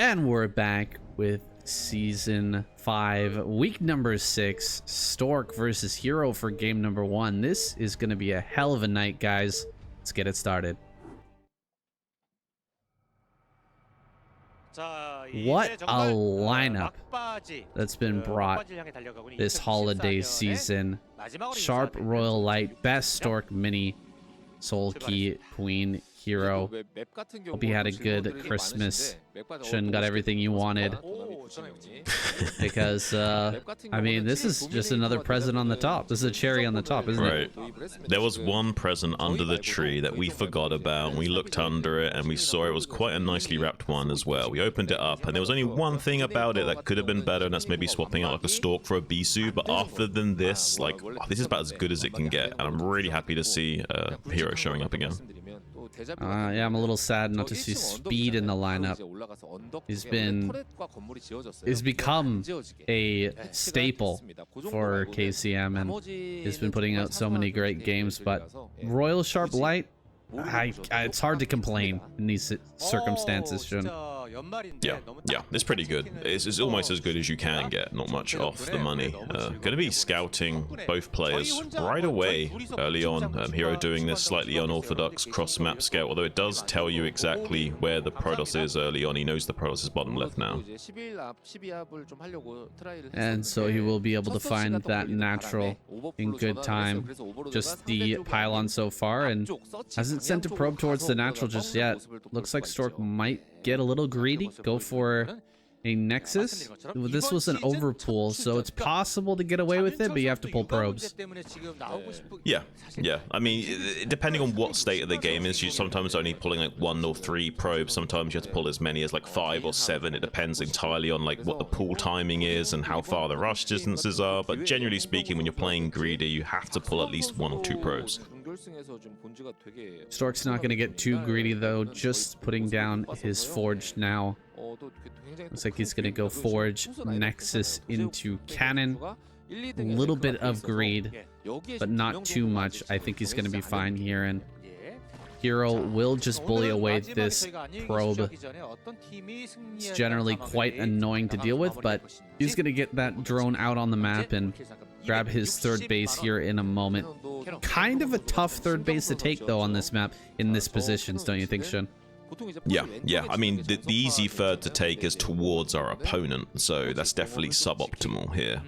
And we're back with Season 5, Week number 6, Stork versus Hero for Game number 1. This is going to be a hell of a night, guys. Let's get it started. What a lineup that's been brought this holiday season. Sharp, Royal Light, Best Stork Mini, Soul Key, Queen, Hero. Hope you had a good Christmas. Shouldn't got everything you wanted. Because, I mean, this is just another present on the top. This is a cherry on the top, isn't it? There was one present under the tree that we forgot about. We looked under it and we saw it was quite a nicely wrapped one as well. We opened it up and there was only one thing about it that could have been better, and that's maybe swapping out like a Stork for a Bisu. But after than this, like, this is about as good as it can get. And I'm really happy to see Hero showing up again. Yeah, I'm a little sad not to see Speed in the lineup. He's become a staple for KCM, and he's been putting out so many great games. But Royal Sharp Light, it's hard to complain in these circumstances, Shun. Yeah, it's pretty good. It's almost as good as you can get, not much off the money. Gonna be scouting both players right away early on. Hero doing this slightly unorthodox cross-map scout, although it does tell you exactly where the Protoss is early on. He knows the Protoss is bottom left now. And so he will be able to find that natural in good time. Just the pylon so far, and hasn't sent a probe towards the natural just yet. Looks like Stork might get a little greedy, go for a Nexus. This was an overpull, so it's possible to get away with it, but you have to pull probes. Yeah. I mean, depending on what state of the game is, you're sometimes only pulling like 1 or 3 probes. Sometimes you have to pull as many as like 5 or 7. It depends entirely on like what the pull timing is and how far the rush distances are. But generally speaking, when you're playing greedy, you have to pull at least 1 or 2 probes. Stork's not going to get too greedy though, just putting down his Forge now. Looks like he's going to go Forge, Nexus into Cannon. A little bit of greed, but not too much. I think he's going to be fine here, and Hero will just bully away this probe. It's generally quite annoying to deal with, but he's going to get that drone out on the map and grab his third base here in a moment. Kind of a tough third base to take, though, on this map in this positions, don't you think, Shun? Yeah. I mean, the easy third to take is towards our opponent, so that's definitely suboptimal here.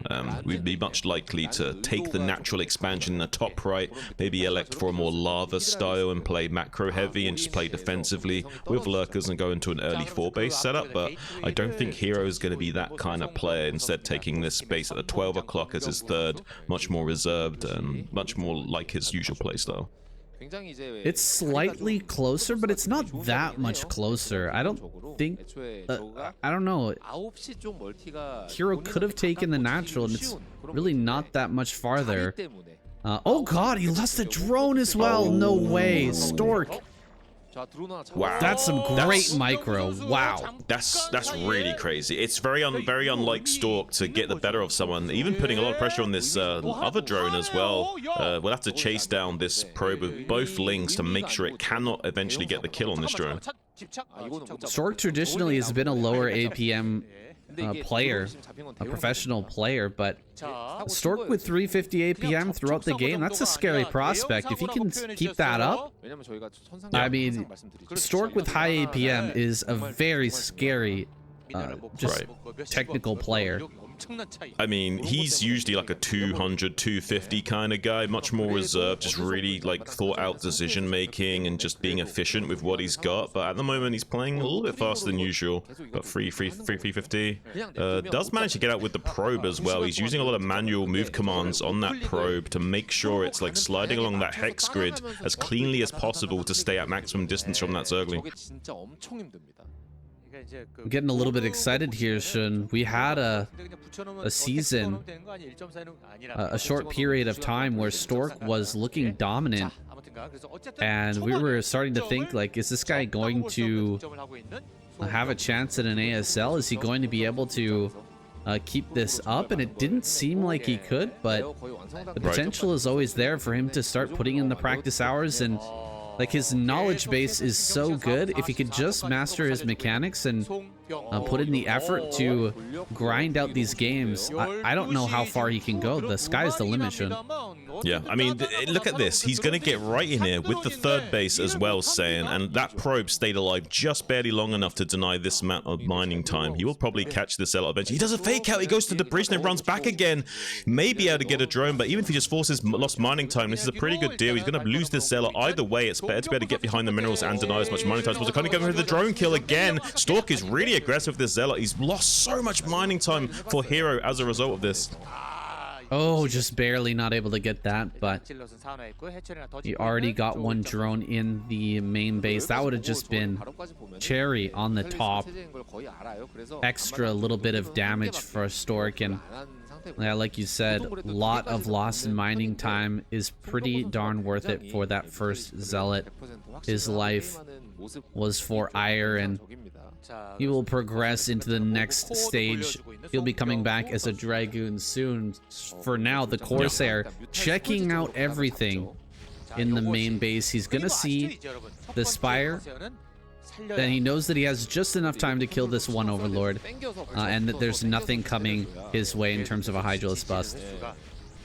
We'd be much likely to take the natural expansion in the top right, maybe elect for a more lava style and play macro heavy and just play defensively with lurkers and go into an early 4-base setup, but I don't think Hero is going to be that kind of player, instead taking this base at the 12 o'clock as his third, much more reserved and much more like his usual playstyle. It's slightly closer, but it's not that much closer. I don't think... I don't know. Hero could have taken the natural, and it's really not that much farther. Oh god, he lost the drone as well. No way. Stork. Wow, that's some great micro. Wow, that's really crazy. It's very unlike Stork to get the better of someone, even putting a lot of pressure on this other drone as well. We'll have to chase down this probe with both links to make sure it cannot eventually get the kill on this drone. Stork traditionally has been a lower APM player, a professional player, but Stork with 350 APM throughout the game, that's a scary prospect. If he can keep that up, I mean, Stork with high APM is a very scary just technical player. I mean, he's usually like a 200, 250 kind of guy, much more reserved, just really like thought out decision making and just being efficient with what he's got. But at the moment, he's playing a little bit faster than usual. Got 350. Does manage to get out with the probe as well. He's using a lot of manual move commands on that probe to make sure it's like sliding along that hex grid as cleanly as possible to stay at maximum distance from that Zergling. I'm getting a little bit excited here, Shun. We had a season, a short period of time where Stork was looking dominant, and we were starting to think, like, is this guy going to have a chance at an ASL? Is he going to be able to keep this up? And it didn't seem like he could, but the potential is always there for him to start putting in the practice hours, and like his knowledge base is so good. If he could just master his mechanics and put in the effort to grind out these games. I don't know how far he can go. The sky's the limit, Shun. Yeah, I mean, look at this. He's going to get right in here with the third base as well, saying, and that probe stayed alive just barely long enough to deny this amount of mining time. He will probably catch the Zealot eventually. He does a fake out. He goes to the bridge and then runs back again. May be able to get a drone, but even if he just forces lost mining time, this is a pretty good deal. He's going to lose this Zealot. Either way, it's better to be able to get behind the minerals and deny as much mining time. So kind of going for the drone kill again. Stork is really aggressive with this Zealot. He's lost so much mining time for Hero as a result of this. Oh, just barely not able to get that, but he already got one drone in the main base. That would have just been cherry on the top. Extra little bit of damage for Stork, and yeah, like you said, a lot of lost mining time is pretty darn worth it for that first Zealot. His life was for ire, and he will progress into the next stage. He'll be coming back as a Dragoon soon. For now, the Corsair checking out everything in the main base. He's gonna see the Spire. Then he knows that he has just enough time to kill this one Overlord, and that there's nothing coming his way in terms of a Hydralisk bust.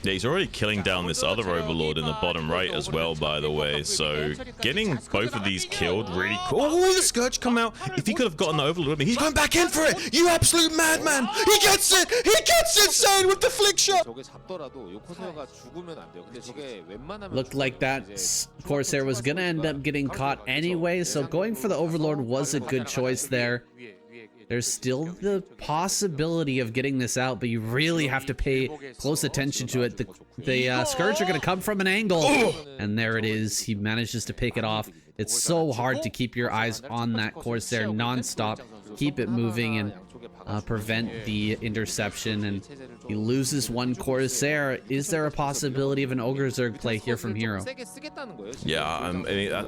Yeah, he's already killing down this other Overlord in the bottom right as well, by the way. So getting both of these killed really cool. Oh, the Scourge come out. If he could have gotten the Overlord with me, he's going back in for it. You absolute madman. He gets it. He gets it, Sane, with the flick shot. Looked like that Corsair was going to end up getting caught anyway, so going for the Overlord was a good choice there. There's still the possibility of getting this out, but you really have to pay close attention to it. The Scourge are going to come from an angle, and there it is. He manages to pick it off. It's so hard to keep your eyes on that Corsair non-stop, keep it moving, and prevent the interception, and he loses one Corsair. Is there a possibility of an Ogre Zerg play here from Hero? Yeah,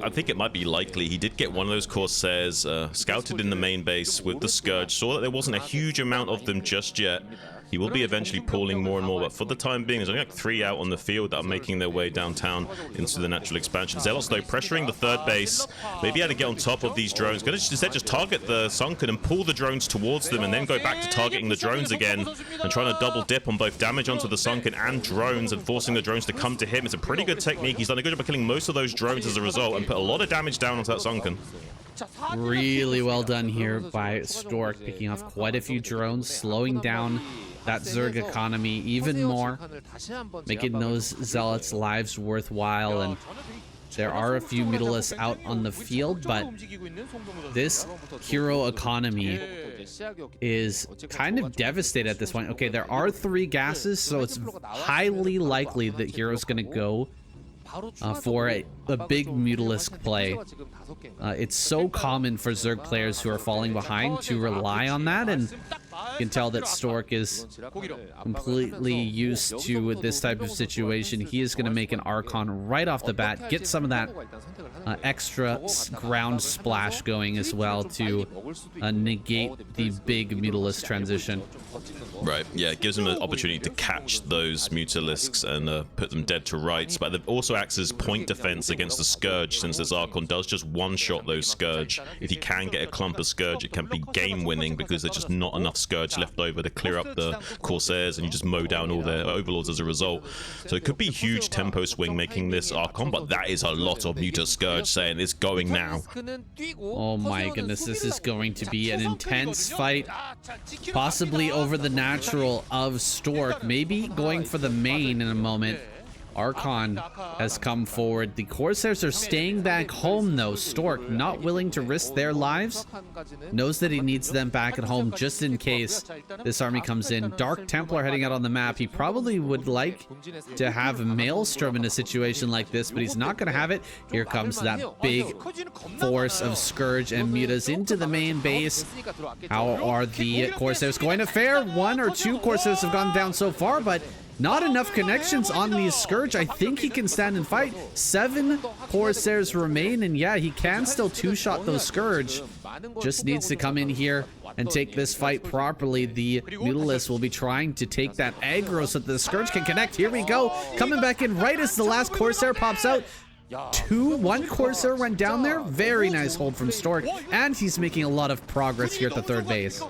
I think it might be likely. He did get one of those Corsairs scouted in the main base with the Scourge, saw that there wasn't a huge amount of them just yet. He will be eventually pulling more and more, but for the time being, there's only like 3 out on the field that are making their way downtown into the natural expansion. Zealots, though, pressuring the third base. Maybe he had to get on top of these drones. Gonna instead just target the Sunken and pull the drones towards them, and then go back to targeting the drones again and trying to double dip on both damage onto the Sunken and drones, and forcing the drones to come to him. It's a pretty good technique. He's done a good job of killing most of those drones as a result, and put a lot of damage down onto that Sunken. Really well done here by Stork, picking off quite a few drones, slowing down that Zerg economy even more, making those Zealots' lives worthwhile. And there are a few Mutalisks out on the field, but this Hero economy is kind of devastated at this point. Okay, there are 3 gases, so it's highly likely that Hero's going to go for a big Mutalisk play. It's so common for Zerg players who are falling behind to rely on that, and you can tell that Stork is completely used to this type of situation. He is going to make an Archon right off the bat, get some of that extra ground splash going as well to negate the big Mutalisk transition. Right, yeah, it gives him an opportunity to catch those Mutalisks and put them dead to rights, but it also acts as point defense against the Scourge, since this Archon does just one-shot those Scourge. If he can get a clump of Scourge, it can be game-winning, because there's just not enough Scourge left over to clear up the Corsairs, and you just mow down all their Overlords as a result. So it could be a huge tempo swing making this Archon, but that is a lot of Muta Scourge, saying it's going now. Oh my goodness, this is going to be an intense fight, possibly over the natural of Stork, maybe going for the main in a moment. Archon has come forward. The Corsairs are staying back home, though. Stork, not willing to risk their lives, knows that he needs them back at home just in case this army comes in. Dark Templar heading out on the map. He probably would like to have Maelstrom in a situation like this, but he's not going to have it. Here comes that big force of Scourge and Mutas into the main base. How are the Corsairs going to fare? 1 or 2 Corsairs have gone down so far, but not enough connections on these Scourge. I think he can stand and fight. 7 Corsairs remain, and yeah, he can still 2-shot those Scourge. Just needs to come in here and take this fight properly. The Mutalisks will be trying to take that aggro so that the Scourge can connect. Here we go. Coming back in right as the last Corsair pops out. One Corsair went down there. Very nice hold from Stork, and he's making a lot of progress here at the third base.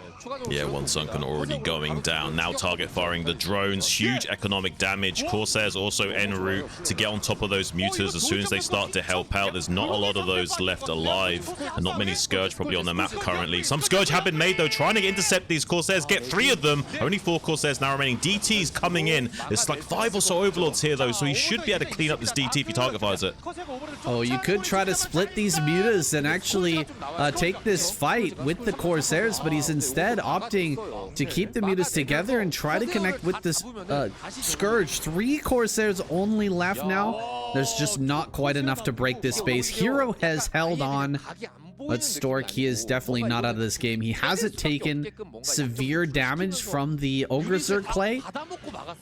Yeah, one Sunken already going down. Now target firing the drones. Huge economic damage. Corsairs also en route to get on top of those Mutas as soon as they start to help out. There's not a lot of those left alive, and not many Scourge probably on the map currently. Some Scourge have been made though, trying to intercept these Corsairs. Get 3 of them. Only 4 Corsairs now remaining. DT's coming in. There's like 5 or so Overlords here though, so he should be able to clean up this DT if he target fires it. Oh, you could try to split these Mutas and actually take this fight with the Corsairs, but he's instead opting to keep the Mutas together and try to connect with this Scourge. 3 Corsairs only left now. There's just not quite enough to break this base. Hero has held on, but Stork, he is definitely not out of this game. He hasn't taken severe damage from the Ogre Zerg play,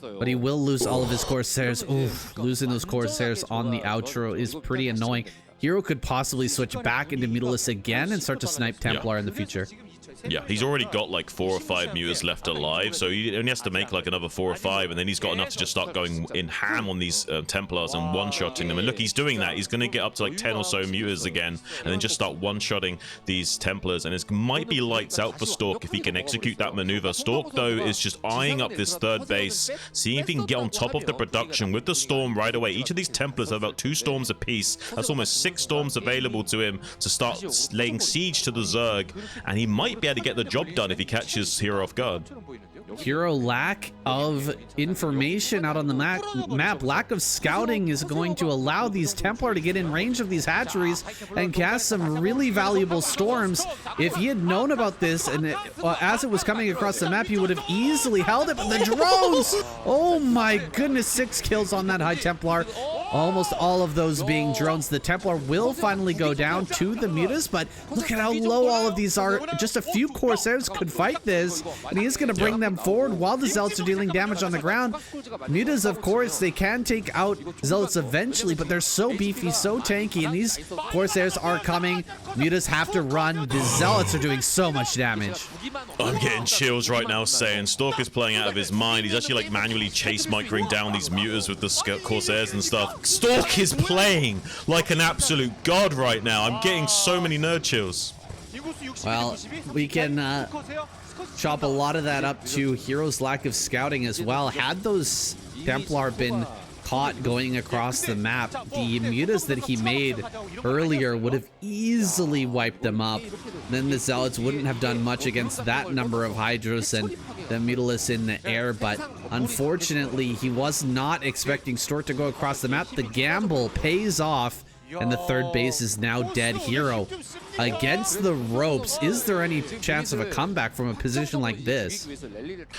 but he will lose all of his Corsairs. Oof, losing those Corsairs on the outro is pretty annoying. Hero could possibly switch back into Mutalisk again and start to snipe Templar in the future. Yeah, he's already got like 4 or 5 Mutas left alive, so he only has to make like another 4 or 5, and then he's got enough to just start going in ham on these Templars and one-shotting them. And look, he's doing that. He's going to get up to like 10 or so Mutas again, and then just start one-shotting these Templars. And it might be lights out for Stork if he can execute that maneuver. Stork, though, is just eyeing up this third base, seeing if he can get on top of the production with the Storm right away. Each of these Templars have about 2 Storms apiece. That's almost 6 Storms available to him to start laying siege to the Zerg, and he might be able to get the job done if he catches Hero off guard. Hero lack of information out on the map, lack of scouting is going to allow these Templar to get in range of these hatcheries and cast some really valuable storms. If he had known about this and as it was coming across the map, he would have easily held it, but the drones! Oh my goodness, 6 kills on that High Templar. Almost all of those being drones. The Templar will finally go down to the Mutas, but look at how low all of these are. Just a few Corsairs could fight this, and he is going to bring them forward while the Zealots are dealing damage on the ground. Mutas, of course, they can take out Zealots eventually, but they're so beefy, so tanky, and these Corsairs are coming. Mutas have to run. The Zealots are doing so much damage. I'm getting chills right now saying Stork is playing out of his mind. He's actually like manually chase microing down these Mutas with the Corsairs and stuff. Stork is playing like an absolute god right now. I'm getting so many nerd chills. Well, we can chop a lot of that up to Hero's lack of scouting as well. Had those Templar been caught going across the map, the Mutas that he made earlier would have easily wiped them up. Then the Zealots wouldn't have done much against that number of Hydras and the Mutalisk in the air, but unfortunately he was not expecting Stork to go across the map. The gamble pays off, and the third base is now dead. Hero against the ropes. Is there any chance of a comeback from a position like this?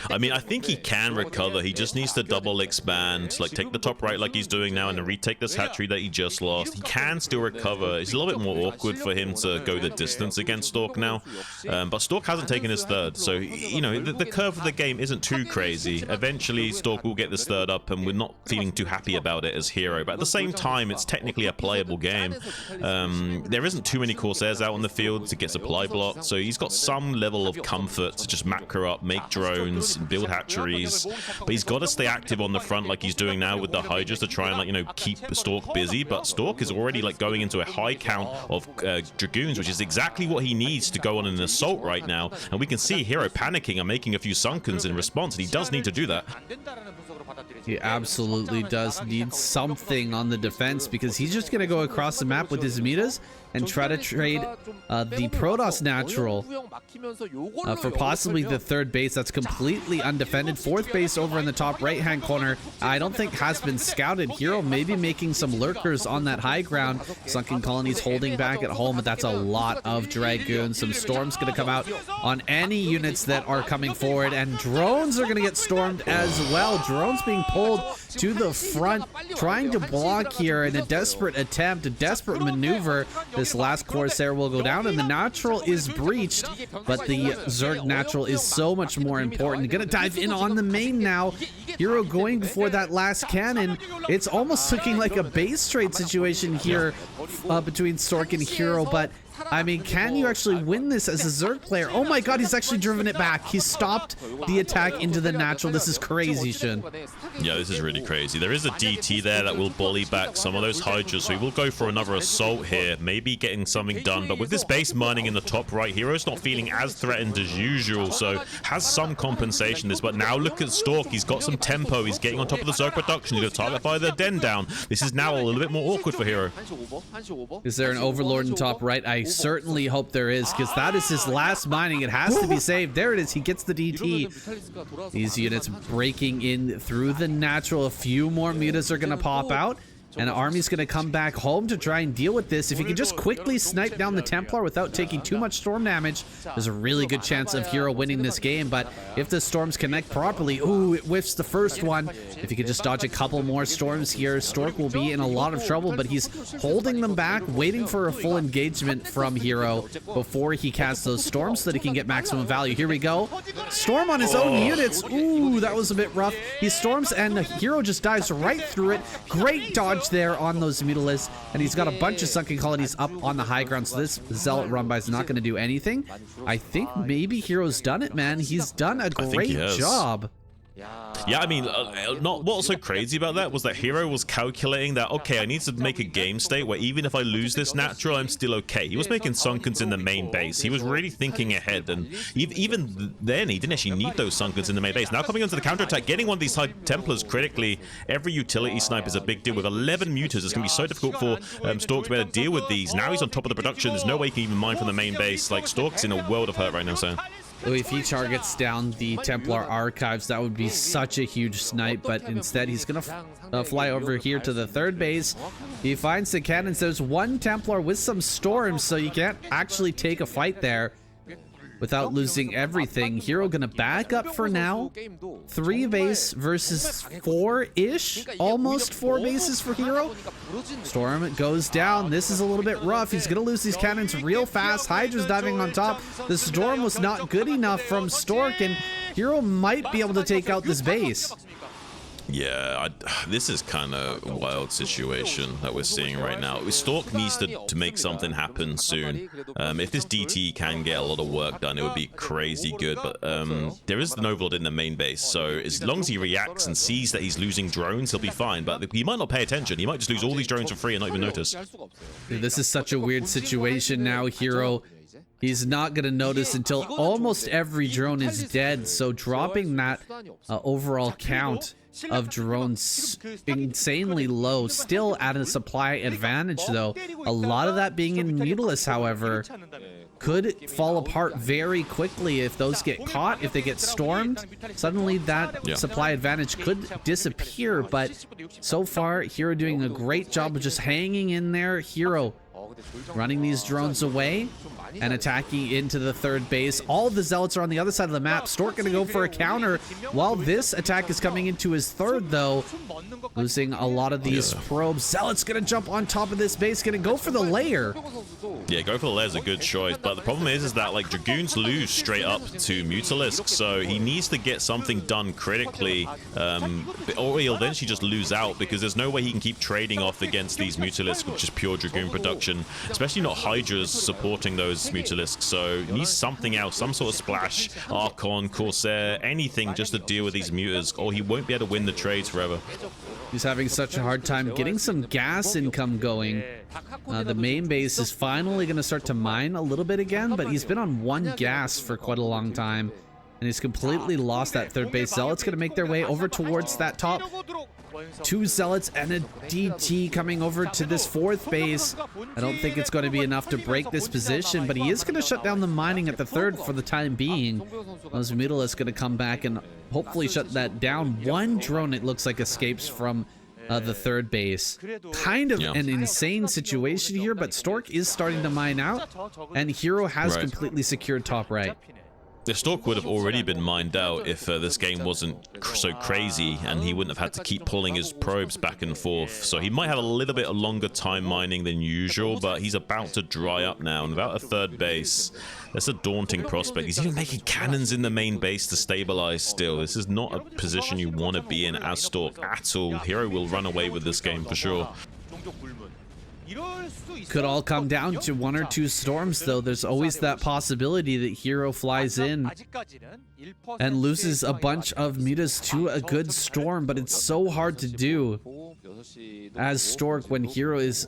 I mean, I think he can recover. He just needs to double expand, like take the top right like he's doing now and then retake this hatchery that he just lost. He can still recover. It's a little bit more awkward for him to go the distance against Stork now, but Stork hasn't taken his third, so you know the curve of the game isn't too crazy. Eventually Stork will get this third up, and we're not feeling too happy about it as Hero, but at the same time it's technically a playable game. There isn't too many Corsairs out on the field to get supply blocked, so he's got some level of comfort to just macro up, make drones, and build hatcheries, but he's got to stay active on the front like he's doing now with the Hydras to try and, like, you know, keep Stork busy. But Stork is already like going into a high count of Dragoons, which is exactly what he needs to go on an assault right now, and we can see Hero panicking and making a few Sunkens in response, and he does need to do that. He absolutely does need something on the defense, because he's just going to go across the map with his Mutas and try to trade the Protoss natural for possibly the third base that's completely undefended. Fourth base over in the top right hand corner, I don't think has been scouted. Hero maybe making some lurkers on that high ground. Sunken Colonies holding back at home, but that's a lot of Dragoons. Some storms going to come out on any units that are coming forward, and drones are going to get stormed as well. Drones being pulled to the front, trying to block here in a desperate attempt, a desperate maneuver. This last Corsair will go down, and the natural is breached, but the Zerg natural is so much more important. Gonna dive in on the main now. Hero going for that last cannon. It's almost looking like a base trade situation here between Stork and Hero, but I mean, can you actually win this as a Zerg player? Oh my god, he's actually driven it back. He stopped the attack into the natural. This is crazy, Shin. Yeah, this is really crazy. There is a DT there that will bully back some of those Hydras, so he will go for another assault here, maybe getting something done. But with this base mining in the top right, Hero's not feeling as threatened as usual, so has some compensation this. But now look at Stork. He's got some tempo. He's getting on top of the Zerg production. He's going to target by the den down. This is now a little bit more awkward for Hero. Is there an Overlord in top right? I certainly hope there is, because that is his last mining. It has to be saved. There it is. He gets the DT. These units breaking in through the natural. A few more mutas are going to pop out. And the army's going to come back home to try and deal with this. If he can just quickly snipe down the Templar without taking too much storm damage, there's a really good chance of Hero winning this game. But if the storms connect properly, ooh, it whiffs the first one. If he could just dodge a couple more storms here, Stork will be in a lot of trouble. But he's holding them back, waiting for a full engagement from Hero before he casts those storms so that he can get maximum value. Here we go. Storm on his own units. Ooh, that was a bit rough. He storms and the Hero just dives right through it. Great dodge there on those Mutilis, and he's got a bunch of sunken colonies up on the high ground, so this Zealot run by is not going to do anything. I think maybe Hero's done it, man. He's done a great job. Yeah, I mean, not what's so crazy about that was that Hero was calculating that, okay, I need to make a game state where even if I lose this natural, I'm still okay. He was making Sunkens in the main base. He was really thinking ahead, and even then, he didn't actually need those Sunkens in the main base. Now coming onto the counterattack, getting one of these high Templars critically, every utility snipe is a big deal. With 11 mutas, it's going to be so difficult for Stork to be able to deal with these. Now he's on top of the production. There's no way he can even mine from the main base. Like, Stork's in a world of hurt right now, so... If he targets down the Templar archives, that would be such a huge snipe, but instead he's gonna fly over here to the third base. He finds the cannons. There's one Templar with some storms, so you can't actually take a fight there without losing everything. Hero gonna back up for now. 3 base versus 4-ish, almost 4 bases for Hero. Storm goes down. This is a little bit rough. He's gonna lose these cannons real fast. Hydra's diving on top. The storm was not good enough from Stork, and Hero might be able to take out this base. Yeah, this is kind of a wild situation that we're seeing right now. Stork needs to make something happen soon. If this DT can get a lot of work done, it would be crazy good. But there is an Overlord in the main base, so as long as he reacts and sees that he's losing drones, he'll be fine. But he might not pay attention. He might just lose all these drones for free and not even notice. This is such a weird situation now, Hero. He's not going to notice until almost every drone is dead, so dropping that overall count of drones insanely low. Still at a supply advantage, though. A lot of that being in Mutilis, however, could fall apart very quickly if those get caught, if they get stormed. Suddenly that supply advantage could disappear, but so far, Hero doing a great job of just hanging in there. Hero running these drones away and attacking into the third base. All the Zealots are on the other side of the map. Stork gonna go for a counter while this attack is coming into his third, though. Losing a lot of these probes. Zealot's gonna jump on top of this base, gonna go for the lair. Yeah, go for the lair is a good choice, but the problem is that like Dragoons lose straight up to Mutalisk, so he needs to get something done critically, or he'll eventually just lose out, because there's no way he can keep trading off against these Mutalisks with just pure Dragoon production, especially not Hydras supporting those Mutalisks. So he needs something else, some sort of splash, Archon, Corsair, anything just to deal with these mutas, or he won't be able to win the trades forever. He's having such a hard time getting some gas income going. The main base is finally going to start to mine a little bit again, but he's been on 1 gas for quite a long time, and he's completely lost that third base. Zealots going to make their way over towards that top. 2 Zealots and a DT coming over to this 4th base. I don't think it's going to be enough to break this position, but he is going to shut down the mining at the 3rd for the time being. Those Mutilis going to come back and hopefully shut that down. 1 drone, it looks like, escapes from the 3rd base. Kind of an insane situation here, but Stork is starting to mine out, and Hero has completely secured top right. The Stork would have already been mined out if this game wasn't so crazy, and he wouldn't have had to keep pulling his probes back and forth. So he might have a little bit of longer time mining than usual, but he's about to dry up now, and without a 3rd base, that's a daunting prospect. He's even making cannons in the main base to stabilize still. This is not a position you want to be in as Stork at all. Hero will run away with this game for sure. Could all come down to 1 or 2 storms, though. There's always that possibility that Hero flies in and loses a bunch of mutas to a good storm, but it's so hard to do as Stork when Hero is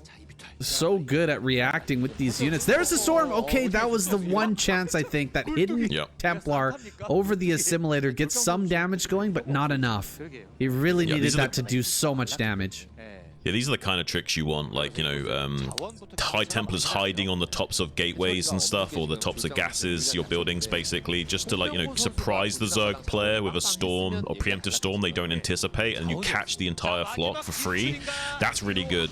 so good at reacting with these units. There's a storm. Okay, that was the one chance, I think, that hidden Templar over the assimilator gets some damage going, but not enough. He really needed that to do so much damage. Yeah, these are the kind of tricks you want, like, you know, High Templars hiding on the tops of gateways and stuff, or the tops of gases, your buildings, basically, just to, like, you know, surprise the Zerg player with a storm or preemptive storm they don't anticipate, and you catch the entire flock for free. That's really good.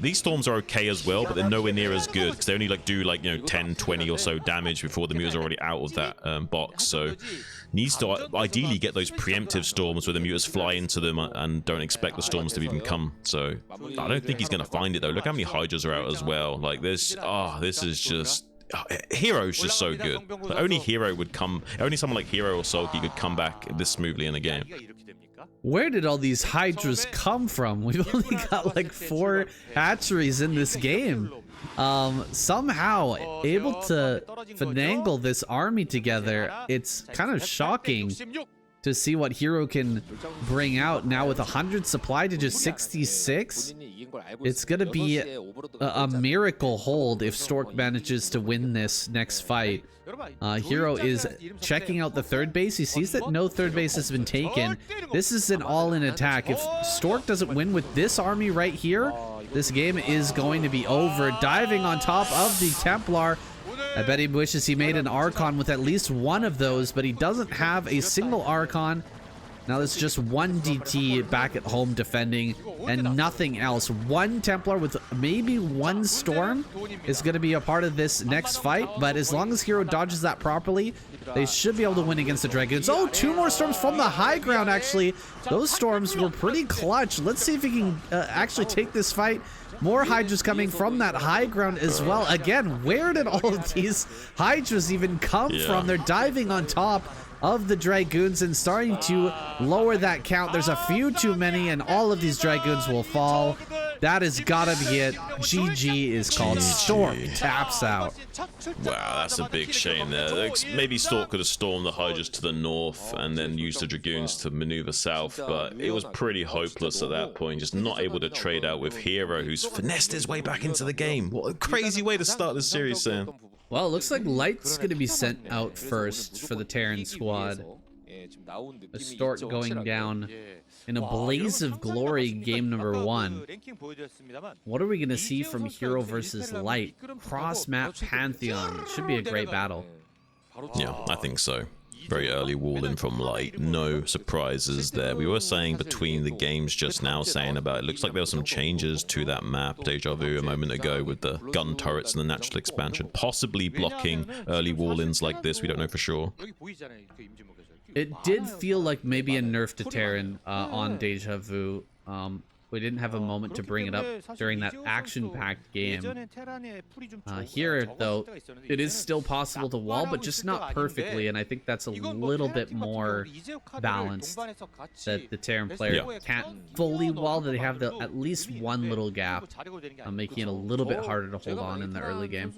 These storms are okay as well, but they're nowhere near as good, because they only, like, do, like, you know, 10, 20 or so damage before the mutas are already out of that box, so needs to ideally get those preemptive storms where the mutas fly into them and don't expect the storms to even come. So I don't think he's going to find it, though. Look how many Hydras are out as well. Like this, this is just... Hero's just so good. Like, only Hero would come... Only someone like Hero or Sulky could come back this smoothly in the game. Where did all these Hydras come from? We've only got like 4 hatcheries in this game. Somehow able to finagle this army together. It's kind of shocking to see what Hero can bring out now with 100 supply to just 66. It's gonna be a miracle hold if Stork manages to win this next fight. Hero is checking out the 3rd base. He sees that no 3rd base has been taken. This is an all-in attack. If Stork doesn't win with this army right here, this game is going to be over. Diving on top of the Templar. I bet he wishes he made an Archon with at least one of those, but he doesn't have a single Archon. Now there's just one DT back at home defending and nothing else. One Templar with maybe one Storm is going to be a part of this next fight, but as long as Hero dodges that properly, they should be able to win against the Dragoons. Oh, 2 more Storms from the high ground, actually. Those Storms were pretty clutch. Let's see if he can actually take this fight. More Hydras coming from that high ground as well. Again, where did all of these Hydras even come from? They're diving on top of the Dragoons and starting to lower that count. There's a few too many, and all of these Dragoons will fall. That has gotta be it. GG is called. Stork taps out. Wow, that's a big shame there. Maybe Stork could have stormed the Hydras to the north and then used the Dragoons to maneuver south, but it was pretty hopeless at that point. Just not able to trade out with Hero, who's finessed his way back into the game. What a crazy way to start this series, Sam. Well, it looks like Light's going to be sent out first for the Terran squad. A Stork going down in a blaze of glory game number 1. What are we going to see from Hero versus Light? Cross-map Pantheon. It should be a great battle. Yeah, I think so. Very early wall in from Light. No surprises there. We were saying between the games just now, saying about it looks like there were some changes to that map. Deja vu a moment ago with the gun turrets and the natural expansion. Possibly blocking early wall-ins like this. We don't know for sure. It did feel like maybe a nerf to Terran on Deja Vu. We didn't have a moment to bring it up during that action-packed game. Here, though, it is still possible to wall, but just not perfectly, and I think that's a little bit more balanced, that the Terran player can't fully wall, that they have at least one little gap, making it a little bit harder to hold on in the early game.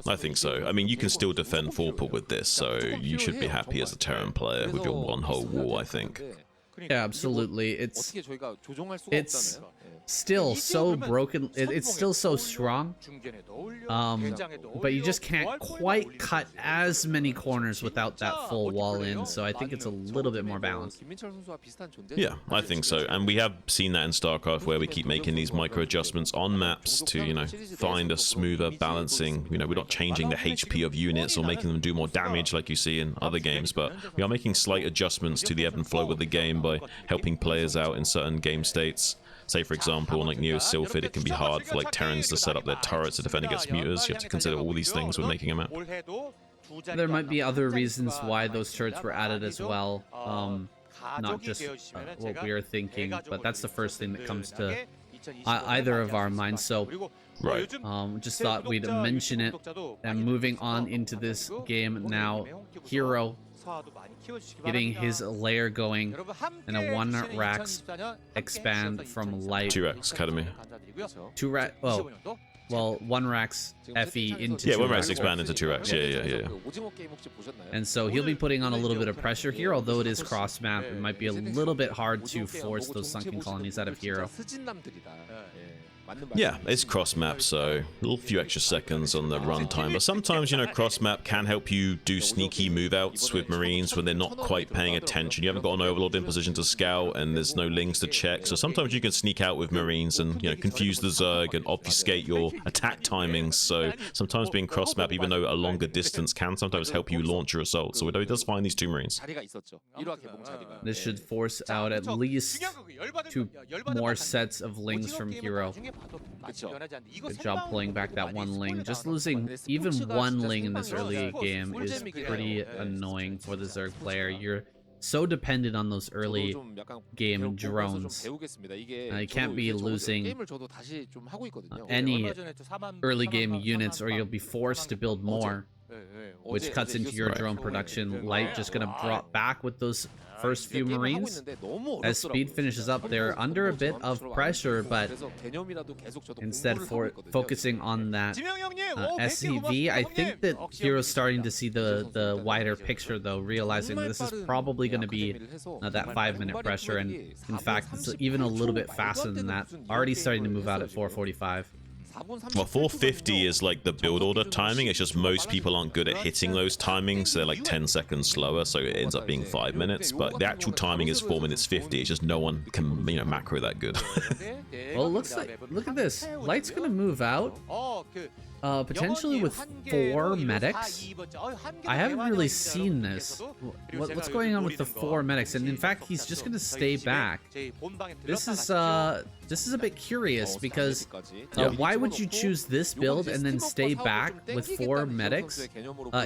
I think so. I mean, you can still defend Vorpal with this, so you should be happy as a Terran player with your one whole wall, I think. Yeah, absolutely. It's still so broken. It's still so strong. But you just can't quite cut as many corners without that full wall in. So I think it's a little bit more balanced. Yeah, I think so. And we have seen that in StarCraft where we keep making these micro adjustments on maps to, you know, find a smoother balancing. You know, we're not changing the HP of units or making them do more damage like you see in other games, but we are making slight adjustments to the ebb and flow of the game by helping players out in certain game states. Say, for example, on like Neo Sylphid, it can be hard for like Terrans to set up their turrets to defend against mutas. You have to consider all these things when making a map. There might be other reasons why those turrets were added as well. Not just what we are thinking, but that's the first thing that comes to either of our minds. So, right. Just thought we'd mention it. And moving on into this game now, Hero getting his lair going, and a 1 Rax expand from light. 2 Rax Academy. 2 Rax. Well, 1 Rax FE into 2 1 Rax Rax. expand into 2 Rax. Yeah. And so he'll be putting on a little bit of pressure here, although it is cross map. It might be a little bit hard to force those sunken colonies out of Hero. Yeah, it's cross map, so a little few extra seconds on the runtime. But sometimes, you know, cross map can help you do sneaky move outs with Marines when they're not quite paying attention. You haven't got an Overlord in position to scout, and there's no lings to check. So sometimes you can sneak out with Marines and, you know, confuse the Zerg and obfuscate your attack timings. So sometimes being cross map, even though a longer distance, can sometimes help you launch your assault. So he does find these 2 Marines. This should force out at least 2 more sets of lings from Hero. Good job pulling back that 1 ling. Just losing even 1 ling in this early game is pretty annoying for the Zerg player. You're so dependent on those early game drones. You can't be losing any early game units, or you'll be forced to build more, which cuts into your drone production. Light just gonna drop back with those first few Marines. As speed finishes up, they're under a bit of pressure, but instead focusing on that SCV, I think that Hero's starting to see the wider picture, though, realizing that this is probably going to be that 5-minute pressure, and in fact, it's even a little bit faster than that. Already starting to move out at 4:45. Well, 450 is like the build order timing. It's just most people aren't good at hitting those timings. So they're like 10 seconds slower, so it ends up being 5 minutes. But the actual timing is 4 minutes 50. It's just no one can, you know, macro that good. Well, it looks like, look at this. Light's gonna move out. Potentially with 4 medics. I haven't really seen this. What's going on with the 4 medics? And in fact, he's just gonna stay back. This is a bit curious, because why would you choose this build and then stay back with 4 medics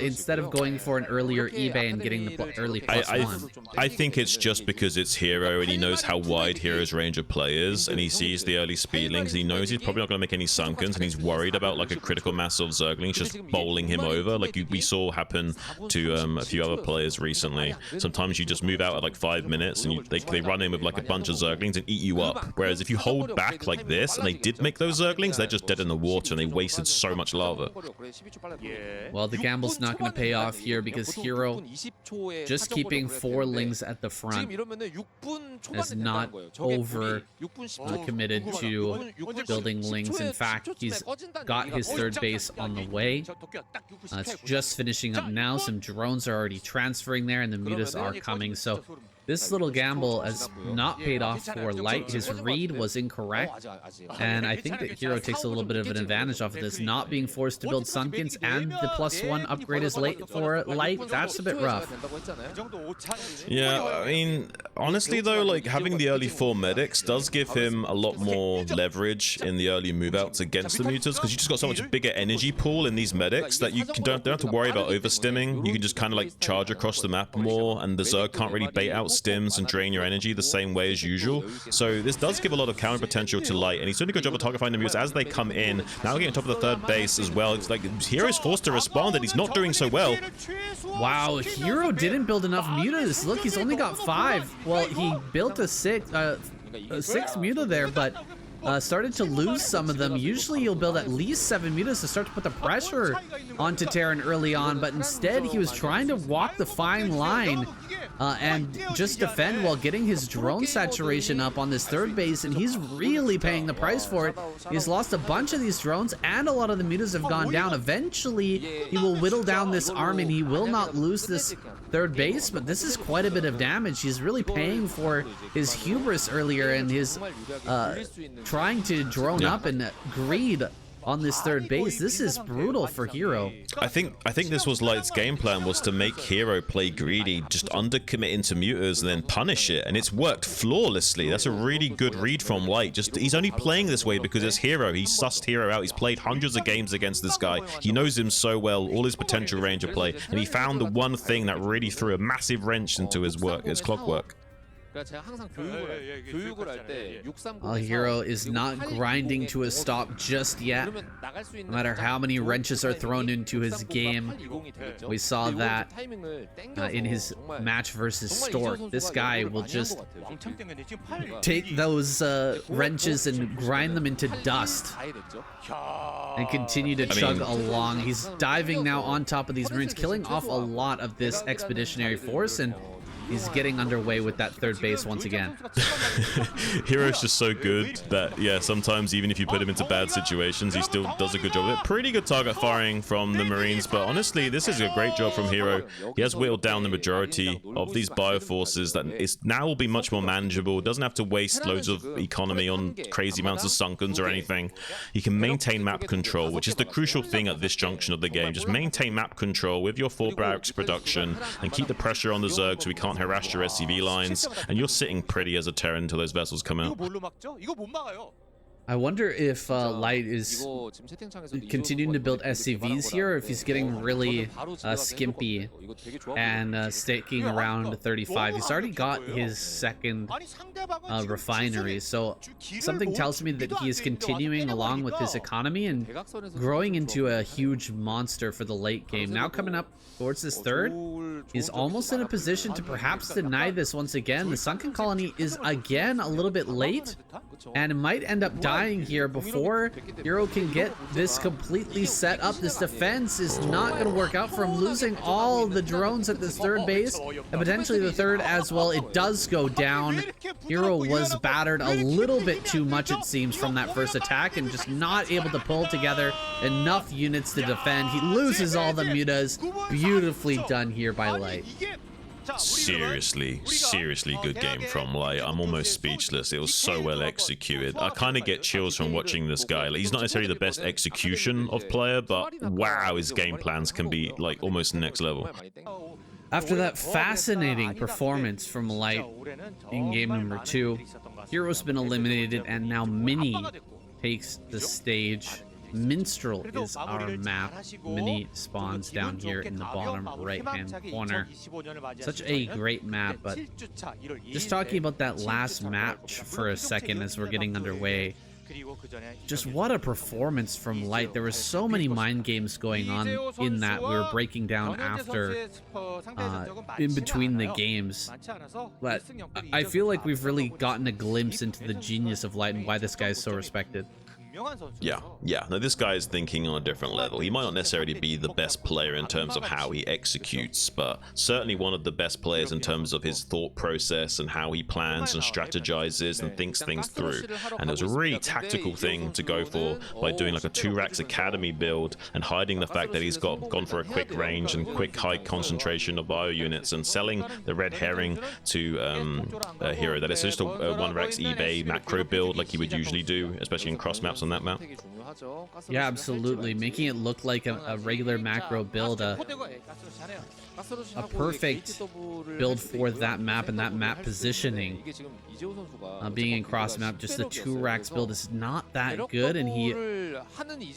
instead of going for an earlier eBay and getting the early +1? I think it's just because it's Hero and he knows how wide Hero's range of play is, and he sees the early speedlings. He knows he's probably not going to make any sunkens, and he's worried about like a critical mass of Zerglings just bowling him over, like we saw happen to a few other players recently. Sometimes you just move out at like 5 minutes and they run in with like a bunch of Zerglings and eat you up. Whereas if you hold back like this, and they did make those Zerglings, they're just dead in the water, and they wasted so much lava. Well, the gamble's not going to pay off here, because Hero just keeping 4 lings at the front is not over committed to building lings. In fact, he's got his 3rd base on the way. It's just finishing up now. Some drones are already transferring there, and the mutas are coming. So this little gamble has not paid off for Light. His read was incorrect, and I think that Hero takes a little bit of an advantage off of this, not being forced to build Sunkens, and the +1 upgrade is late for Light. That's a bit rough. Yeah, I mean, honestly though, like having the early 4 medics does give him a lot more leverage in the early move outs against the mutas, because you just got so much bigger energy pool in these medics that you don't have to worry about overstimming. You can just kind of like charge across the map more, and the Zerg can't really bait out stims and drain your energy the same way as usual. So this does give a lot of counter potential to Light, and he's doing a good job of target finding the mutas as they come in. Now getting on top of the 3rd base as well. It's like Hero's forced to respond, and he's not doing so well. Wow, Hero didn't build enough mutas. Look, he's only got 5. Well, he built a 6 muta there, but started to lose some of them. Usually you'll build at least 7 mutas to start to put the pressure onto Terran early on, but instead he was trying to walk the fine line and just defend while getting his drone saturation up on this 3rd base, and he's really paying the price for it. He's lost a bunch of these drones, and a lot of the mutas have gone down. Eventually he will whittle down this army, and he will not lose this 3rd base, but this is quite a bit of damage. He's really paying for his hubris earlier and his trying to drone up and greed on this 3rd base. This is brutal for Hero. I think this was Light's game plan, was to make Hero play greedy, just undercommit into mutas and then punish it, and it's worked flawlessly. That's a really good read from Light. Just he's only playing this way because it's Hero. He sussed Hero out. He's played hundreds of games against this guy. He knows him so well, all his potential range of play, and he found the one thing that really threw a massive wrench into his clockwork. Hero is not grinding to a stop just yet. No matter how many wrenches are thrown into his game. We saw that in his match versus Stork. This guy will just take those wrenches and grind them into dust and continue to chug along. He's diving now on top of these Marines, killing off a lot of this expeditionary force, and he's getting underway with that third base once again. Hero's just so good that, yeah, sometimes even if you put him into bad situations, he still does a good job of it. Pretty good target firing from the Marines, but honestly, this is a great job from Hero. He has whittled down the majority of these bioforces that is now will be much more manageable. Doesn't have to waste loads of economy on crazy amounts of sunkens or anything. He can maintain map control, which is the crucial thing at this junction of the game. Just maintain map control with your 4 barracks production and keep the pressure on the Zerg so we can't harass your SCV lines, and you're sitting pretty as a Terran until those vessels come out. I wonder if Light is continuing to build SCVs here, or if he's getting really skimpy and staking around 35. He's already got his second refinery, so something tells me that he is continuing along with his economy and growing into a huge monster for the late game. Now coming up towards this third, he's almost in a position to perhaps deny this once again. The Sunken Colony is again a little bit late, and it might end up dying here before Hero can get this completely set up. This defense is not going to work out for him, losing all the drones at this third base and potentially the third as well. It does go down. Hero was battered a little bit too much, it seems, from that first attack and just not able to pull together enough units to defend. He loses all the mutas. Beautifully done here by Light. Seriously good game from Light. I'm almost speechless. It was so well executed. I kind of get chills from watching this guy. Like, he's not necessarily the best execution of player, but wow, his game plans can be like almost next level. After that fascinating performance from Light in game number 2, Hero's been eliminated, and now Mini takes the stage. Minstrel is our map. Mini spawns down here in the bottom right-hand corner. Such a great map, but just talking about that last match for a second as we're getting underway. Just what a performance from Light. There were so many mind games going on in that we were breaking down after, in between the games. But I feel like we've really gotten a glimpse into the genius of Light and why this guy is so respected. Yeah. Now this guy is thinking on a different level. He might not necessarily be the best player in terms of how he executes, but certainly one of the best players in terms of his thought process and how he plans and strategizes and thinks things through. And it was a really tactical thing to go for by doing like a 2 racks academy build and hiding the fact that he's gone for a quick range and quick high concentration of bio units and selling the red herring to Hero that it's just a 1 racks eBay macro build like he would usually do, especially in cross maps on that map. Yeah, absolutely. Making it look like a regular macro build, a perfect build for that map and that map positioning. Being in cross map, just the 2 racks build is not that good, and he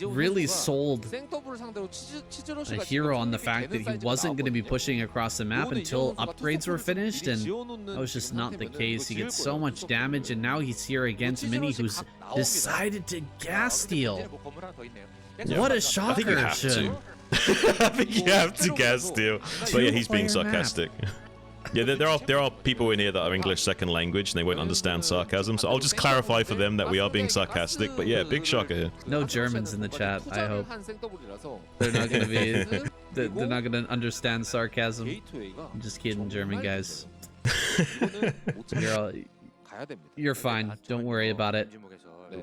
really sold a Hero on the fact that he wasn't going to be pushing across the map until upgrades were finished, and that was just not the case. He gets so much damage, and now he's here against Mini, who's decided to gas steal. Yeah. What a shocker! I think you have to. I think you have to gas steal. But yeah, he's being sarcastic. Yeah, there are people in here that are English second language and they won't understand sarcasm, so I'll just clarify for them that we are being sarcastic. But yeah, big shocker here. No Germans in the chat, I hope. They're not gonna be. They're not gonna understand sarcasm. I'm just kidding, German guys. You're fine. Don't worry about it.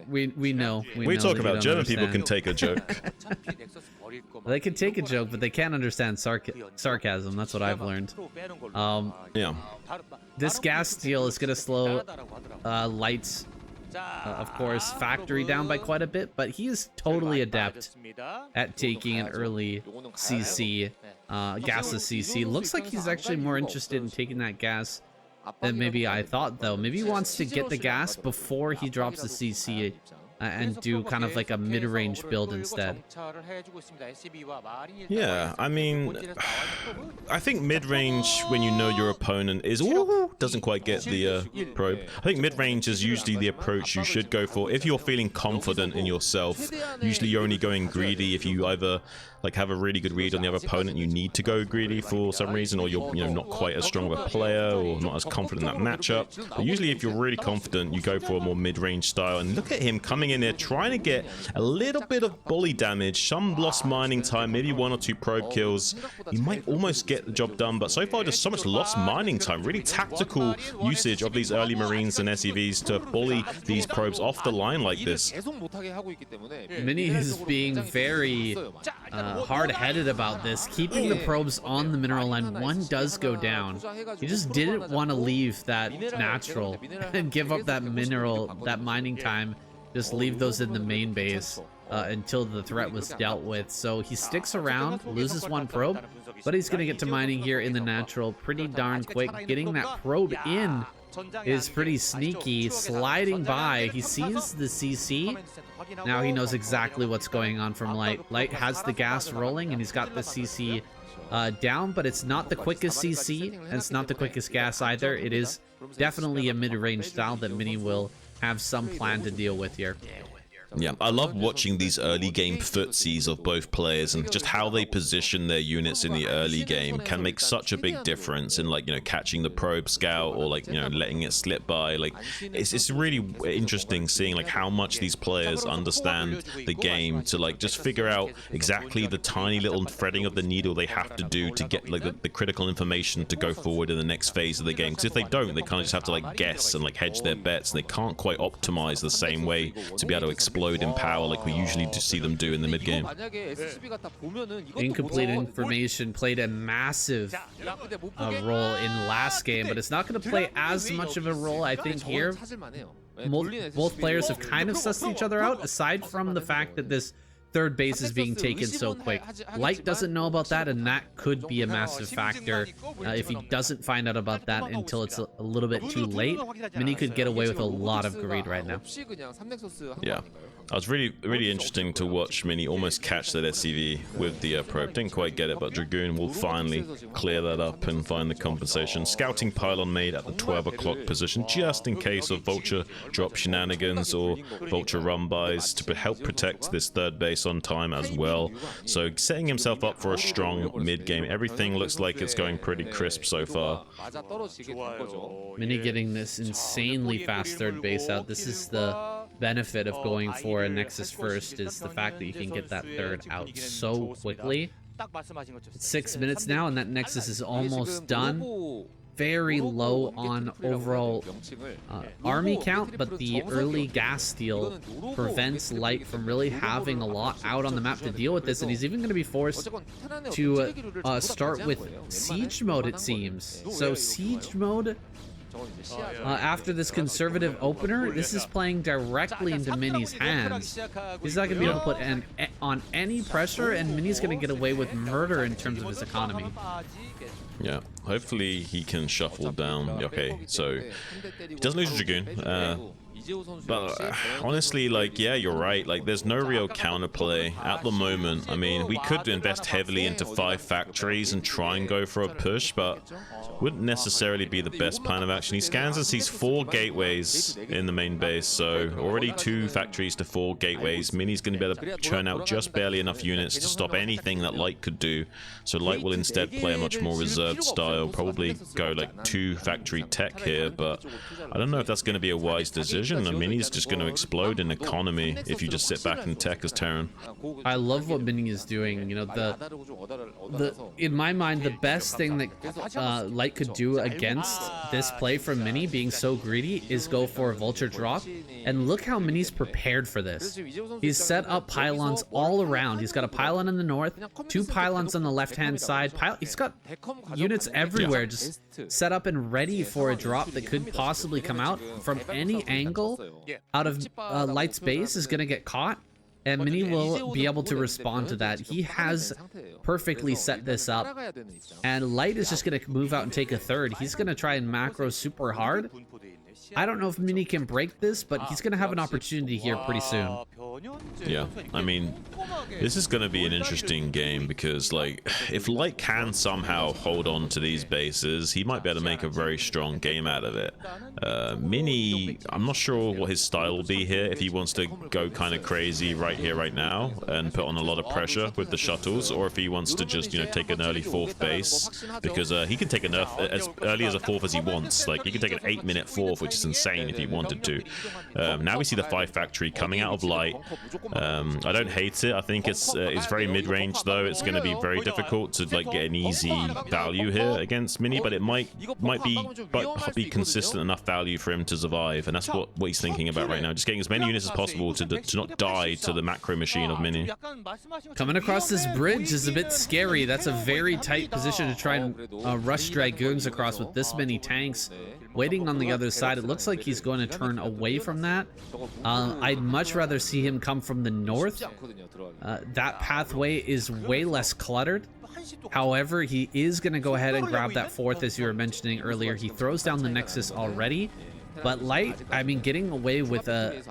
We know. We talk about German people can take a joke. They can take a joke, but they can't understand sarcasm. That's what I've learned. Yeah. This gas steal is gonna slow Light's, of course, factory down by quite a bit, but he is totally adept at taking an early CC, gasless CC. Looks like he's actually more interested in taking that gas than maybe I thought, though. Maybe he wants to get the gas before he drops the CC and do kind of like a mid-range build instead. Yeah, I mean, I think mid-range, when you know your opponent is doesn't quite get the probe. I think mid-range is usually the approach you should go for if you're feeling confident in yourself. Usually you're only going greedy if you either like have a really good read on the other opponent, you need to go greedy for some reason, or you're not quite as strong of a player or not as confident in that matchup. But usually if you're really confident, you go for a more mid-range style. And look at him coming in there trying to get a little bit of bully damage, some lost mining time, maybe 1 or 2 probe kills. He might almost get the job done, but so far just so much lost mining time. Really tactical usage of these early Marines and SEVs to bully these probes off the line like this. Mini is being very hard-headed about this, keeping the probes on the mineral line. One does go down. He just didn't want to leave that natural and give up that mineral, that mining time. Just leave those in the main base until the threat was dealt with. So he sticks around, loses 1 probe, but he's going to get to mining here in the natural pretty darn quick. Getting that probe in is pretty sneaky, sliding by. He sees the CC. Now he knows exactly what's going on from Light. Light has the gas rolling, and he's got the CC down, but it's not the quickest CC, and it's not the quickest gas either. It is definitely a mid-range style that Mini will have some plan to deal with here. Yeah, I love watching these early game footsies of both players, and just how they position their units in the early game can make such a big difference in, like, catching the probe scout or, like, letting it slip by. Like, it's really interesting seeing, like, how much these players understand the game to, like, just figure out exactly the tiny little threading of the needle they have to do to get, like, the critical information to go forward in the next phase of the game. Because if they don't, they kind of just have to, like, guess and, like, hedge their bets, and they can't quite optimize the same way to be able to explode in power like we usually do see them do in the mid game. Incomplete information played a massive role in last game, but it's not going to play as much of a role, I think, here. Both players have kind of sussed each other out, aside from the fact that this third base is being taken so quick. Light doesn't know about that, and that could be a massive factor. If he doesn't find out about that until it's a little bit too late, Mini could get away with a lot of greed right now. Yeah. It was really interesting to watch Mini almost catch that SCV with the probe. Didn't quite get it, but Dragoon will finally clear that up and find the compensation. Scouting pylon made at the 12 o'clock position, just in case of Vulture drop shenanigans or Vulture run-bys, to help protect this third base on time as well. So setting himself up for a strong mid-game. Everything looks like it's going pretty crisp so far. Mini getting this insanely fast third base out. This is the benefit of going for a Nexus first, is the fact that you can get that third out so quickly. It's 6 minutes now, and that Nexus is almost done. Very low on overall army count, but the early gas steal prevents Light from really having a lot out on the map to deal with this, and he's even going to be forced to start with siege mode, it seems. So siege mode, after this conservative opener, this is playing directly into Mini's hands. He's not going to be able to put on any pressure, and Mini's going to get away with murder in terms of his economy. Yeah, hopefully he can shuffle down. Okay, so he doesn't lose Dragoon. But honestly, like, yeah, you're right. Like, there's no real counterplay at the moment. I mean, we could invest heavily into 5 factories and try and go for a push, but wouldn't necessarily be the best plan of action. He scans and sees 4 gateways in the main base, so already 2 factories to 4 gateways. Mini's going to be able to churn out just barely enough units to stop anything that Light could do. So Light will instead play a much more reserved style, probably go like 2 factory tech here, but I don't know if that's going to be a wise decision. I mean, he's just going to explode in economy if you just sit back and tech as Terran. I love what Mini is doing. You know, in my mind, the best thing that Light could do against this play from Mini being so greedy is go for a Vulture drop. And look how Mini's prepared for this. He's set up pylons all around. He's got a pylon in the north, 2 pylons on the left-hand side. He's got units everywhere just set up and ready for a drop that could possibly come out from any angle out of Light's base is going to get caught, and Mini will be able to respond to that. He has perfectly set this up, and Light is just going to move out and take a third. He's going to try and macro super hard, I don't know if Mini can break this, but he's going to have an opportunity here pretty soon. Yeah, I mean, this is going to be an interesting game because, like, if Light can somehow hold on to these bases, he might be able to make a very strong game out of it. Mini, I'm not sure what his style will be here, if he wants to go kind of crazy right here, right now, and put on a lot of pressure with the shuttles, or if he wants to just, you know, take an early 4th base, because he can take an as early as a 4th as he wants. Like, he can take an 8-minute 4th, which is insane if he wanted to. Now we see the 5 factory coming out of Light. I don't hate it. I think it's very mid-range, though. It's going to be very difficult to like get an easy value here against Mini, but it might be consistent enough value for him to survive, and that's what he's thinking about right now. Just getting as many units as possible to not die to the macro machine of Mini. Coming across this bridge is a bit scary. That's a very tight position to try and rush Dragoons across with this many tanks waiting on the other side. It looks like he's going to turn away from that. I'd much rather see him come from the north. That pathway is way less cluttered. However, he is going to go ahead and grab that 4th, as you were mentioning earlier. He throws down the Nexus already. But Light, I mean, getting away with a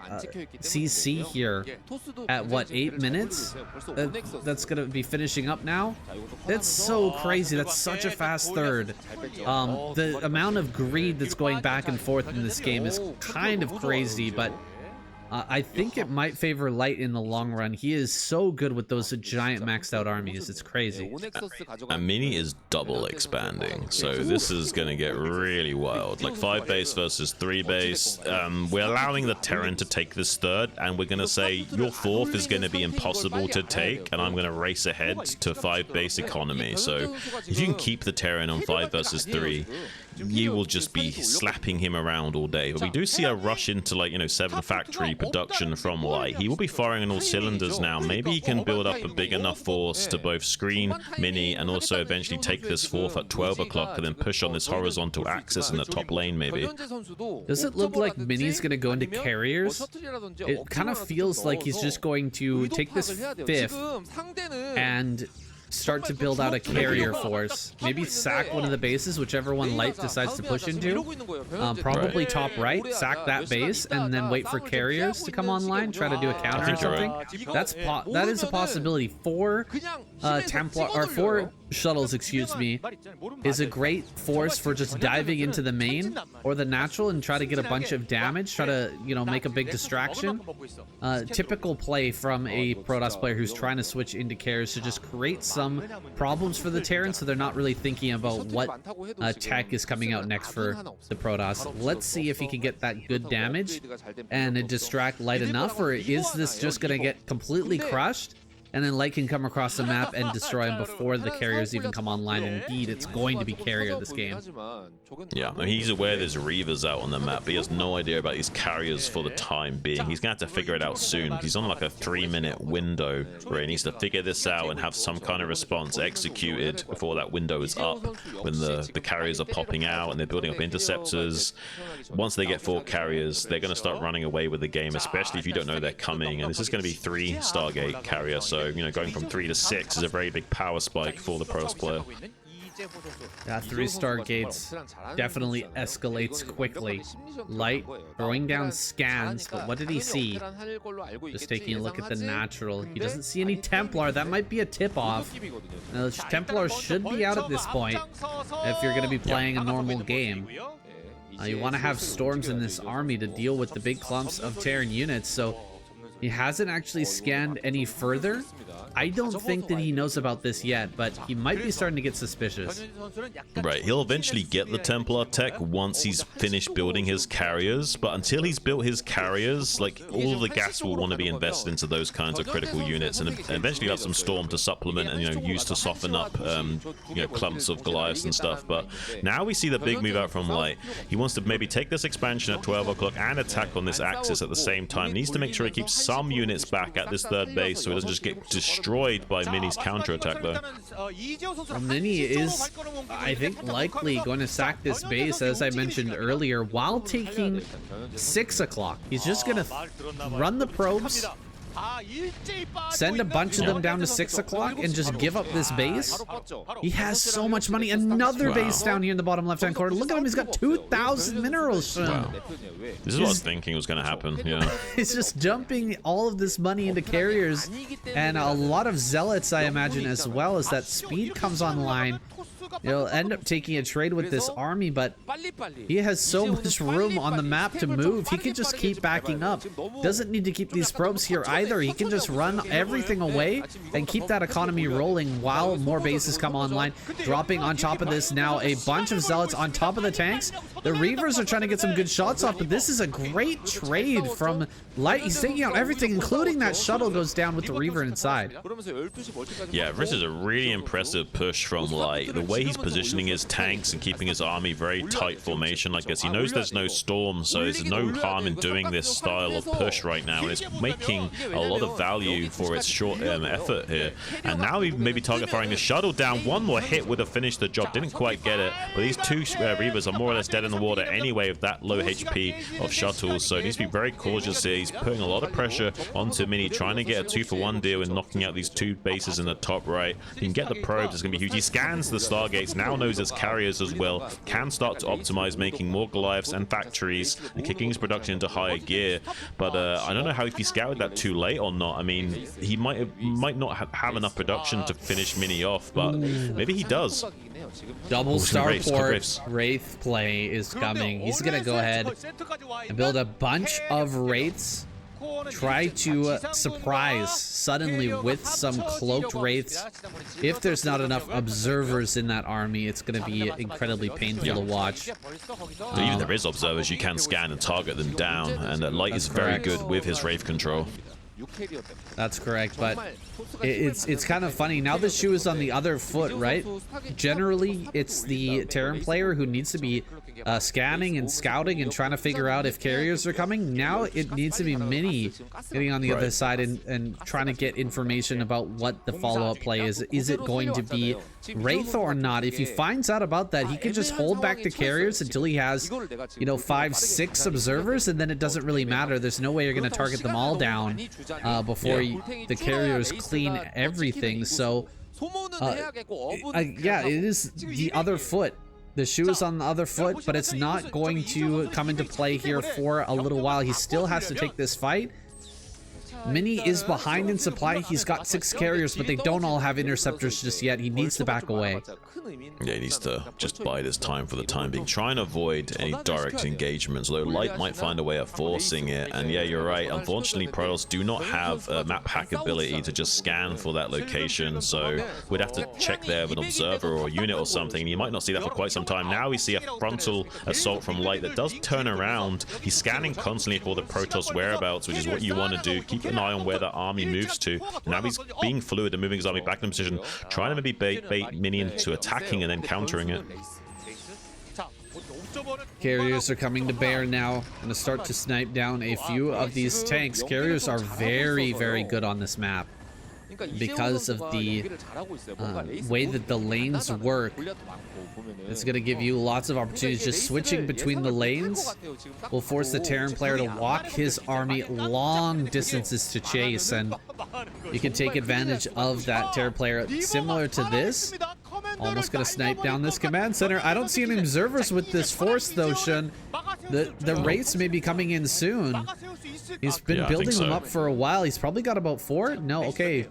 CC here at, what, 8 minutes? That's going to be finishing up now? That's so crazy. That's such a fast third. The amount of greed that's going back and forth in this game is kind of crazy, but I think it might favor Light in the long run. He is so good with those giant maxed out armies. It's crazy. And Mini is double expanding, so this is going to get really wild. Like 5 base versus 3 base. We're allowing the Terran to take this 3rd, and we're going to say your 4th is going to be impossible to take, and I'm going to race ahead to 5 base economy. So if you can keep the Terran on 5 versus 3, you will just be slapping him around all day. But we do see a rush into, like, you know, 7 factory production from Light. He will be firing on all cylinders now. Maybe he can build up a big enough force to both screen Mini and also eventually take this 4th at 12 o'clock and then push on this horizontal axis in the top lane, maybe. Does it look like Mini's going to go into carriers? It kind of feels like he's just going to take this 5th and start to build out a carrier force. Maybe sack one of the bases, whichever one Light decides to push into. Probably top right, sack that base, and then wait for carriers to come online, try to do a counter or something. That is a possibility. 4 Templar, or 4 shuttles, excuse me, is a great force for just diving into the main or the natural and try to get a bunch of damage, try to, you know, make a big distraction. Typical play from a Protoss player who's trying to switch into carriers to just create some problems for the Terran, so they're not really thinking about what tech is coming out next for the Protoss. Let's see if he can get that good damage and distract Light enough, or is this just going to get completely crushed? And then Light can come across the map and destroy him before the carriers even come online. Indeed, it's going to be carrier this game. Yeah, I mean, he's aware there's Reavers out on the map, but he has no idea about these carriers for the time being. He's going to have to figure it out soon. He's on like a 3-minute window where he needs to figure this out and have some kind of response executed before that window is up, when the carriers are popping out and they're building up interceptors. Once they get 4 carriers, they're going to start running away with the game, especially if you don't know they're coming. And this is going to be 3 Stargate carrier, so, you know, going from 3 to 6 is a very big power spike for the Protoss player. Yeah, 3 Stargates definitely escalates quickly. Light throwing down scans, but what did he see? Just taking a look at the natural. He doesn't see any Templar. That might be a tip-off. Templar should be out at this point if you're going to be playing a normal game. You want to have storms in this army to deal with the big clumps of Terran units, so he hasn't actually scanned any further. I don't think that he knows about this yet, but he might be starting to get suspicious. Right, he'll eventually get the Templar tech once he's finished building his carriers, but until he's built his carriers, like, all of the gas will want to be invested into those kinds of critical units, and eventually have some Storm to supplement and, you know, use to soften up, you know, clumps of Goliaths and stuff. But now we see the big move out from Light. He wants to maybe take this expansion at 12 o'clock and attack on this axis at the same time. Needs to make sure he keeps some units back at this 3rd base so he doesn't just get destroyed by Mini's counterattack, though. Mini is, I think, likely going to sack this base, as I mentioned earlier, while taking 6 o'clock. He's just going to run the probes, Send a bunch of them down to 6 o'clock and just give up this base. He has so much money. Another base down here in the bottom left-hand corner. Look at him. He's got 2,000 minerals. Wow. This is what I was thinking was going to happen. Yeah. He's just dumping all of this money into carriers and a lot of zealots, I imagine, as well, as that speed comes online. He'll end up taking a trade with this army, but he has so much room on the map to move. He can just keep backing up. Doesn't need to keep these probes here either. He can just run everything away and keep that economy rolling while more bases come online. Dropping on top of this now a bunch of zealots on top of the tanks. The Reavers are trying to get some good shots off, but this is a great trade from Light. He's taking out everything, including that shuttle goes down with the Reaver inside. Yeah, this is a really impressive push from Light. The way he's positioning his tanks and keeping his army very tight formation like this. He knows there's no storm, so there's no harm in doing this style of push right now. And it's making a lot of value for its short-term effort here. And now he maybe target firing the shuttle down. One more hit would have finished the job. Didn't quite get it. But these two Reavers are more or less dead in the water anyway with that low HP of shuttles. So he needs to be very cautious here. He's putting a lot of pressure onto Mini, trying to get a 2-for-1 deal and knocking out these two bases in the top right. He can get the probes. It's going to be huge. He scans the Stargates. Now knows it's carriers as well. Can start to optimize, making more Goliaths and factories and kicking his production into higher gear. But I don't know how if he scouted that too late or not. I mean, he might not have enough production to finish Mini off, but maybe he does. Double starport Wraith play is coming. He's gonna go ahead and build a bunch of Wraiths. Try to surprise suddenly with some cloaked Wraiths. If there's not enough observers in that army, it's going to be incredibly painful to watch. Even if there is observers, you can scan and target them down, and Light is very good with his Wraith control. That's correct, but it's kind of funny. Now the shoe is on the other foot, right? Generally, it's the Terran player who needs to be scanning and scouting and trying to figure out if carriers are coming. Now it needs to be Mini getting on the other side and trying to get information about what the follow-up play is. Is it going to be Wraith or not? If he finds out about that, he can just hold back the carriers until he has, you know, 5-6 observers, and then it doesn't really matter. There's no way you're going to target them all down before the carriers clean everything. So yeah, it is the other foot. The shoe is on the other foot, but it's not going to come into play here for a little while. He still has to take this fight. Mini is behind in supply. He's got 6 carriers, but they don't all have interceptors just yet. He needs to back away. Yeah, he needs to just bide his time for the time being. Try and avoid any direct engagements, although Light might find a way of forcing it. And yeah, you're right. Unfortunately, Protoss do not have map hack ability to just scan for that location, so we'd have to check there with an observer or a unit or something. You might not see that for quite some time. Now we see a frontal assault from Light that does turn around. He's scanning constantly for the Protoss whereabouts, which is what you want to do. Keep an eye on where the army moves to. Now he's being fluid and moving his army back in position, trying to maybe bait Mini into attacking and then countering it. Carriers are coming to bear now. Gonna start to snipe down a few of these tanks. Carriers are very, very good on this map because of the way that the lanes work. It's going to give you lots of opportunities. Just switching between the lanes will force the Terran player to walk his army long distances to chase, and you can take advantage of that Terran player. Similar to this, almost going to snipe down this command center. I don't see any observers with this force though, Shun. The Wraiths may be coming in soon. He's been building them up for a while. He's probably got about 4. No, okay.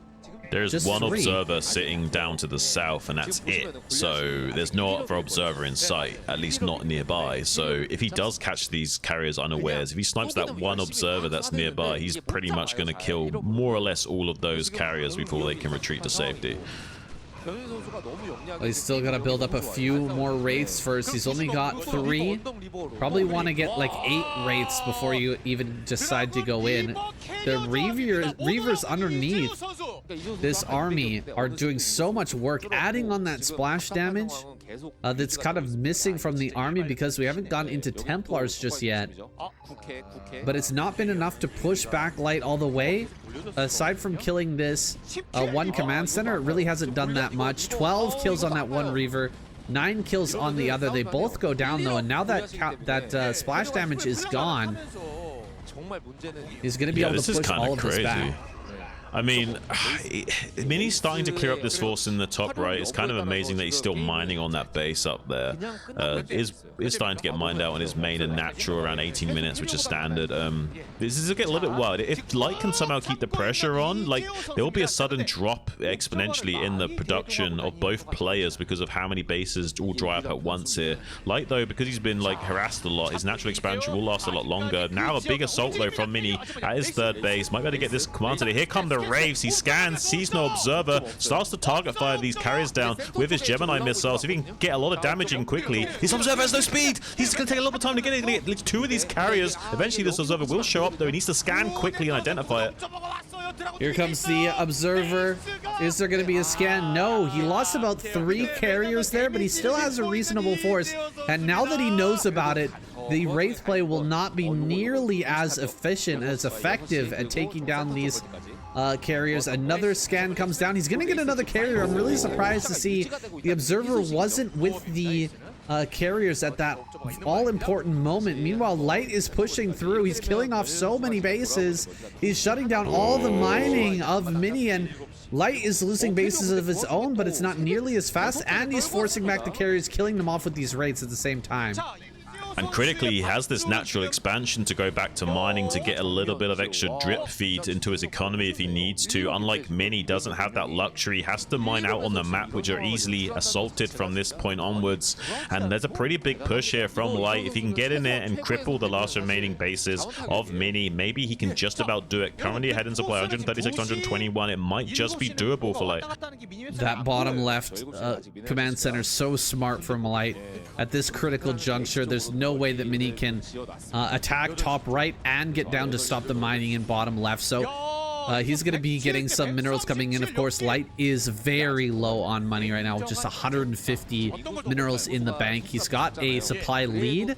There's just one 3. observer sitting down to the south, and that's it. So there's no other observer in sight, at least not nearby. So if he does catch these carriers unawares, if he snipes that one observer that's nearby, he's pretty much going to kill more or less all of those carriers before they can retreat to safety. Well, he's still got to build up a few more Wraiths first. He's only got 3. Probably want to get like 8 Wraiths before you even decide to go in. The Reavers underneath this army are doing so much work, adding on that splash damage that's kind of missing from the army because we haven't gone into Templars just yet. But it's not been enough to push back Light all the way. Aside from killing this one command center, it really hasn't done that much. 12 kills on that one Reaver, 9 kills on the other. They both go down though, and now that splash damage is gone, He's going to be able to push all of this back. I mean, Mini's starting to clear up this force in the top right. It's kind of amazing that he's still mining on that base up there. Is starting to get mined out on his main and natural around 18 minutes, which is standard. This is getting a little bit wild. If Light can somehow keep the pressure on, like, there will be a sudden drop exponentially in the production of both players because of how many bases all dry up at once here. Light, though, because he's been, like, harassed a lot, his natural expansion will last a lot longer. Now a big assault, though, from Mini at his third base. Might be able to get this command today. Here come the Wraiths. He scans, sees no observer, starts to target fire these carriers down with his Gemini missiles. If he can get a lot of damage in quickly, his observer has no speed. He's going to take a lot of time to get at least 2 of these carriers. Eventually this observer will show up, though. He needs to scan quickly and identify it. Here comes the observer. Is there going to be a scan? No, he lost about 3 carriers there, but he still has a reasonable force. And now that he knows about it, the Wraith play will not be nearly as efficient, as effective at taking down these carriers. Another scan comes down. He's gonna get another carrier. I'm really surprised to see the observer wasn't with the carriers at that all-important moment. Meanwhile, Light is pushing through. He's killing off so many bases. He's shutting down all the mining of Mini, and Light is losing bases of his own, but it's not nearly as fast, and he's forcing back the carriers, killing them off with these raids at the same time. And critically, he has this natural expansion to go back to mining to get a little bit of extra drip feed into his economy if he needs to. Unlike Mini, doesn't have that luxury. He has to mine out on the map, which are easily assaulted from this point onwards. And there's a pretty big push here from Light. If he can get in there and cripple the last remaining bases of Mini, maybe he can just about do it. Currently ahead in supply, 136, 121. It might just be doable for Light. That bottom left command center is so smart from Light. At this critical juncture, there's no way that Mini can attack top right and get down to stop the mining in bottom left. So he's going to be getting some minerals coming in. Of course, Light is very low on money right now, just 150 minerals in the bank. He's got a supply lead,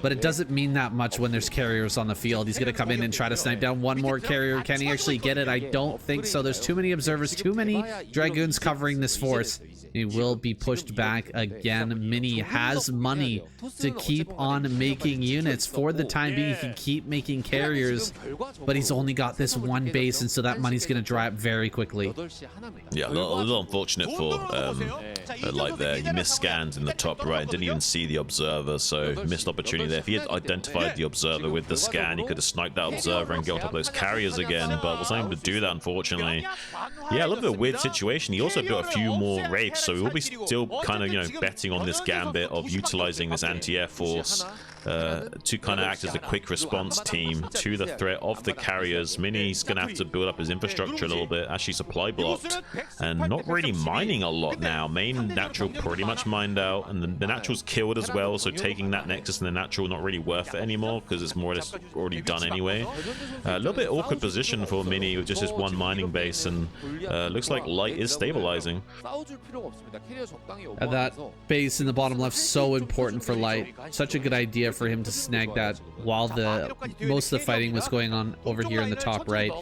but it doesn't mean that much when there's carriers on the field. He's going to come in and try to snipe down one more carrier. Can he actually get it? I don't think so. There's too many observers, too many Dragoons covering this force. He will be pushed back again. Mini has money to keep on making units. For the time being, he can keep making carriers, but he's only got this one base, and so that money's going to dry up very quickly. Yeah, a little unfortunate for Light there. He missed scans in the top right and didn't even see the observer, so missed opportunity there. If he had identified the observer with the scan, he could have sniped that observer and get on top of those carriers again, but was unable to do that, unfortunately. Yeah, a little bit of a weird situation. He also built a few more Wraiths, so we will be still kind of, you know, betting on this gambit of utilizing this anti-air force to kind of act as a quick response team to the threat of the carriers. Mini's gonna have to build up his infrastructure a little bit, actually supply blocked, and not really mining a lot now. Main natural pretty much mined out, and the natural's killed as well, so taking that nexus and the natural not really worth it anymore because it's more or less already done anyway. A little bit awkward position for Mini with just his one mining base, and looks like Light is stabilizing. That base in the bottom left, so important for Light. Such a good idea for him to snag that while most of the fighting was going on over here in the top right.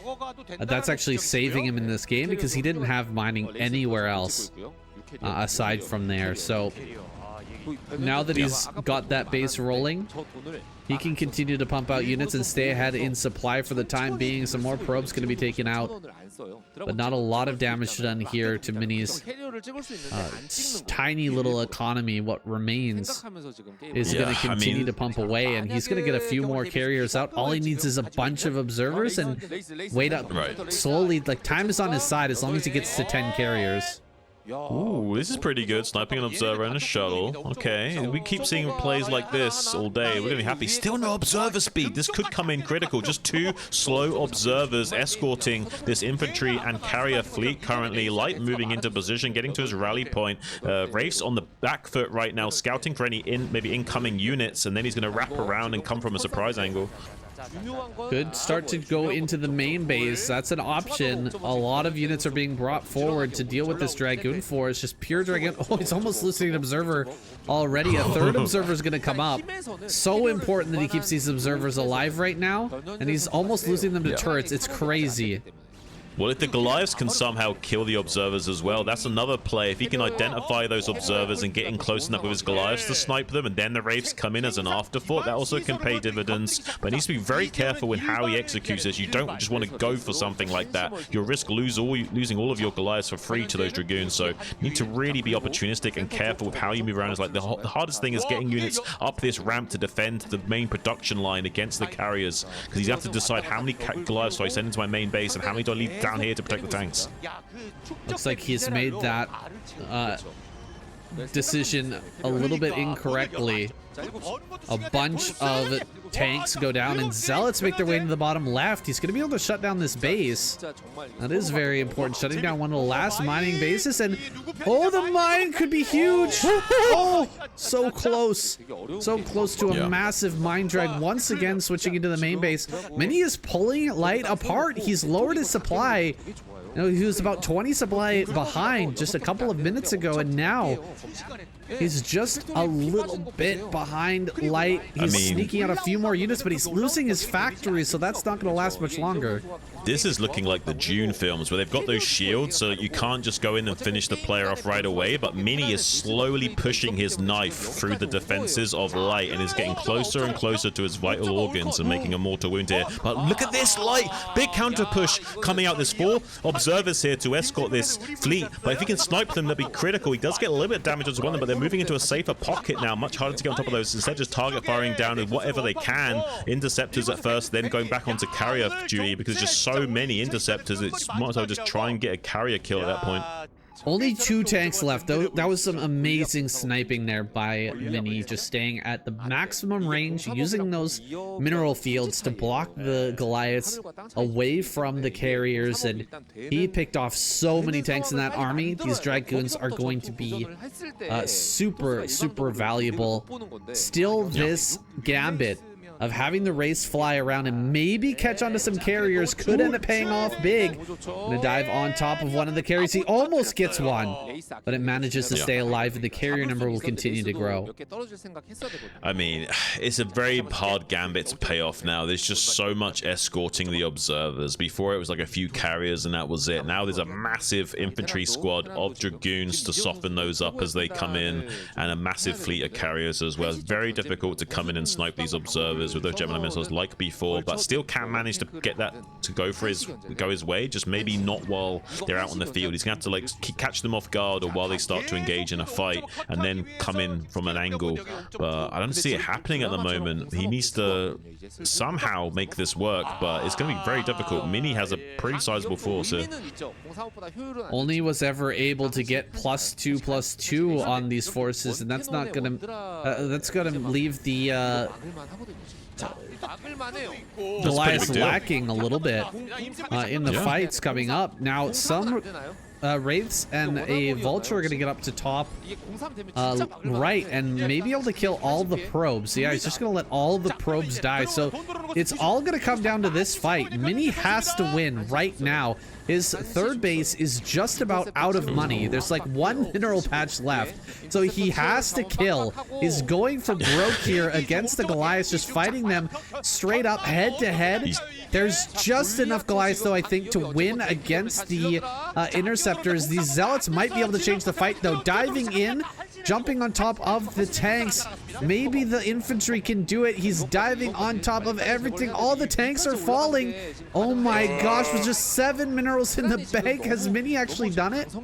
That's actually saving him in this game because he didn't have mining anywhere else aside from there. So now that he's got that base rolling, he can continue to pump out units and stay ahead in supply for the time being. Some more probes going to be taken out, but not a lot of damage done here to Mini's tiny little economy. What remains is going to continue to pump away, and he's going to get a few more carriers out. All he needs is a bunch of observers and wait up slowly. Like, time is on his side as long as he gets to 10 carriers. Ooh, this is pretty good. Sniping an observer and a shuttle. Okay, we keep seeing plays like this all day. We're gonna be happy. Still no observer speed. This could come in critical. Just 2 slow observers escorting this infantry and carrier fleet currently. Light moving into position, getting to his rally point. Wraiths on the back foot right now, scouting for any maybe incoming units, and then he's gonna wrap around and come from a surprise angle. Could start to go into the main base. That's an option. A lot of units are being brought forward to deal with this Dragoon force. Just pure Dragoon. Oh, he's almost losing an observer already. A third observer is going to come up. So important that he keeps these observers alive right now. And he's almost losing them to turrets. It's crazy. Well, if the Goliaths can somehow kill the observers as well, that's another play. If he can identify those observers and get in close enough with his Goliaths to snipe them, and then the Wraiths come in as an afterthought, that also can pay dividends. But he needs to be very careful with how he executes this. You don't just want to go for something like that. You'll risk losing all of your Goliaths for free to those Dragoons. So you need to really be opportunistic and careful with how you move around. It's like the hardest thing is getting units up this ramp to defend the main production line against the carriers, because you have to decide how many Goliaths do I send into my main base and how many do I leave down here to protect the tanks. Looks like he's made that decision a little bit incorrectly. A bunch of tanks go down and Zealots make their way into the bottom left. He's going to be able to shut down this base. That is very important. Shutting down one of the last mining bases, and oh, the mine could be huge. Oh, so close. So close to a massive mine drag once again, switching into the main base. Mini is pulling Light apart. He's lowered his supply. You know, he was about 20 supply behind just a couple of minutes ago, and now he's just a little bit behind Light. He's sneaking out a few more units, but he's losing his factory, so that's not going to last much longer. This is looking like the Dune films, where they've got those shields, so you can't just go in and finish the player off right away, but Mini is slowly pushing his knife through the defenses of Light and is getting closer and closer to his vital organs and making a mortal wound here. But look at this, Light! Big counter push coming out. There's 4 observers here to escort this fleet, but if he can snipe them, that'd be critical. He does get a little bit of damage as well, but they're moving into a safer pocket now. Much harder to get on top of those. Instead, just target firing down with whatever they can. Interceptors at first, then going back onto carrier duty, because there's just so many interceptors. It's might as well just try and get a carrier kill at that point. Only 2 tanks left. That was some amazing sniping there by Mini, just staying at the maximum range, using those mineral fields to block the Goliaths away from the carriers, and he picked off so many tanks in that army. These Dragoons are going to be super valuable. Still, this gambit of having the race fly around and maybe catch onto some carriers could end up paying off big. Gonna dive on top of one of the carriers. He almost gets one, but it manages to stay alive, and the carrier number will continue to grow. I mean, it's a very hard gambit to pay off now. There's just so much escorting the observers. Before it was like a few carriers and that was it. Now there's a massive infantry squad of Dragoons to soften those up as they come in, and a massive fleet of carriers as well. It's very difficult to come in and snipe these observers with those Gemini missiles like before, but still can manage to get that to go his way. Just maybe not while they're out on the field. He's gonna have to like catch them off guard, or while they start to engage in a fight, and then come in from an angle. But I don't see it happening at the moment. He needs to somehow make this work, but it's gonna be very difficult. Mini has a pretty sizable force here. Only was ever able to get +2/+2 on these forces, and that's not gonna that's gonna leave the Goliath's lacking a little bit in the fights coming up. Now some Wraiths and a Vulture are going to get up to top right and maybe able to kill all the probes. Yeah, he's just going to let all the probes die. So it's all going to come down to this fight. Mini has to win right now. His third base is just about out of money. There's like 1 mineral patch left. So he has to kill. He's going for broke here against the Goliaths, just fighting them straight up head to head. There's just enough Goliaths, though, I think, to win against the Interceptors. These Zealots might be able to change the fight, though. Diving in, jumping on top of the tanks. Maybe the infantry can do it. He's diving on top of everything. All the tanks are falling. Oh my gosh, with just 7 minerals in the bank. Has Mini actually done it?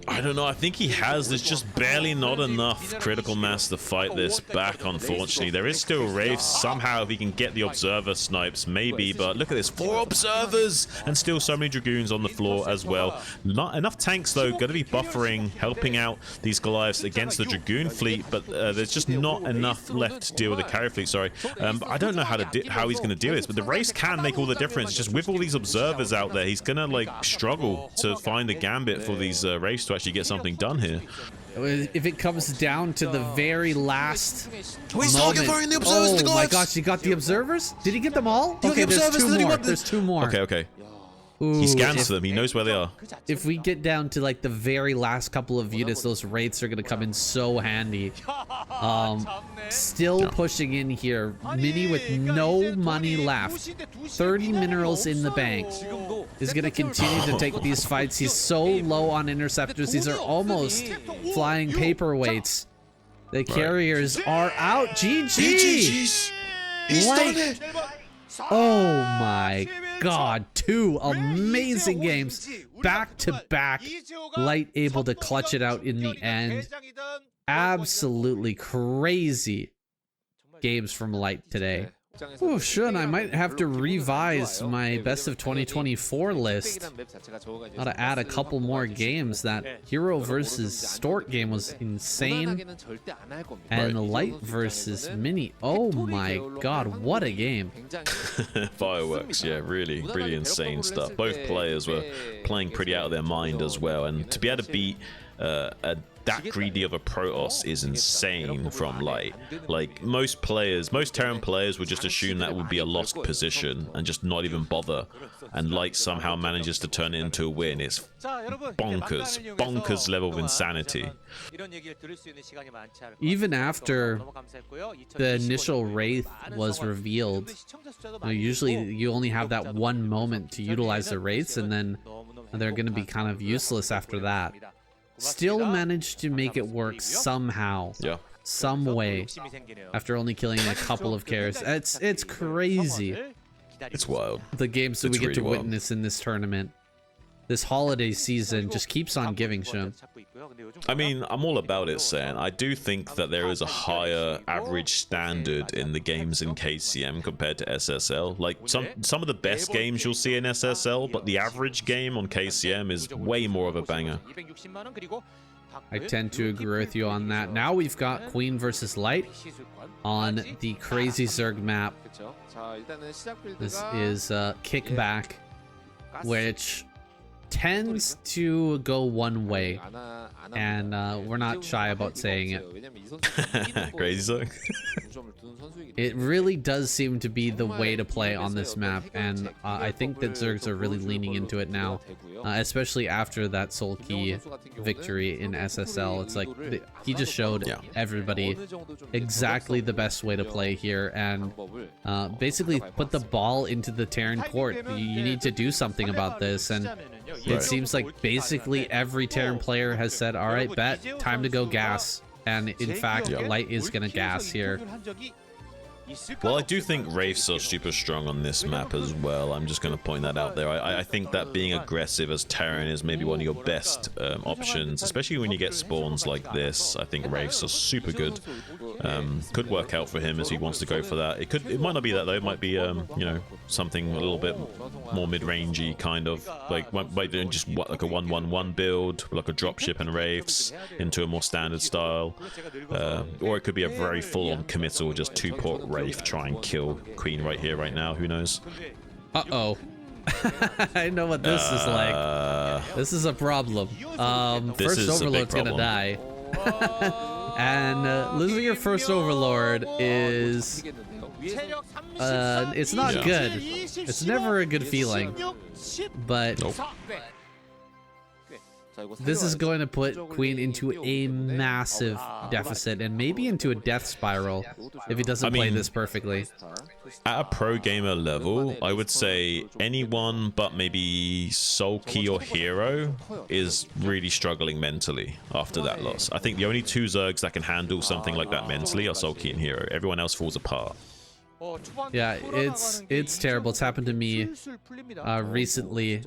I don't know. I think he has. There's just barely not enough critical mass to fight this back, unfortunately. There is still Wraiths. Somehow, if he can get the observer snipes, maybe. But look at this. 4 observers! And still so many Dragoons on the floor as well. Not enough tanks, though. Going to be buffering, helping out these Goliaths against the Dragoon fleet. But there's just not enough left to deal with the carrier fleet. Sorry. I don't know how he's going to do this. But the race can make all the difference. Just with all these observers out there, he's going to like struggle to find a gambit for these Wraiths to actually get something done here. If it comes down to the very last he's target firing the observers. Oh my gosh, he got the observers? Did he get them all? Okay, there's 2 more. There's 2 more. Okay. He scans them. He knows where they are. If we get down to like the very last couple of units, those wraiths are gonna come in so handy. Still pushing in here. Mini with no money left. 30 minerals in the bank. Is gonna continue to take these fights. He's so low on interceptors. These are almost flying paperweights. The carriers are out. GG! He's done it! Oh my god, 2 amazing games back to back. Light able to clutch it out in the end. Absolutely crazy games from Light today. Oh, Shun, I might have to revise my best of 2024 list. Gotta add a couple more games. That Hero versus Stork game was insane. And the Light versus Mini. Oh my god, what a game. Fireworks, yeah, really insane stuff. Both players were playing pretty out of their mind as well. And to be able to beat that greedy of a Protoss is insane from Light. Like, most Terran players would just assume that would be a lost position and just not even bother. And Light somehow manages to turn it into a win. It's bonkers level of insanity. Even after the initial Wraith was revealed, usually you only have that one moment to utilize the Wraiths, and then they're going to be kind of useless after that. Still managed to make it work somehow. Yeah. Some way. After only killing a couple of carriers. It's crazy. It's wild. The games that we get to witness in this tournament. This holiday season just keeps on giving, Shun. I mean, I'm all about it, saying I do think that there is a higher average standard in the games in KCM compared to SSL. Like, some of the best games you'll see in SSL, but the average game on KCM is way more of a banger. I tend to agree with you on that. Now we've got Queen versus Light on the Crazy Zerg map. This is Kickback, which tends to go one way, and we're not shy about saying it. Crazy Zerg. It really does seem to be the way to play on this map, and I think that Zergs are really leaning into it now, especially after that Soul Key victory in SSL. It's like he just showed everybody exactly the best way to play here, and basically put the ball into the Terran court. You need to do something about this, and it seems like basically every Terran player has said, all right, bet, time to go gas. And in fact, Light is gonna gas here. Well, I do think Wraiths are super strong on this map as well. I'm just going to point that out there. I think that being aggressive as Terran is maybe one of your best options, especially when you get spawns like this. I think Wraiths are super good. Could work out for him as he wants to go for that. It might not be that though. It might be you know, something a little bit more mid-rangey kind of, like might do just like a 1-1-1 build, like a dropship and Wraiths into a more standard style, or it could be a very full-on committal, just 2-port Wraith try and kill Queen right here, right now. Who knows? Uh-oh. I know what this is like. This is a problem. First Overlord's gonna die. And losing your first Overlord is... it's not good. It's never a good feeling. But... Nope. This is going to put Queen into a massive deficit and maybe into a death spiral if he doesn't play this perfectly. At a pro gamer level, I would say anyone but maybe Sulky or Hero is really struggling mentally after that loss. I think the only 2 Zergs that can handle something like that mentally are Sulky and Hero. Everyone else falls apart. Yeah, it's terrible. It's happened to me recently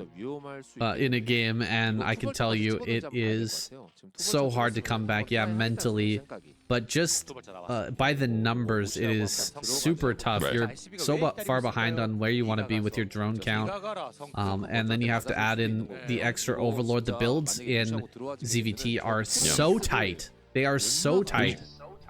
in a game, and I can tell you it is so hard to come back, mentally, but just by the numbers, it is super tough. You're so far behind on where you want to be with your drone count, and then you have to add in the extra Overlord. The builds in ZVT are so tight. They are so tight.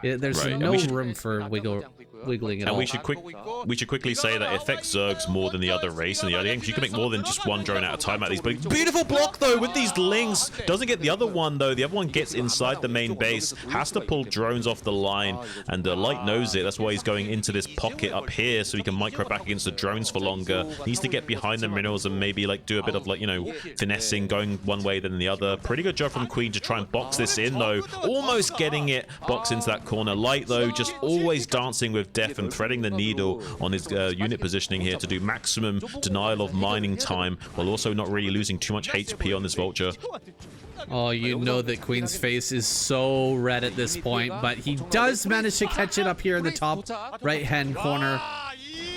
There's no room for wiggle wiggling at And all. we should quickly say that it affects Zergs more than the other race in the early game, because you can make more than just one drone at a time at these. But beautiful block though with these lings. Doesn't get the other one though. The other one gets inside the main base, has to pull drones off the line, and Light knows it. That's why he's going into this pocket up here so he can micro back against the drones for longer. Needs to get behind the minerals and maybe like do a bit of like, you know, finessing, going one way then the other. Pretty good job from Queen to try and box this in though. Almost getting it boxed into that corner. Light though just always dancing with death and threading the needle on his unit positioning here to do maximum denial of mining time while also not really losing too much HP on this vulture. Oh, you know that Queen's face is so red at this point, but he does manage to catch it up here in the top right-hand corner.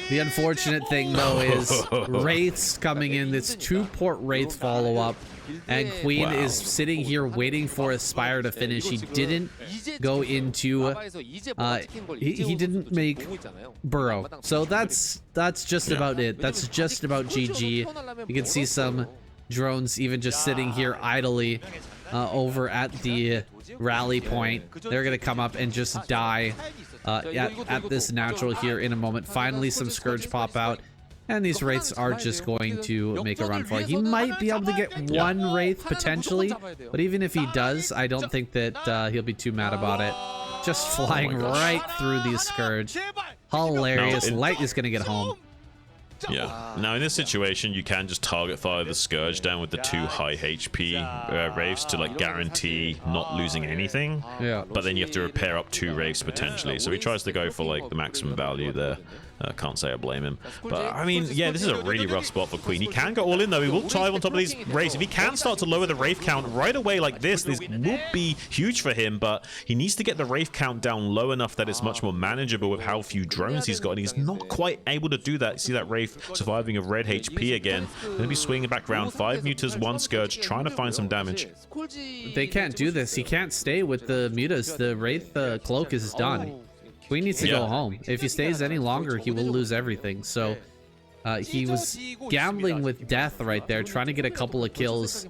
The unfortunate thing, though, is Wraiths coming in. This 2-port Wraith follow-up, and Queen is sitting here waiting for Aspire to finish. He didn't go into... he didn't make Burrow. So that's just about it. That's just about GG. You can see some drones even just sitting here idly over at the rally point. They're gonna come up and just die at this natural here in a moment. Finally some Scourge pop out, and these Wraiths are just going to make a run for it. He might be able to get one Wraith potentially, but even if he does, I don't think that he'll be too mad about it. Just flying right through these Scourge. Hilarious. Light is gonna get home. Yeah. Now in this situation, you can just target fire the Scourge down with the 2 high HP Wraiths to like guarantee not losing anything. Yeah. But then you have to repair up 2 Wraiths potentially. So he tries to go for like the maximum value there. Can't say I blame him. But I mean, yeah, this is a really rough spot for Queen. He can go all in though. He will dive on top of these Wraiths. If he can start to lower the Wraith count right away like this will be huge for him. But he needs to get the Wraith count down low enough that it's much more manageable with how few drones he's got. And he's not quite able to do that. You see that Wraith surviving of red HP again. Going to be swinging back around. 5 mutas, 1 Scourge, trying to find some damage. They can't do this. He can't stay with the mutas. The Wraith cloak is done. Queen needs to go home. If he stays any longer, he will lose everything. So he was gambling with death right there, trying to get a couple of kills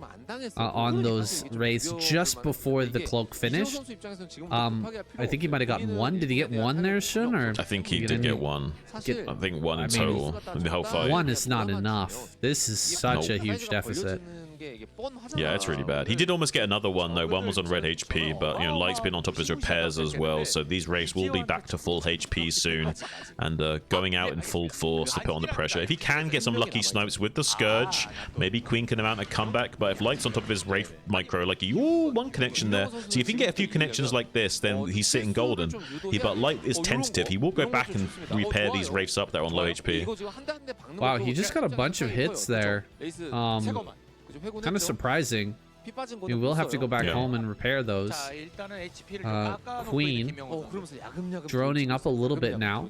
on those Wraiths just before the cloak finished. I think he might have gotten 1. Did he get 1 there, Shun? Or I think he did get 1. I think 1 in total in the whole fight. 1 is not enough. This is such a huge deficit. Yeah, it's really bad. He did almost get another one though. 1 was on red HP, but you know, Light's been on top of his repairs as well, so these Wraiths will be back to full HP soon and going out in full force to put on the pressure. If he can get some lucky snipes with the Scourge, maybe Queen can mount a comeback, but if Light's on top of his Wraith micro, like ooh, 1 connection there. So if he can get a few connections like this, then he's sitting golden. But Light is tentative. He will go back and repair these Wraiths up that are on low HP. Wow, he just got a bunch of hits there. Kind of surprising. You will have to go back home and repair those. Queen droning up a little bit now.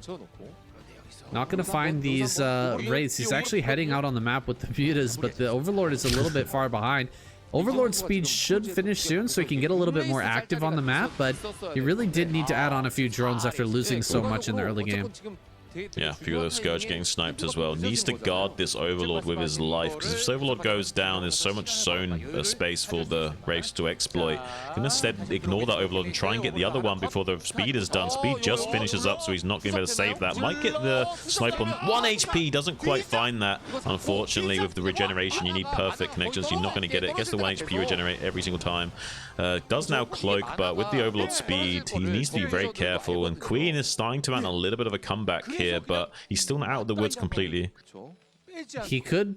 Not going to find these Wraiths. He's actually heading out on the map with the mutas, but the Overlord is a little bit far behind. Overlord speed should finish soon, so he can get a little bit more active on the map, but he really did need to add on a few drones after losing so much in the early game. Yeah, a few of those Scourge getting sniped as well. Needs to guard this Overlord with his life, because if this Overlord goes down, there's so much zone space for the Wraiths to exploit. You can instead ignore that Overlord and try and get the other one before the speed is done. Speed just finishes up, so he's not going to be able to save that. Might get the snipe on 1 HP, doesn't quite find that. Unfortunately, with the regeneration, you need perfect connections. You're not going to get it. Gets the 1 HP regenerate every single time. Does now cloak, but with the Overlord speed, he needs to be very careful. And Queen is starting to mount a little bit of a comeback here, but he's still not out of the woods completely. He could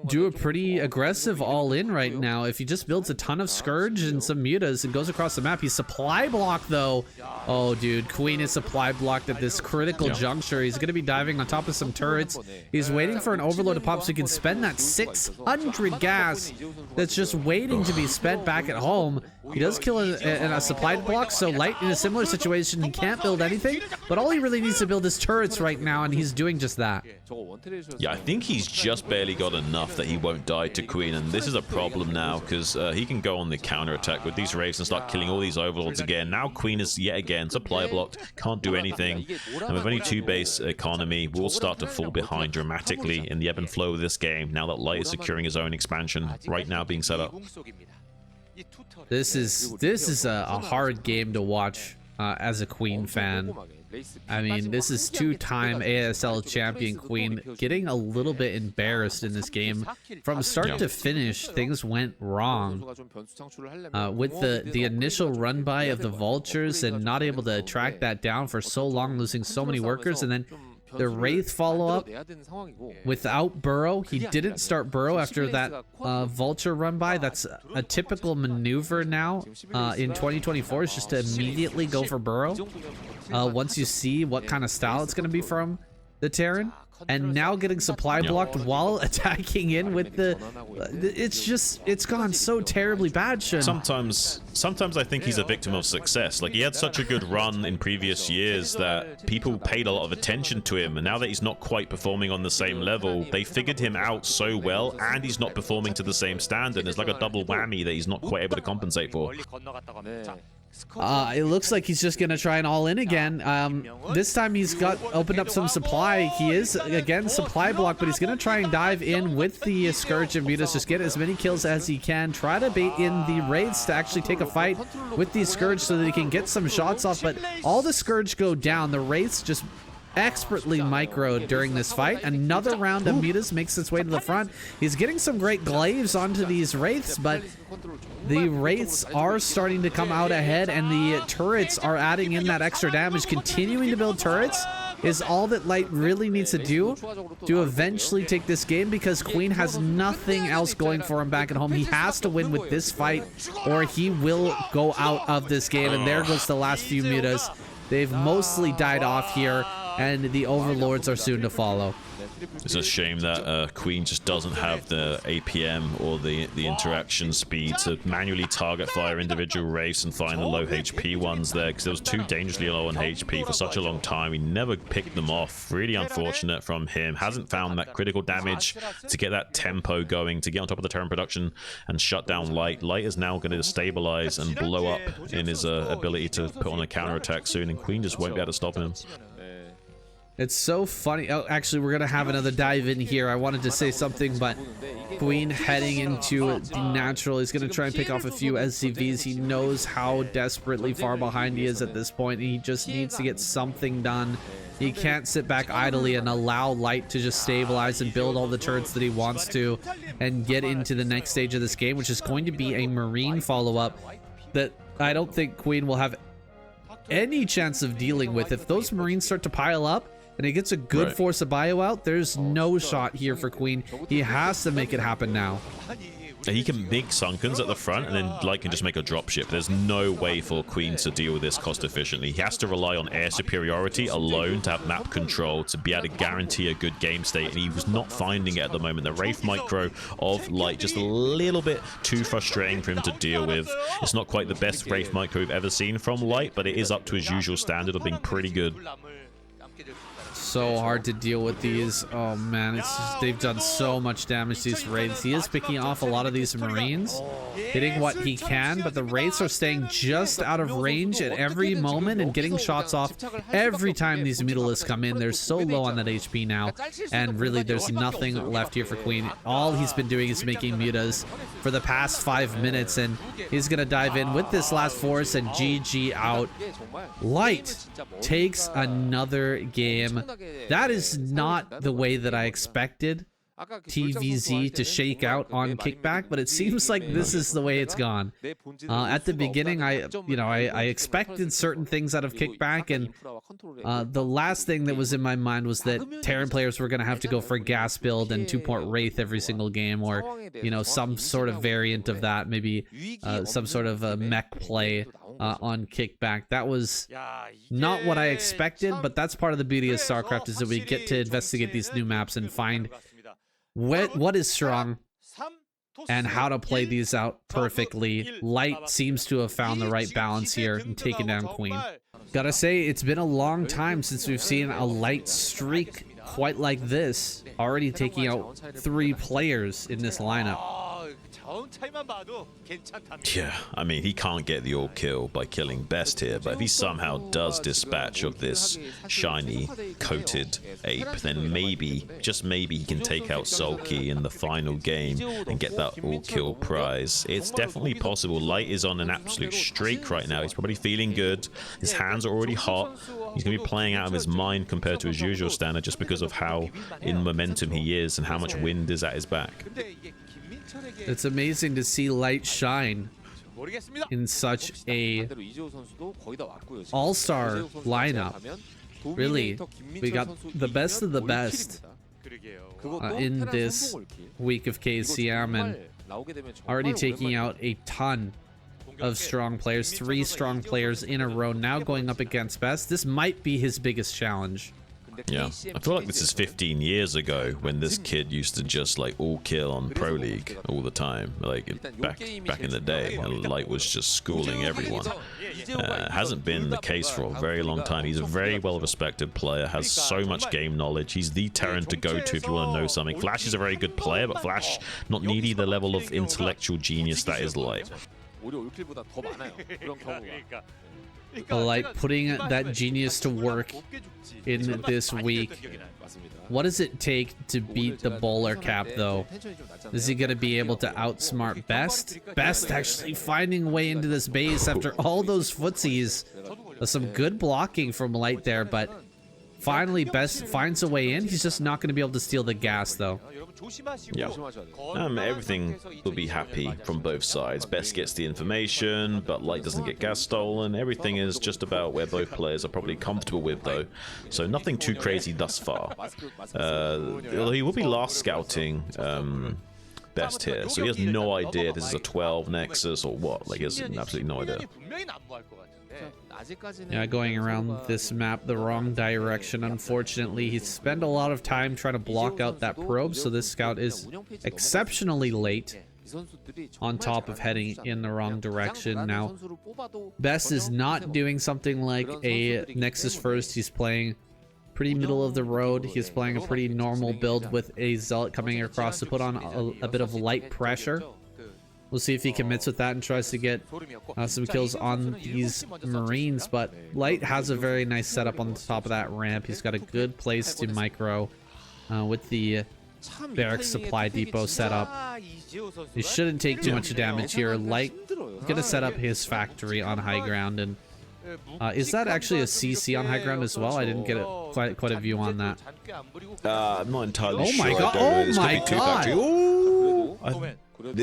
do a pretty aggressive all-in right now if he just builds a ton of Scourge and some mutas and goes across the map. He's supply blocked though. Oh dude, Queen is supply blocked at this critical juncture. He's gonna be diving on top of some turrets. He's waiting for an Overload to pop so he can spend that 600 gas that's just waiting to be spent back at home. He does kill a supply block, so Light in a similar situation, he can't build anything, but all he really needs to build is turrets right now, and he's doing just that. Yeah, I think he's just barely got enough that he won't die to Queen, and this is a problem now, because he can go on the counter-attack with these Wraiths and start killing all these Overlords again. Now Queen is yet again supply blocked, can't do anything, and with only 2 base economy, we'll start to fall behind dramatically in the ebb and flow of this game, now that Light is securing his own expansion, right now being set up. This is a hard game to watch as a Queen fan. I mean, this is two-time ASL champion Queen getting a little bit embarrassed in this game. From start to finish, things went wrong. With the initial run by of the Vultures and not able to track that down for so long, losing so many workers, and then the Wraith follow-up without Burrow. He didn't start Burrow after that Vulture run by. That's a typical maneuver now in 2024, is just to immediately go for Burrow once you see what kind of style it's going to be from the Terran. And now getting supply blocked while attacking in with the... it's gone so terribly bad, Shun. Sometimes I think he's a victim of success. Like, he had such a good run in previous years that people paid a lot of attention to him, and now that he's not quite performing on the same level, they figured him out so well, and he's not performing to the same standard. It's like a double whammy that he's not quite able to compensate for. It looks like he's just gonna try and all in again. This time he's got opened up some supply. He is again supply block, but he's gonna try and dive in with the Scourge and Mutas, just get as many kills as he can, try to bait in the Wraiths to actually take a fight with the Scourge so that he can get some shots off. But all the Scourge go down, the Wraiths just expertly microed during this fight. Another round of Mutas makes its way to the front. He's getting some great glaives onto these Wraiths, but the Wraiths are starting to come out ahead, and the turrets are adding in that extra damage. Continuing to build turrets is all that Light really needs to do to eventually take this game, because Queen has nothing else going for him back at home. He has to win with this fight or he will go out of this game, and there goes the last few Mutas. They've mostly died off here, and the Overlords are soon to follow. It's a shame that Queen just doesn't have the APM or the interaction speed to manually target fire individual Wraiths and find the low HP ones there, because it was too dangerously low on HP for such a long time. He never picked them off. Really unfortunate from him. Hasn't found that critical damage to get that tempo going, to get on top of the Terran production and shut down Light. Light is now going to stabilize and blow up in his ability to put on a counterattack soon, and Queen just won't be able to stop him. It's so funny. Oh, actually, we're going to have another dive in here. I wanted to say something, but Queen heading into the natural. He's going to try and pick off a few SCVs. He knows how desperately far behind he is at this point, and he just needs to get something done. He can't sit back idly and allow Light to just stabilize and build all the turrets that he wants to and get into the next stage of this game, which is going to be a Marine follow-up that I don't think Queen will have any chance of dealing with. If those Marines start to pile up and he gets a good force of bio out, there's no shot here for Queen. He has to make it happen now. He can make Sunkens at the front, and then Light can just make a dropship. There's no way for Queen to deal with this cost efficiently. He has to rely on air superiority alone to have map control, to be able to guarantee a good game state, and he was not finding it at the moment. The Wraith micro of Light just a little bit too frustrating for him to deal with. It's not quite the best Wraith micro we've ever seen from Light, but it is up to his usual standard of being pretty good. So hard to deal with these. Oh man, it's just, they've done so much damage to these Wraiths. He is picking off a lot of these Marines, hitting what he can, but the Wraiths are staying just out of range at every moment and getting shots off every time these Mutalisks come in. They're so low on that HP now, and really there's nothing left here for Queen. All he's been doing is making Mutas for the past 5 minutes, and he's gonna dive in with this last force and GG out. Light takes another game. That is not the way that I expected TVZ to shake out on Kickback, but it seems like this is the way it's gone. At the beginning, I expected certain things out of Kickback, and the last thing that was in my mind was that Terran players were going to have to go for gas build and 2-point Wraith every single game, or some sort of variant of that, maybe some sort of a mech play on Kickback. That was not what I expected, but that's part of the beauty of StarCraft, is that we get to investigate these new maps and find what is strong and how to play these out perfectly. Light seems to have found the right balance here and taken down Queen. Gotta say, it's been a long time since we've seen a Light streak quite like this, already taking out 3 players in this lineup. Yeah, I mean, he can't get the all kill by killing Best here, but if he somehow does dispatch of this shiny coated ape, then maybe, just maybe, he can take out Sulky in the final game and get that all kill prize. It's definitely possible. Light is on an absolute streak right now. He's probably feeling good. His hands are already hot. He's going to be playing out of his mind compared to his usual standard just because of how in momentum he is and how much wind is at his back. It's amazing to see Light shine in such a all-star lineup. Really, we got the best of the best in this week of KCM, and already taking out a ton of strong players, 3 strong players in a row now going up against Best. This might be his biggest challenge. Yeah, I feel like this is 15 years ago when this kid used to just like all kill on Pro League all the time, like back in the day, and Light was just schooling everyone. Hasn't been the case for a very long time. He's a very well respected player, has so much game knowledge. He's the Terran to go to if you want to know something. Flash is a very good player, but Flash not nearly the level of intellectual genius that is Light. Like putting that genius to work in this week. What does it take to beat the bowler cap, though? Is he going to be able to outsmart Best? Best actually finding a way into this base after all those footsies. Some good blocking from Light there, but finally Best finds a way in. He's just not going to be able to steal the gas, though. Yeah. Everything will be happy from both sides. Best gets the information, but Light doesn't get gas stolen. Everything is just about where both players are probably comfortable with, though. So nothing too crazy thus far. He will be last scouting Best here, so he has no idea this is a 12 Nexus or what. Like, he has absolutely no idea. Yeah, going around this map the wrong direction. Unfortunately, he spent a lot of time trying to block out that probe, so this scout is exceptionally late on top of heading in the wrong direction. Now, Best is not doing something like a Nexus first. He's playing pretty middle of the road. He's playing a pretty normal build with a Zealot coming across to put on a bit of light pressure. We'll see if he commits with that and tries to get some kills on these Marines, but Light has a very nice setup on the top of that ramp. He's got a good place to micro with the barracks supply depot set up. He shouldn't take too much damage here. Light gonna set up his factory on high ground, and is that actually a CC on high ground as well? I didn't get quite a view on that. I'm not entirely sure. Oh my god! Oh my god! Ooh.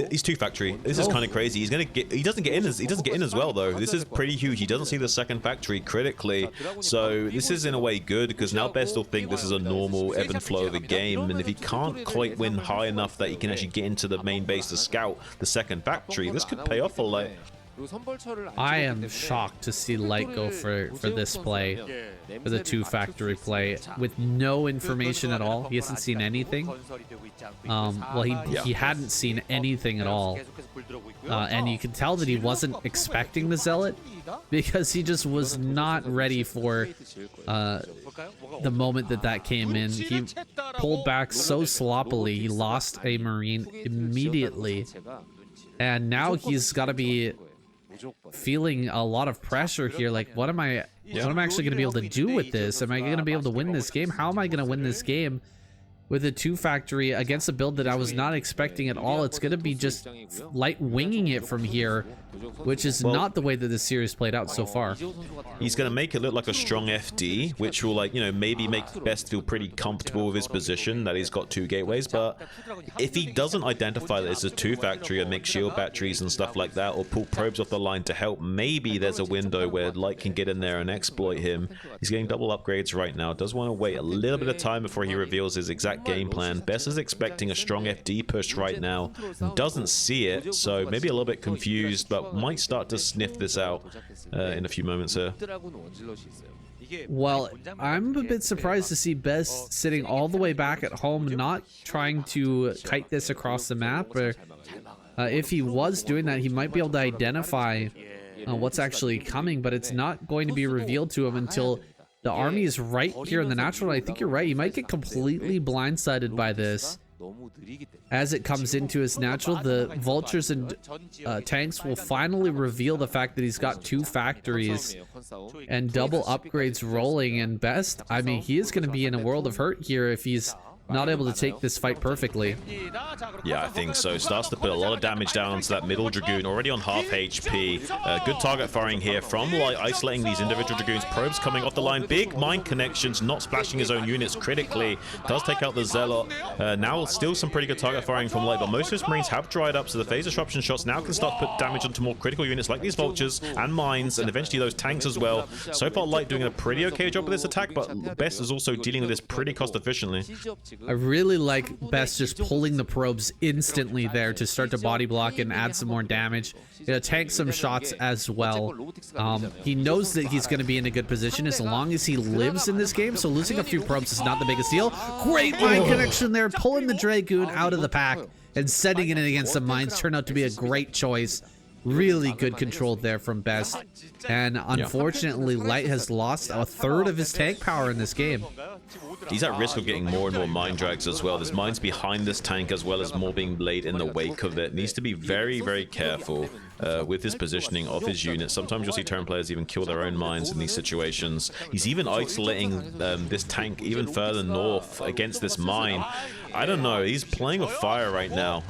He's 2 factory. This is kind of crazy. He's gonna get. He doesn't get in as well though. This is pretty huge. He doesn't see the second factory critically, so this is in a way good because now Best will think this is a normal ebb and flow of the game. And if he can't quite win high enough that he can actually get into the main base to scout the second factory, this could pay off a lot. I am shocked to see Light go for this play, for the 2 factory play, with no information at all. He hasn't seen anything. Well, he hadn't seen anything at all. And you can tell that he wasn't expecting the Zealot, because he just was not ready for the moment that came in. He pulled back so sloppily. He lost a Marine immediately. And now he's got to be feeling a lot of pressure here. Like, what am I actually going to be able to do with this? Am I going to be able to win this game? How am I going to win this game with a 2 factory against a build that I was not expecting at all? It's going to be just Light winging it from here, which is not the way that the series played out so far. He's going to make it look like a strong FD, which will, like, you know, maybe make Best feel pretty comfortable with his position that he's got 2 gateways. But if he doesn't identify that it's a 2 factory and make shield batteries and stuff like that, or pull probes off the line to help, maybe there's a window where Light can get in there and exploit him. He's getting double upgrades right now. Does want to wait a little bit of time before he reveals his exact game plan. Best is expecting a strong FD push right now. Doesn't see it, so maybe a little bit confused, but might start to sniff this out in a few moments here. Well, I'm a bit surprised to see Best sitting all the way back at home, not trying to kite this across the map. Or if he was doing that, he might be able to identify what's actually coming, but it's not going to be revealed to him until the army is right here in the natural. I think you're right. He might get completely blindsided by this. As it comes into his natural, the vultures and tanks will finally reveal the fact that he's got 2 factories and double upgrades rolling. And Best, I mean, he is going to be in a world of hurt here if he's not able to take this fight perfectly. Yeah, I think so. Starts to put a lot of damage down onto that middle Dragoon, already on half HP. Good target firing here from Light, isolating these individual Dragoons. Probes coming off the line. Big mine connections, not splashing his own units critically. Does take out the Zealot. Now still some pretty good target firing from Light, but most of his Marines have dried up, so the phase disruption shots now can start to put damage onto more critical units like these Vultures and mines, and eventually those tanks as well. So far, Light doing a pretty okay job with this attack, but Best is also dealing with this pretty cost efficiently. I really like Best just pulling the probes instantly there to start to body block and add some more damage. Tank some shots as well. He knows that he's going to be in a good position as long as he lives in this game, so losing a few probes is not the biggest deal. Great mine connection there, pulling the Dragoon out of the pack and setting it in against the mines. Turned out to be a great choice. Really good control there from Best. And unfortunately, Light has lost a third of his tank power in this game. He's at risk of getting more and more mine drags as well. There's mines behind this tank as well as more being laid in the wake of it. Needs to be very, very careful with his positioning of his units. Sometimes you'll see Terran players even kill their own mines in these situations. He's even isolating this tank even further north against this mine. I don't know. He's playing with fire right now.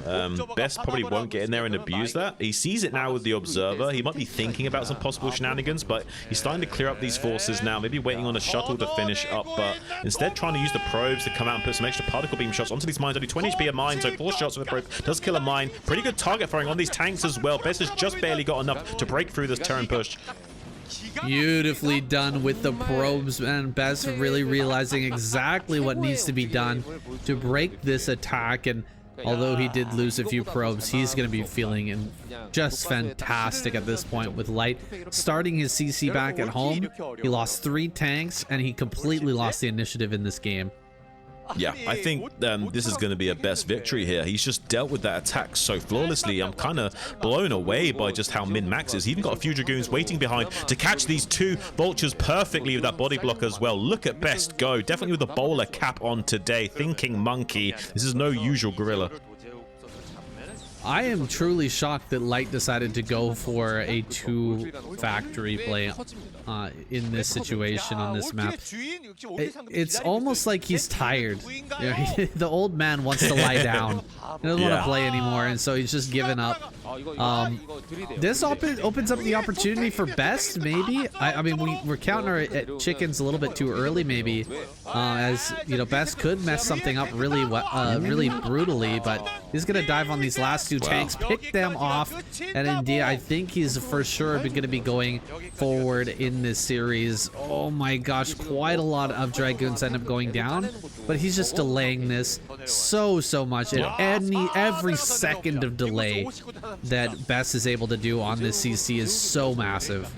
Best probably won't get in there and abuse that. He sees it now with the Observer. He might be thinking about some possible shenanigans, but he's starting to clear up these forces now. Maybe waiting on a shuttle to finish up, but instead trying to use the probes to come out and put some extra particle beam shots onto these mines. Only 20 HP a mine, so 4 shots with a probe does kill a mine. Pretty good target firing on these tanks as well. Best has just barely got enough to break through this Terran push. Beautifully done with the probes, and Best really realizing exactly what needs to be done to break this attack. And although he did lose a few probes, he's going to be feeling just fantastic at this point with Light starting his CC back at home. He lost 3 tanks and he completely lost the initiative in this game. Yeah, I think this is going to be a Best victory here. He's just dealt with that attack so flawlessly. I'm kind of blown away by just how min-max is. He even got a few Dragoons waiting behind to catch these 2 Vultures perfectly with that body block as well. Look at Best go. Definitely with the bowler cap on today. Thinking monkey. This is no usual gorilla. I am truly shocked that Light decided to go for a 2 factory play in this situation on this map. It's almost like he's tired. The old man wants to lie down. He doesn't want to play anymore, and so he's just given up. This opens up the opportunity for Best, maybe. I mean, we're counting our chickens a little bit too early, maybe, as Best could mess something up really brutally, but he's gonna dive on these last 2 tanks, pick them off, and indeed, I think he's for sure going to be going forward in this series. Oh my gosh, quite a lot of Dragoons end up going down, but he's just delaying this so much, and every second of delay that Best is able to do on this CC is so massive.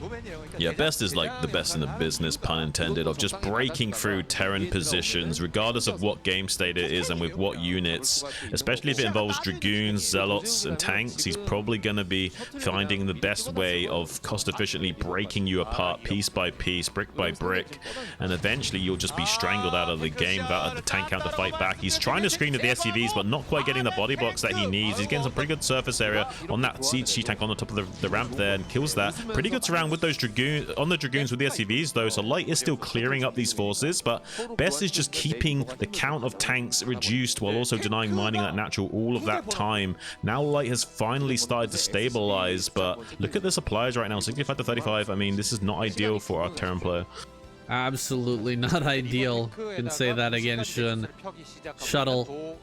Yeah, Best is like the best in the business, pun intended, of just breaking through Terran positions, regardless of what game state it is and with what units, especially if it involves Dragoons, Zealots, and tanks. He's probably going to be finding the best way of cost-efficiently breaking you apart piece by piece, brick by brick, and eventually you'll just be strangled out of the game without the tank count to fight back. He's trying to screen with the SCVs, but not quite getting the body blocks that he needs. He's getting some pretty good surface area on that siege tank on the top of the ramp there and kills that. Pretty good surround with those Dragoons, on the Dragoons with the SCVs though, so Light is still clearing up these forces, but Best is just keeping the count of tanks reduced while also denying mining that natural all of that time. Now Light has finally started to stabilize, but look at the supplies right now, 65 to 35. I mean, this is not ideal for our Terran player. Absolutely not ideal. Can say that again, Shun. Shuttle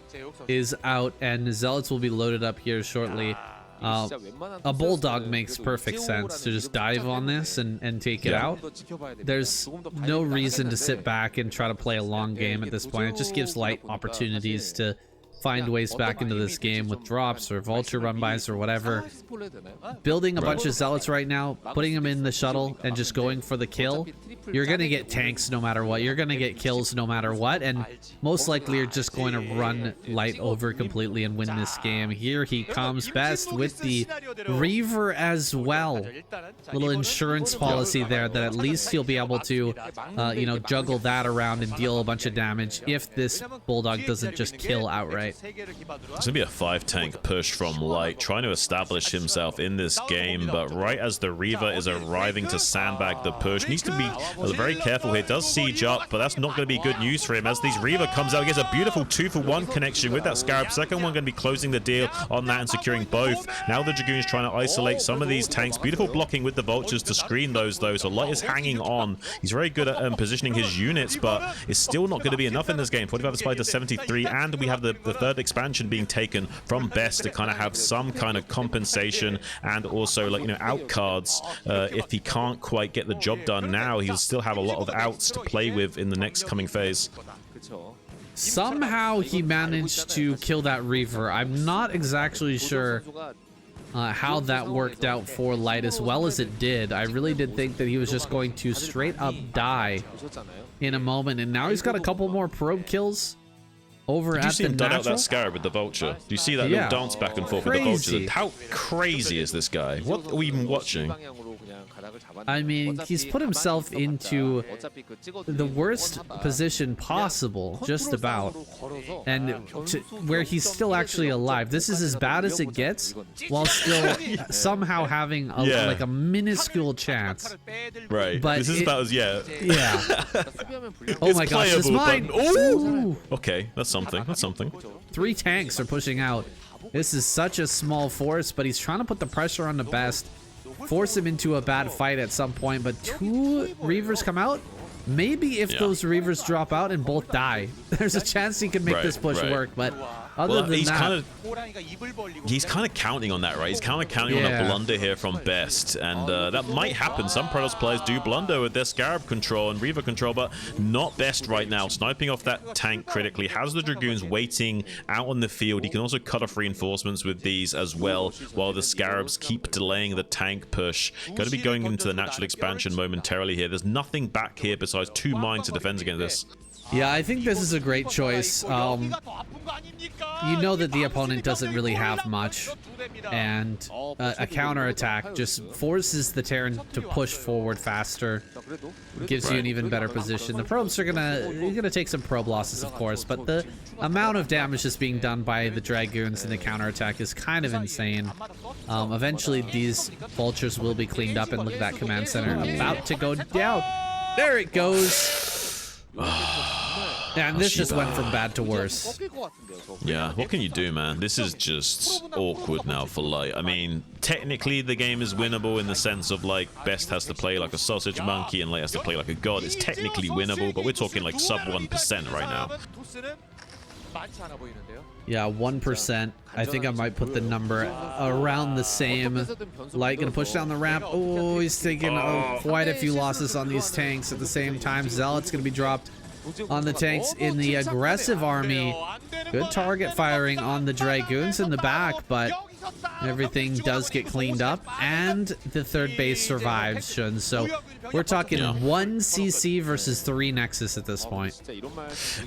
is out, and Zealots will be loaded up here shortly. A Bulldog makes perfect sense to just dive on this and take it out. There's no reason to sit back and try to play a long game at this point. It just gives Light opportunities to find ways back into this game with drops or vulture run-bys or whatever. Building a bunch of Zealots right now, putting them in the shuttle and just going for the kill, you're going to get tanks no matter what. You're going to get kills no matter what, and most likely you're just going to run Light over completely and win this game. Here he comes, Best with the Reaver as well. Little insurance policy there that at least he'll be able to juggle that around and deal a bunch of damage if this Bulldog doesn't just kill outright. right. It's gonna be a 5-tank push from Light, trying to establish himself in this game, but right as the Reaver is arriving to sandbag the push, needs to be very careful here. Does siege up, but that's not going to be good news for him as these Reaver comes out. He gets a beautiful 2-for-1 connection with that Scarab. Second one going to be closing the deal on that and securing both. Now the Dragoons trying to isolate some of these tanks. Beautiful blocking with the Vultures to screen those, though. So Light is hanging on. He's very good at positioning his units, but it's still not going to be enough in this game. 45 is to 73, and we have the third expansion being taken from Best to kind of have some kind of compensation and also, like, you know, out cards. If he can't quite get the job done now, he'll still have a lot of outs to play with in the next coming phase. Somehow he managed to kill that Reaver. I'm not exactly sure how that worked out for Light as well as it did. I really did think that he was just going to straight up die in a moment, and now he's got a couple more probe kills over Did you at see the him dud out natural. that Scarab with the Vulture? Do you see that little dance back and forth with the Vulture? How crazy is this guy? What are we even watching? I mean, he's put himself into the worst position possible, just about, and where he's still actually alive. This is as bad as it gets, while still somehow having like a minuscule chance. Right. But this is about as Yeah. Oh It's my gosh, it's mine! Ooh! Okay, that's something. That's something. 3 tanks are pushing out. This is such a small force, but he's trying to put the pressure on the Best, force him into a bad fight at some point, but 2 Reavers come out. Maybe if those Reavers drop out and both die, there's a chance he can make this push work, but other than that... He's kind of counting on that, right? He's kind of counting on a blunder here from Best, and that might happen. Some Protoss players do blunder with their Scarab control and Reaver control, but not Best right now. Sniping off that tank critically, has the Dragoons waiting out on the field. He can also cut off reinforcements with these as well, while the Scarabs keep delaying the tank push. Going to be going into the natural expansion momentarily here. There's nothing back here besides 2 mines to defend against this. Yeah, I think this is a great choice. You know that the opponent doesn't really have much, and a counterattack just forces the Terran to push forward faster, gives you an even better position. The probes are gonna take some probe losses, of course, but the amount of damage that's being done by the Dragoons in the counterattack is kind of insane. Eventually, these Vultures will be cleaned up, and look at that command center about to go down. There it goes. And this just went from bad to worse. Yeah, what can you do, man? This is just awkward now for Light. I mean, technically the game is winnable in the sense of, like, Best has to play like a sausage monkey and Light has to play like a god. It's technically winnable, but we're talking like sub 1% right now. Yeah, 1%. I think I might put the number around the same. Light gonna push down the ramp. Oh, he's taking quite a few losses on these tanks at the same time. Zealot's gonna be dropped on the tanks in the aggressive army. Good target firing on the Dragoons in the back, but everything does get cleaned up, and the third base survives, Shun. So we're talking 1 CC versus 3 Nexus at this point.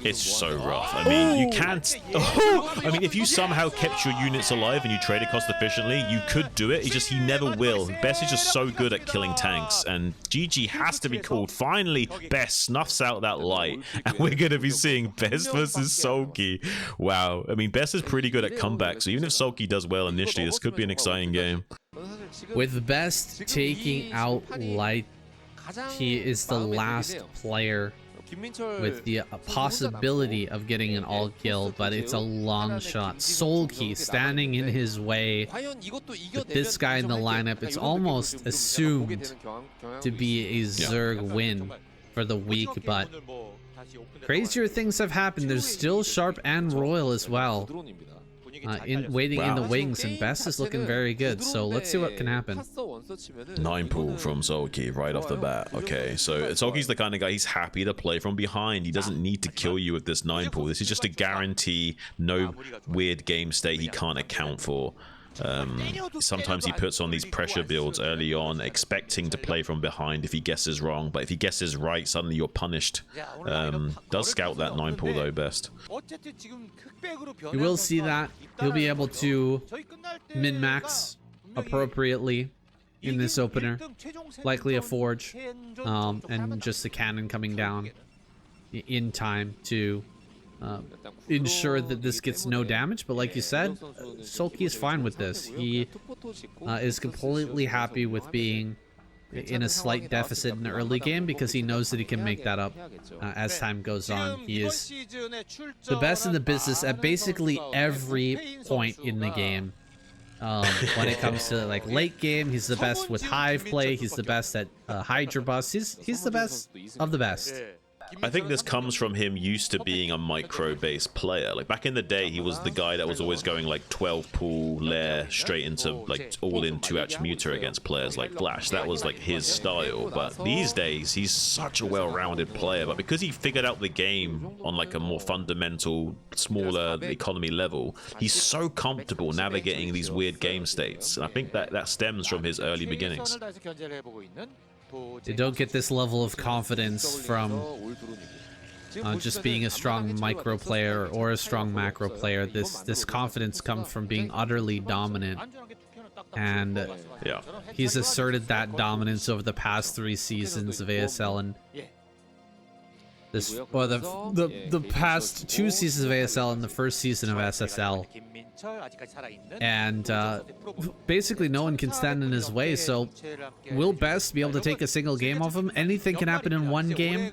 It's so rough. I mean, you can't... I mean, if you somehow kept your units alive and you traded cost efficiently, you could do it. He never will. Best is just so good at killing tanks, and GG has to be called. Finally, Best snuffs out that Light, and we're going to be seeing Best versus Sulky. Wow. I mean, Best is pretty good at comebacks, so even if Sulky does well initially, this could be an exciting game. With Best taking out Light, he is the last player with the possibility of getting an all kill, but it's a long shot. Sulky standing in his way. With this guy in the lineup, it's almost assumed to be a Zerg win for the week, but crazier things have happened. There's still Sharp and Royal as well. Waiting in the wings, and Best is looking very good, so let's see what can happen. 9 pool from Sulky right off the bat. Okay, so Sulky's the kind of guy, he's happy to play from behind. He doesn't need to kill you with this 9 pool. This is just a guarantee, no weird game state he can't account for. Sometimes he puts on these pressure builds early on, expecting to play from behind if he guesses wrong, but if he guesses right, suddenly you're punished. Does scout that 9 pool though, Best. You will see that. He'll be able to min-max appropriately in this opener. Likely a Forge, and just the cannon coming down in time to ensure that this gets no damage. But like you said, Sulky is fine with this. He is completely happy with being in a slight deficit in the early game because he knows that he can make that up as time goes on. He is the best in the business at basically every point in the game. When it comes to like late game, he's the best with hive play. He's the best at Hydra bust. He's the best of the best. I think this comes from him used to being a micro-based player. Like back in the day, he was the guy that was always going like 12 pool lair straight into like all-in 2-hatch muter against players like Flash. That was like his style. But these days, he's such a well-rounded player. But because he figured out the game on like a more fundamental, smaller economy level, he's so comfortable navigating these weird game states. And I think that stems from his early beginnings. You don't get this level of confidence from just being a strong micro player or a strong macro player. This confidence comes from being utterly dominant, and yeah, he's asserted that dominance over the past 3 seasons of ASL, and this, or the past 2 seasons of ASL and the first season of SSL. And basically no one can stand in his way, so will Best be able to take a single game off him? Anything can happen in one game.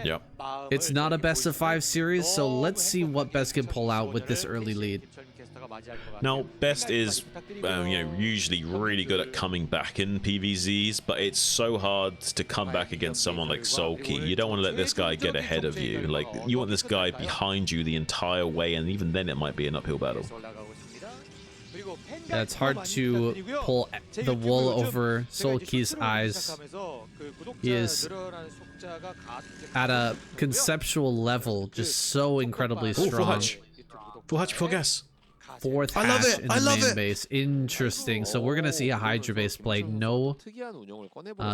Yep. It's not a best of 5 series, so let's see what Best can pull out with this early lead. Now, Best is usually really good at coming back in PvZs, but it's so hard to come back against someone like Sulky. You don't want to let this guy get ahead of you. Like, you want this guy behind you the entire way, and even then it might be an uphill battle. Yeah, it's hard to pull the wool over Sulky's eyes. He is at a conceptual level just so incredibly strong. Full hatch before gas. 4th hatch in the main base. Interesting. So we're gonna see a Hydra base play. No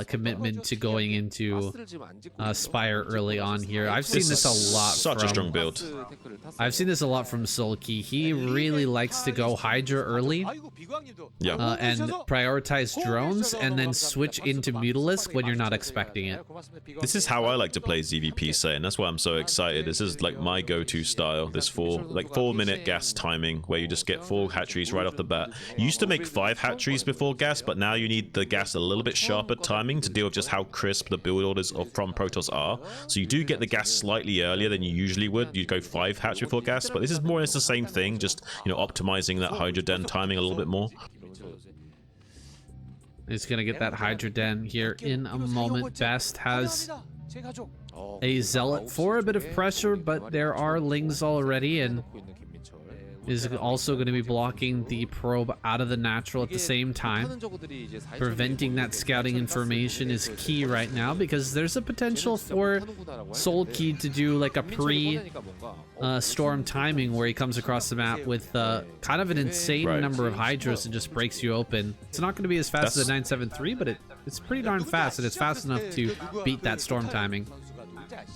commitment to going into Spire early on here. I've seen this a lot. Such a strong build. I've seen this a lot from Sulky. He really likes to go Hydra early, and prioritize drones, and then switch into Mutalisk when you're not expecting it. This is how I like to play ZVP Say, and that's why I'm so excited. This is like my go-to style. This 4-minute gas timing where you just get 4 hatcheries right off the bat. You used to make 5 hatcheries before gas, but now you need the gas a little bit sharper timing to deal with just how crisp the build orders from Protoss are. So you do get the gas slightly earlier than you usually would. You'd go 5 hatch before gas, but this is more or less the same thing, just optimizing that Hydra Den timing a little bit more. He's gonna get that Hydra Den here in a moment. Best has a Zealot for a bit of pressure, but there are Lings already, and is also going to be blocking the probe out of the natural at the same time. Preventing that scouting information is key right now, because there's a potential for Sulky to do like a pre-storm timing where he comes across the map with kind of an insane number of Hydras and just breaks you open. It's not going to be as fast as the 973, but it's pretty darn fast, and it's fast enough to beat that storm timing.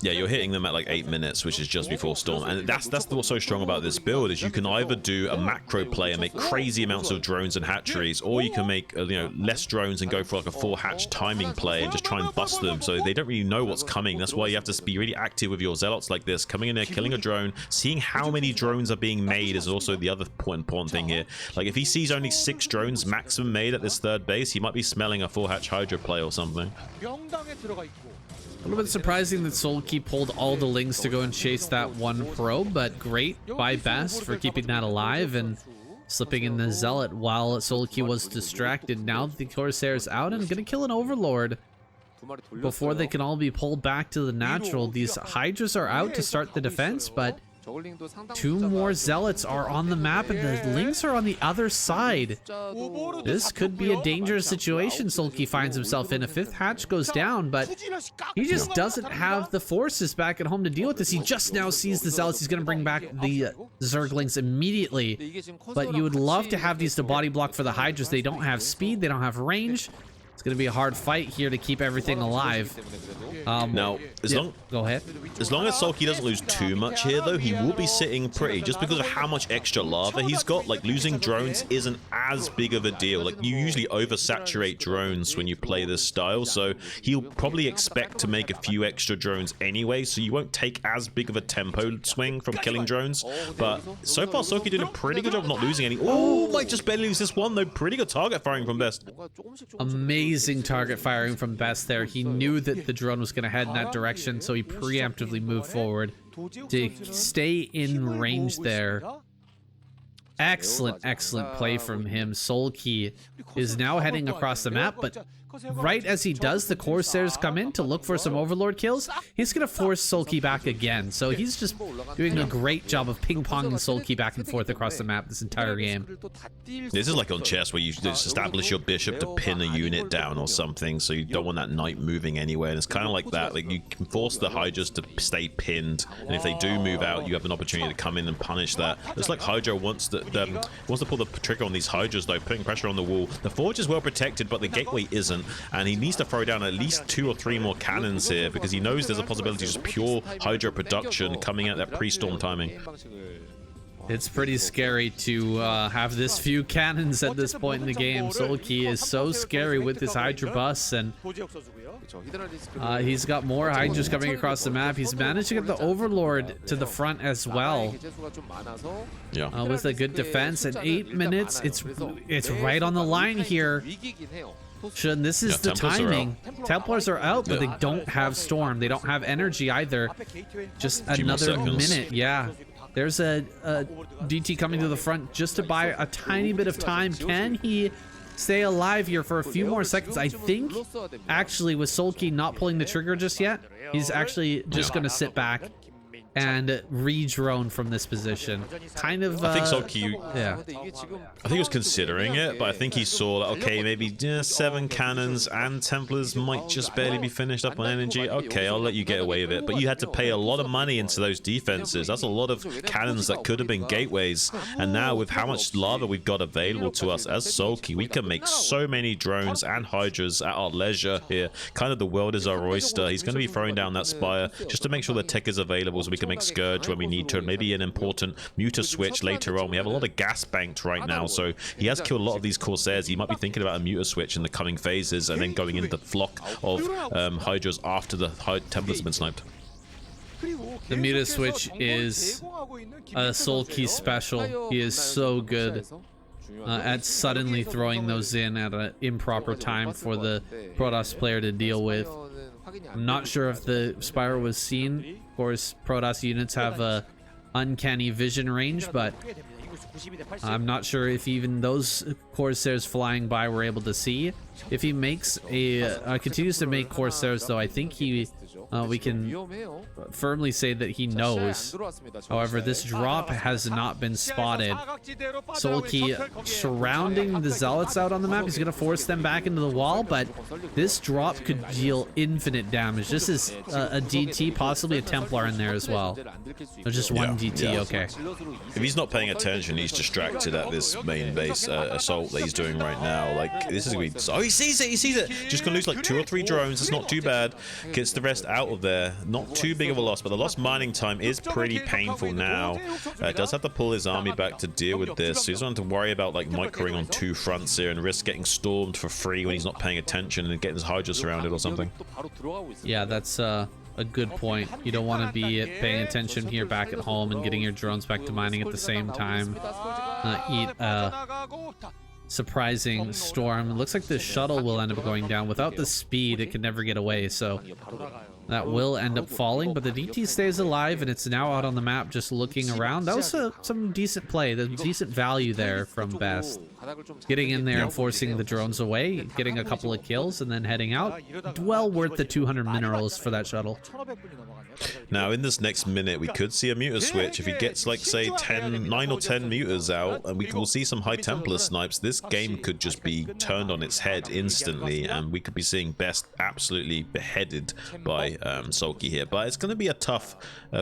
Yeah, you're hitting them at like 8 minutes, which is just before storm, and that's what's so strong about this build, is you can either do a macro play and make crazy amounts of drones and hatcheries, or you can make less drones and go for like a 4-hatch timing play and just try and bust them so they don't really know what's coming. That's why you have to be really active with your zealots like this, coming in there, killing a drone, seeing how many drones are being made is also the other important thing here. Like if he sees only 6 drones maximum made at this 3rd base, he might be smelling a 4-hatch Hydra play or something. A little bit surprising that Sulky pulled all the Lings to go and chase that 1 probe, but great by Best for keeping that alive and slipping in the Zealot while Sulky was distracted. Now the Corsair's out and gonna kill an Overlord before they can all be pulled back to the natural. These Hydras are out to start the defense, but 2 more Zealots are on the map, and the Lings are on the other side. This could be a dangerous situation Sulky finds himself in. A 5th hatch goes down, but he just doesn't have the forces back at home to deal with this. He just now sees the Zealots. He's going to bring back the Zerglings immediately, but you would love to have these to body block for the Hydras. They don't have speed, they don't have range. It's going to be a hard fight here to keep everything alive. Now, go ahead. As long as Sulky doesn't lose too much here, though, he will be sitting pretty, just because of how much extra lava he's got. Like, losing drones isn't as big of a deal. Like, you usually oversaturate drones when you play this style, so he'll probably expect to make a few extra drones anyway, so you won't take as big of a tempo swing from killing drones. But so far, Sulky did a pretty good job of not losing any. Oh, might just barely lose this one, though. Pretty good target firing from Best. Amazing target firing from Best there. He knew that the drone was going to head in that direction, so he preemptively moved forward to stay in range there. Excellent play from him. Sulky is now heading across the map, but right as he does, the Corsairs come in to look for some Overlord kills. He's going to force Sulky back again, so he's just doing a great job of ping-ponging Sulky back and forth across the map this entire game. This is like on chess, where you just establish your bishop to pin a unit down or something, so you don't want that knight moving anywhere, and it's kind of like that. Like, you can force the Hydras to stay pinned, and if they do move out, you have an opportunity to come in and punish that. It's like Hydra wants to pull the trigger on these Hydras, though, putting pressure on the wall. The Forge is well protected, but the gateway isn't, and he needs to throw down at least 2 or 3 more cannons here, because he knows there's a possibility of just pure Hydra production coming at that pre-storm timing. It's pretty scary to have this few cannons at this point in the game. Sulky is so scary with his Hydra bus, and he's got more Hydras coming across the map. He's managed to get the Overlord to the front as well. Yeah. With a good defense at 8 minutes. It's right on the line here. This is the timing. Templars are out, but they don't have Storm. They don't have energy either. Just another minute. Yeah. There's a DT coming to the front just to buy a tiny bit of time. Can he stay alive here for a few more seconds? I think, actually, with Sulky not pulling the trigger just yet, he's actually just going to sit back and re-drone from this position. Kind of, I think Sulky, yeah. I think he was considering it, but I think he saw that, okay, maybe 7 cannons and Templars might just barely be finished up on energy. Okay, I'll let you get away with it. But you had to pay a lot of money into those defenses. That's a lot of cannons that could have been gateways. And now, with how much lava we've got available to us as Sulky, we can make so many drones and Hydras at our leisure here. Kind of the world is our oyster. He's going to be throwing down that Spire just to make sure the tech is available so we can make Scourge when we need to, and maybe an important muta switch later on. We have a lot of gas banked right now, so he has killed a lot of these Corsairs. He might be thinking about a muta switch in the coming phases, and then going into the flock of Hydras after the Templars have been sniped. The muta switch is a Sulky special. He is so good at suddenly throwing those in at an improper time for the Protoss player to deal with. I'm not sure if the Spire was seen. Of course, Protoss units have a uncanny vision range, but I'm not sure if even those Corsairs flying by were able to see. If he makes continues to make Corsairs, though, I think we can firmly say that he knows. However, this drop has not been spotted. Sulky surrounding the Zealots out on the map. He's going to force them back into the wall, but this drop could deal infinite damage. This is a DT, possibly a Templar in there as well. There's just one DT, okay. If he's not paying attention, he's distracted at this main base assault that he's doing right now. Like, this is going to be... Oh, he sees it! He sees it! Just going to lose like 2 or 3 drones. It's not too bad. Gets the rest out of there. Not too big of a loss, but the lost mining time is pretty painful now. Does have to pull his army back to deal with this, so he's not to worry about like microing on 2 fronts here and risk getting stormed for free when he's not paying attention and getting his Hydra surrounded or something. Yeah, that's a good point. You don't want to be paying attention here back at home and getting your drones back to mining at the same time. Eat surprising storm. It looks like the shuttle will end up going down. Without the speed, it can never get away, so that will end up falling, but the DT stays alive, and it's now out on the map just looking around. That was some decent play. There's decent value there from Best. Getting in there and forcing the drones away, getting a couple of kills, and then heading out. Well worth the 200 minerals for that shuttle. Now, in this next minute, we could see a muta switch. If he gets, like, say, 9 or 10 mutas out, and we will see some High Templar snipes, this game could just be turned on its head instantly, and we could be seeing Best absolutely beheaded by Sulky here. But it's going to be a tough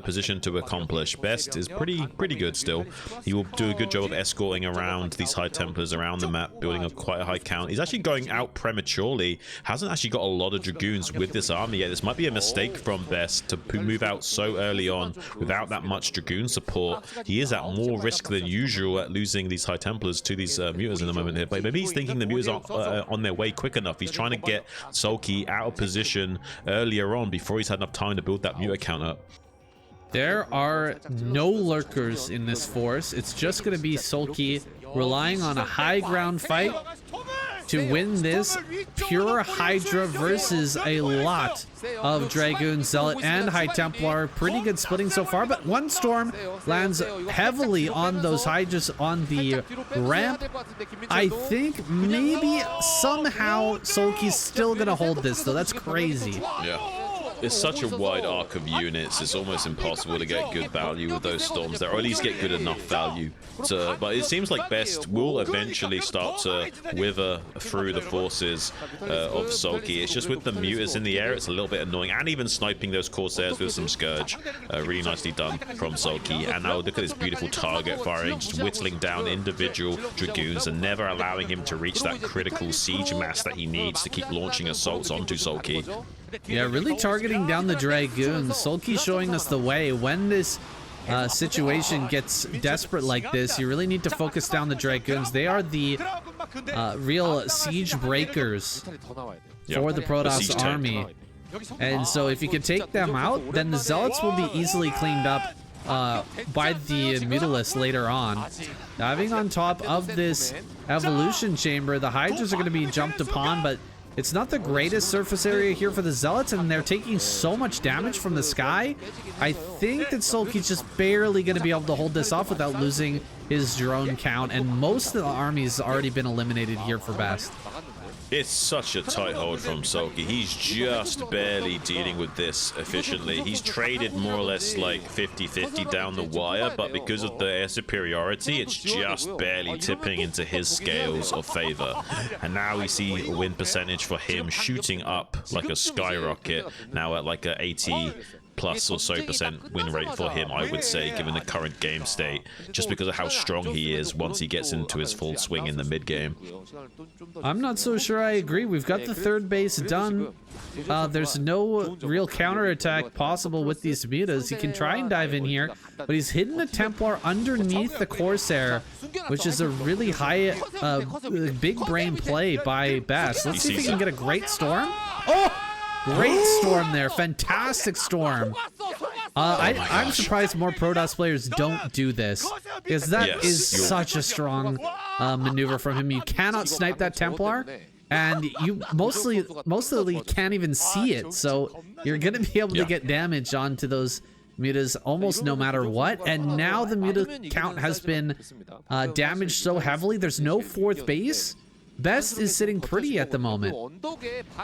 position to accomplish. Best is pretty good still. He will do a good job of escorting around these High Templars Dragoons around the map, building up quite a high count. He's actually going out prematurely. Hasn't actually got a lot of Dragoons with this army yet. This might be a mistake from Best to move out so early on without that much Dragoon support. He is at more risk than usual at losing these High Templars to these Mutas in the moment here. But maybe he's thinking the Mutas aren't on their way quick enough. He's trying to get Sulky out of position earlier on before he's had enough time to build that Muta count up. There are no lurkers in this force. It's just going to be Sulky relying on a high ground fight to win this pure Hydra versus a lot of Dragoon, Zealot, and High Templar. Pretty good splitting so far, but one Storm lands heavily on those Hydras on the ramp. I think maybe somehow Sulky's still going to hold this, though. That's crazy. Yeah. It's such a wide arc of units, it's almost impossible to get good value with those storms there, or at least get good enough value to, but it seems like Best will eventually start to wither through the forces of Sulky. It's just with the Mutas in the air, it's a little bit annoying, and even sniping those Corsairs with some Scourge. Really nicely done from Sulky. And now look at this beautiful target firing, just whittling down individual Dragoons and never allowing him to reach that critical siege mass that he needs to keep launching assaults onto Sulky. Yeah, really targeting down the Dragoons. Sulky showing us the way. When this situation gets desperate like this, you really need to focus down the Dragoons. They are the real siege breakers for the Protoss army. And so if you can take them out, then the Zealots will be easily cleaned up by the Mutalists later on. Diving on top of this evolution chamber, the Hydras are going to be jumped upon, but it's not the greatest surface area here for the Zealots, and they're taking so much damage from the sky. I think that Sulky's just barely going to be able to hold this off without losing his drone count, and most of the army's already been eliminated here for Best. It's such a tight hold from Sulky. He's just barely dealing with this efficiently. He's traded more or less like 50-50 down the wire, but because of the air superiority, it's just barely tipping into his scales of favor. And now we see a win percentage for him shooting up like a skyrocket, now at like a 80+ or so % win rate for him, I would say, given the current game state, just because of how strong he is once he gets into his full swing in the mid game. I'm not so sure I agree. We've got the third base done. There's no real counterattack possible with these Mutas. He can try and dive in here, but he's hidden a Templar underneath the Corsair, which is a really high, big brain play by Best. Let's see if he can get a great storm. Oh! Great storm there. Fantastic storm. I'm surprised more Protoss players don't do this, because that is such a strong maneuver from him. You cannot snipe that Templar, and you mostly can't even see it, so you're going to be able to get damage onto those Mutas almost no matter what. And now the Muta count has been damaged so heavily, there's no fourth base. Best is sitting pretty at the moment.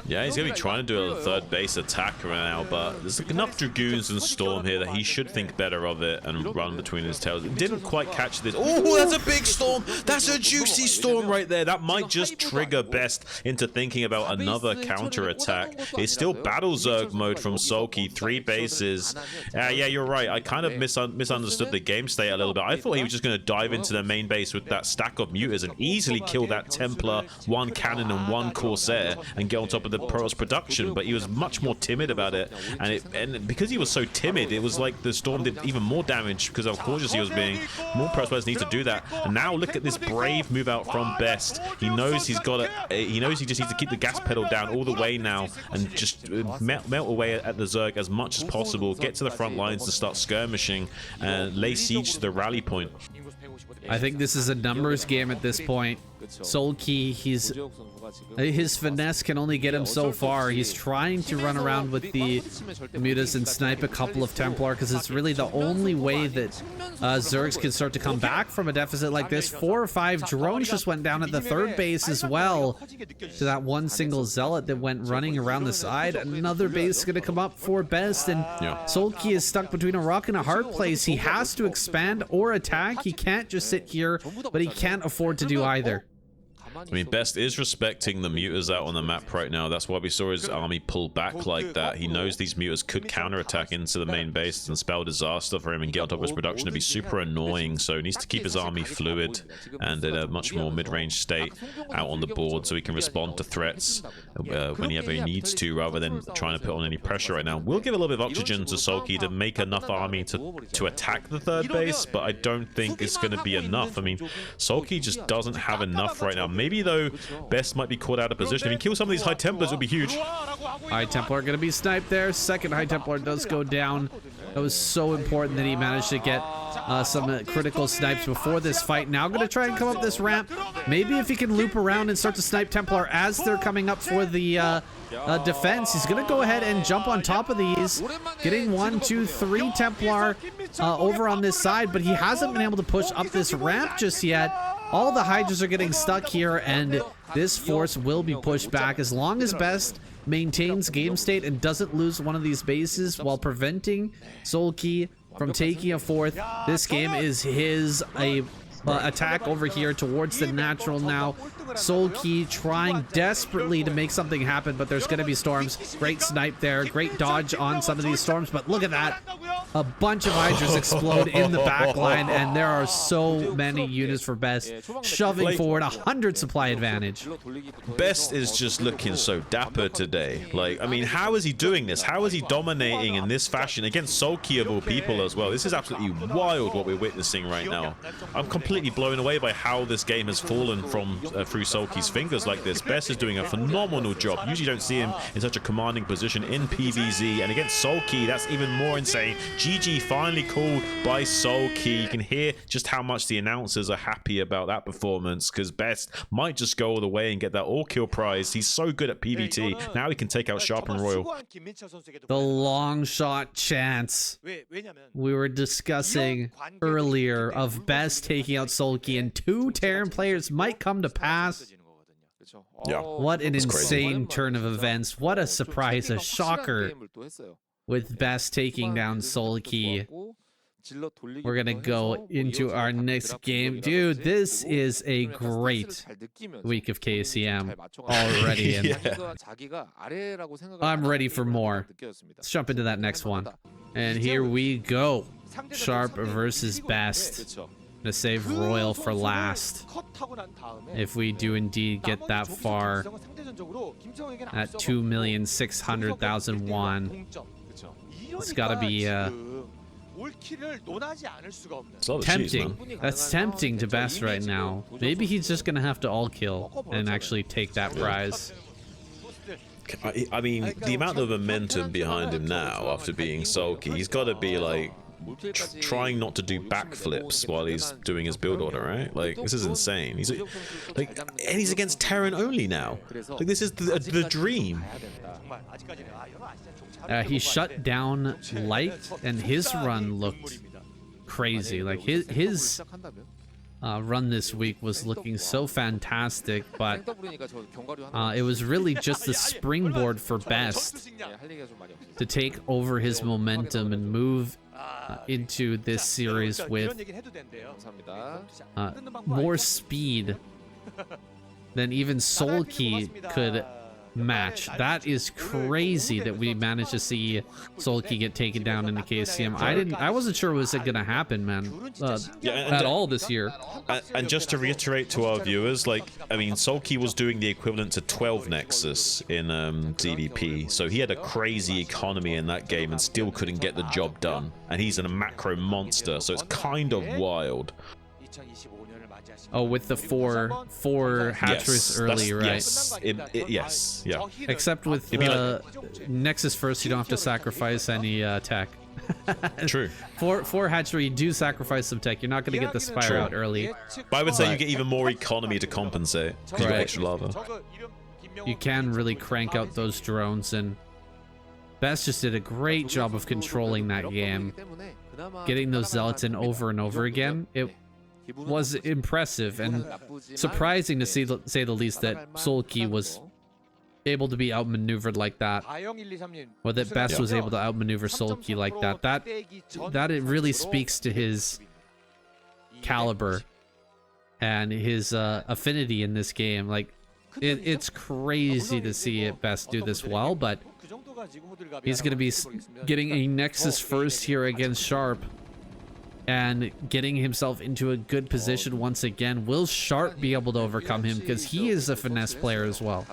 Yeah, he's going to be trying to do a third base attack right now, but there's enough Dragoons and Storm here that he should think better of it and run between his tails. It didn't quite catch this. Oh, that's a big Storm. That's a juicy Storm right there. That might just trigger Best into thinking about another counter-attack. It's still Battle Zerg mode from Sulky. 3 bases. Yeah, you're right. I kind of misunderstood the game state a little bit. I thought he was just going to dive into the main base with that stack of Mutas and easily kill that Templar, 1 cannon and 1 Corsair, and get on top of the Protoss production, but he was much more timid about it, and because he was so timid, it was like the Storm did even more damage because how cautious he was being. More Protoss players need to do that. And now look at this brave move out from Best. He knows he just needs to keep the gas pedal down all the way now and just melt away at the Zerg as much as possible, get to the front lines to start skirmishing and lay siege to the rally point. I think this is a numbers game at this point. Sulky, his finesse can only get him so far. He's trying to run around with the Mutas and snipe a couple of Templar, because it's really the only way that Zergs can start to come back from a deficit like this. 4 or 5 drones just went down at the third base as well, to that one single Zealot that went running around the side. Another base is going to come up for Best, and Sulky is stuck between a rock and a hard place. He has to expand or attack. He can't just sit here, but he can't afford to do either. I mean, Best is respecting the muters out on the map right now. That's why we saw his army pull back like that. He knows these muters could counterattack into the main base and spell disaster for him and get on top of his production. It'd be super annoying, so he needs to keep his army fluid and in a much more mid-range state out on the board so he can respond to threats whenever he needs to, rather than trying to put on any pressure right now. We'll give a little bit of oxygen to Sulky to make enough army to attack the third base, but I don't think it's going to be enough. I mean, Sulky just doesn't have enough right now. Maybe, though, Best might be caught out of position. If he kills some of these High Templars, it would be huge. High Templar going to be sniped there. Second High Templar does go down. That was so important that he managed to get some critical snipes before this fight. Now going to try and come up this ramp. Maybe if he can loop around and start to snipe Templar as they're coming up for the defense, he's going to go ahead and jump on top of these, getting 1, 2, 3 Templar over on this side, but he hasn't been able to push up this ramp just yet. All the Hydras are getting stuck here, and this force will be pushed back as long as Best maintains game state and doesn't lose one of these bases while preventing Sulky from taking a fourth. This game is his attack over here towards the natural now. Sulky trying desperately to make something happen, but there's going to be storms. Great snipe there, great dodge on some of these storms, but look at that. A bunch of Hydras explode in the back line, and there are so many units for Best, shoving forward 100 supply advantage. Best is just looking so dapper today. Like, I mean, how is he doing this? How is he dominating in this fashion against Sulky of all people as well? This is absolutely wild what we're witnessing right now. I'm completely blown away by how this game has fallen from through Sulky's fingers like this. Best is doing a phenomenal job. Usually don't see him in such a commanding position in PvZ, and against Sulky, that's even more insane. GG finally called by Sulky. You can hear just how much the announcers are happy about that performance, because Best might just go all the way and get that all-kill prize. He's so good at PvT. Now he can take out Sharp and Royal. The long shot chance we were discussing earlier of Best taking out Sulky, and 2 Terran players might come to pass. Yeah. What an insane turn of events. What a surprise, a shocker. With Best taking down Sulky. We're gonna go into our next game. Dude, this is a great week of KCM already. And I'm ready for more. Let's jump into that next one. And here we go. Sharp versus Best. Gonna save Royal for last. If we do indeed get that far at 2,600,000 won. It's gotta be tempting. That's tempting to Best right now. Maybe he's just gonna have to all kill and actually take that prize. I mean, the amount of momentum behind him now after being Sulky, he's got to be like trying not to do backflips while he's doing his build order, right? Like, this is insane. He's like, and he's against Terran only now. Like, this is the dream. He shut down Light, and his run looked crazy. Like, his run this week was looking so fantastic, but it was really just the springboard for Best to take over his momentum and move into this series with more speed than even Sulky could match. That is crazy that we managed to see Sulky get taken down in the KCM. I wasn't sure was it gonna happen, man, at all this year. And just to reiterate to our viewers, like, I mean, Sulky was doing the equivalent to 12 Nexus in DVP, so he had a crazy economy in that game and still couldn't get the job done. And he's a macro monster, so it's kind of wild. Oh, with the four hatcheries early, right? Yes, yeah. Except with Nexus first, you don't have to sacrifice any tech. True. For hatchery, you do sacrifice some tech. You're not going to get the Spire out early. But I would say you get even more economy to compensate because you got extra lava. You can really crank out those drones, and Best just did a great job of controlling that game. Getting those Zealots in over and over again. It was impressive and surprising to say the least that Sulky was able to be outmaneuvered like that, or that Best was able to outmaneuver Sulky like that. That it really speaks to his caliber and his affinity in this game. Like, it's crazy to see Best do this well, but he's going to be getting a Nexus first here against Sharp and getting himself into a good position once again. Will Sharp be able to overcome him? Because he is a finesse player as well.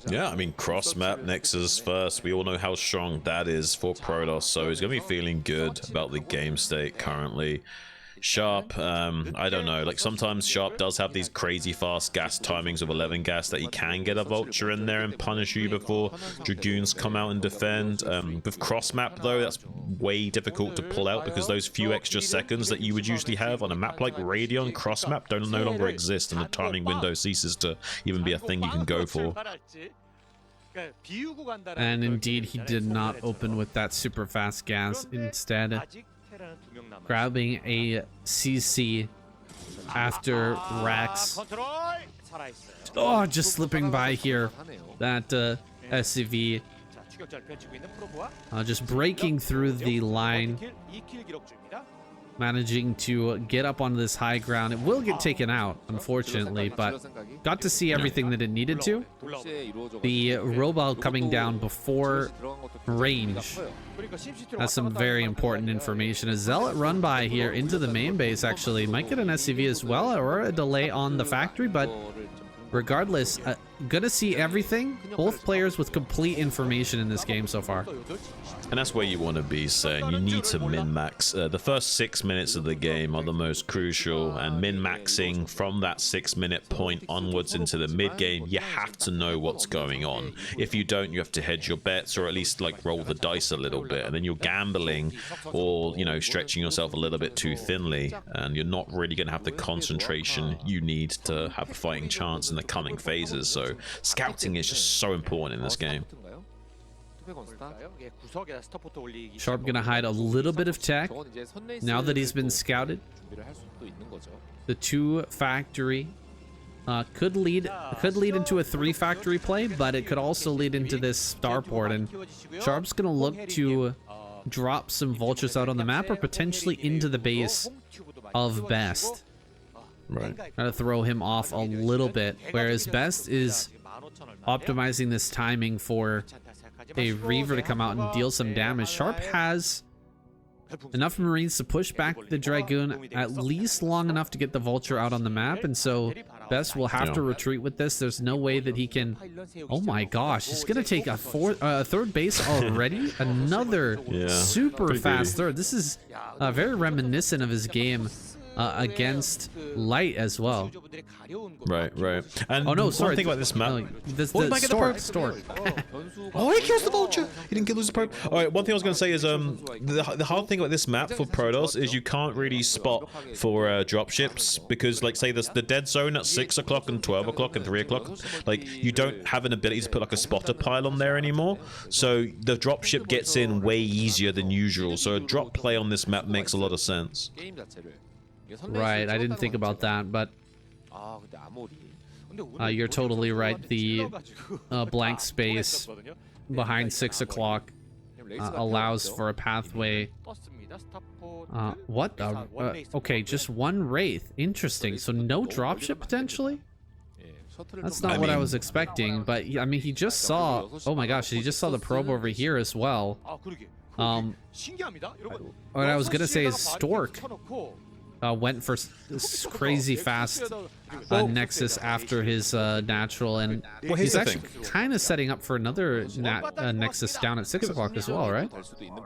Yeah, I mean, cross-map Nexus first. We all know how strong that is for Protoss, so he's going to be feeling good about the game state currently. Sharp, I don't know, like sometimes Sharp does have these crazy fast gas timings with 11 gas that he can get a Vulture in there and punish you before Dragoons come out and defend. With cross map though, that's way difficult to pull out because those few extra seconds that you would usually have on a map like Radion, cross map no longer exist, and the timing window ceases to even be a thing you can go for. And indeed, he did not open with that super fast gas. Instead, grabbing a CC after Rax. Oh, just slipping by here. That SCV just breaking through the line, managing to get up on this high ground. It will get taken out, unfortunately, but got to see everything that it needed to. The robot coming down before range. That's some very important information. A Zealot run by here into the main base, actually. Might get an SCV as well, or a delay on the factory, but regardless, gonna see everything. Both players with complete information in this game so far. And that's where you want to be, saying you need to min-max. The first 6 minutes of the game are the most crucial, and min-maxing from that 6-minute point onwards into the mid-game, you have to know what's going on. If you don't, you have to hedge your bets, or at least like roll the dice a little bit, and then you're gambling or, you know, stretching yourself a little bit too thinly, and you're not really going to have the concentration you need to have a fighting chance in the coming phases. So scouting is just so important in this game. Sharp gonna hide a little bit of tech now that he's been scouted. The 2 factory could lead into a 3 factory play, but it could also lead into this starport, and Sharp's gonna look to drop some vultures out on the map or potentially into the base of Best. Right. Gotta throw him off a little bit, whereas Best is optimizing this timing for a Reaver to come out and deal some damage. Sharp has enough Marines to push back the Dragoon at least long enough to get the Vulture out on the map, and so Best will have to retreat with this. There's no way that he can... Oh my gosh, he's gonna take a 3rd base already? Another super fast third. This is very reminiscent of his game against Light as well. Right. And oh no, sorry. One thing about this map. Stork. Oh, he kills the Vulture. He didn't lose the probe. All right. One thing I was going to say is the hard thing about this map for Protoss is you can't really spot for dropships, because like say the dead zone at 6 o'clock and 12 o'clock and 3 o'clock, like you don't have an ability to put like a spotter pile on there anymore. So the dropship gets in way easier than usual. So a drop play on this map makes a lot of sense. Right, I didn't think about that, but you're totally right. The blank space behind 6 o'clock allows for a pathway. What the? Okay, just 1 Wraith. Interesting. So no dropship potentially? That's not what I was expecting, but I mean, he just saw... Oh my gosh, he just saw the probe over here as well. What I was gonna say is Stork went for crazy fast Nexus after his natural, and he's actually kind of setting up for another Nexus down at 6 o'clock as well, right?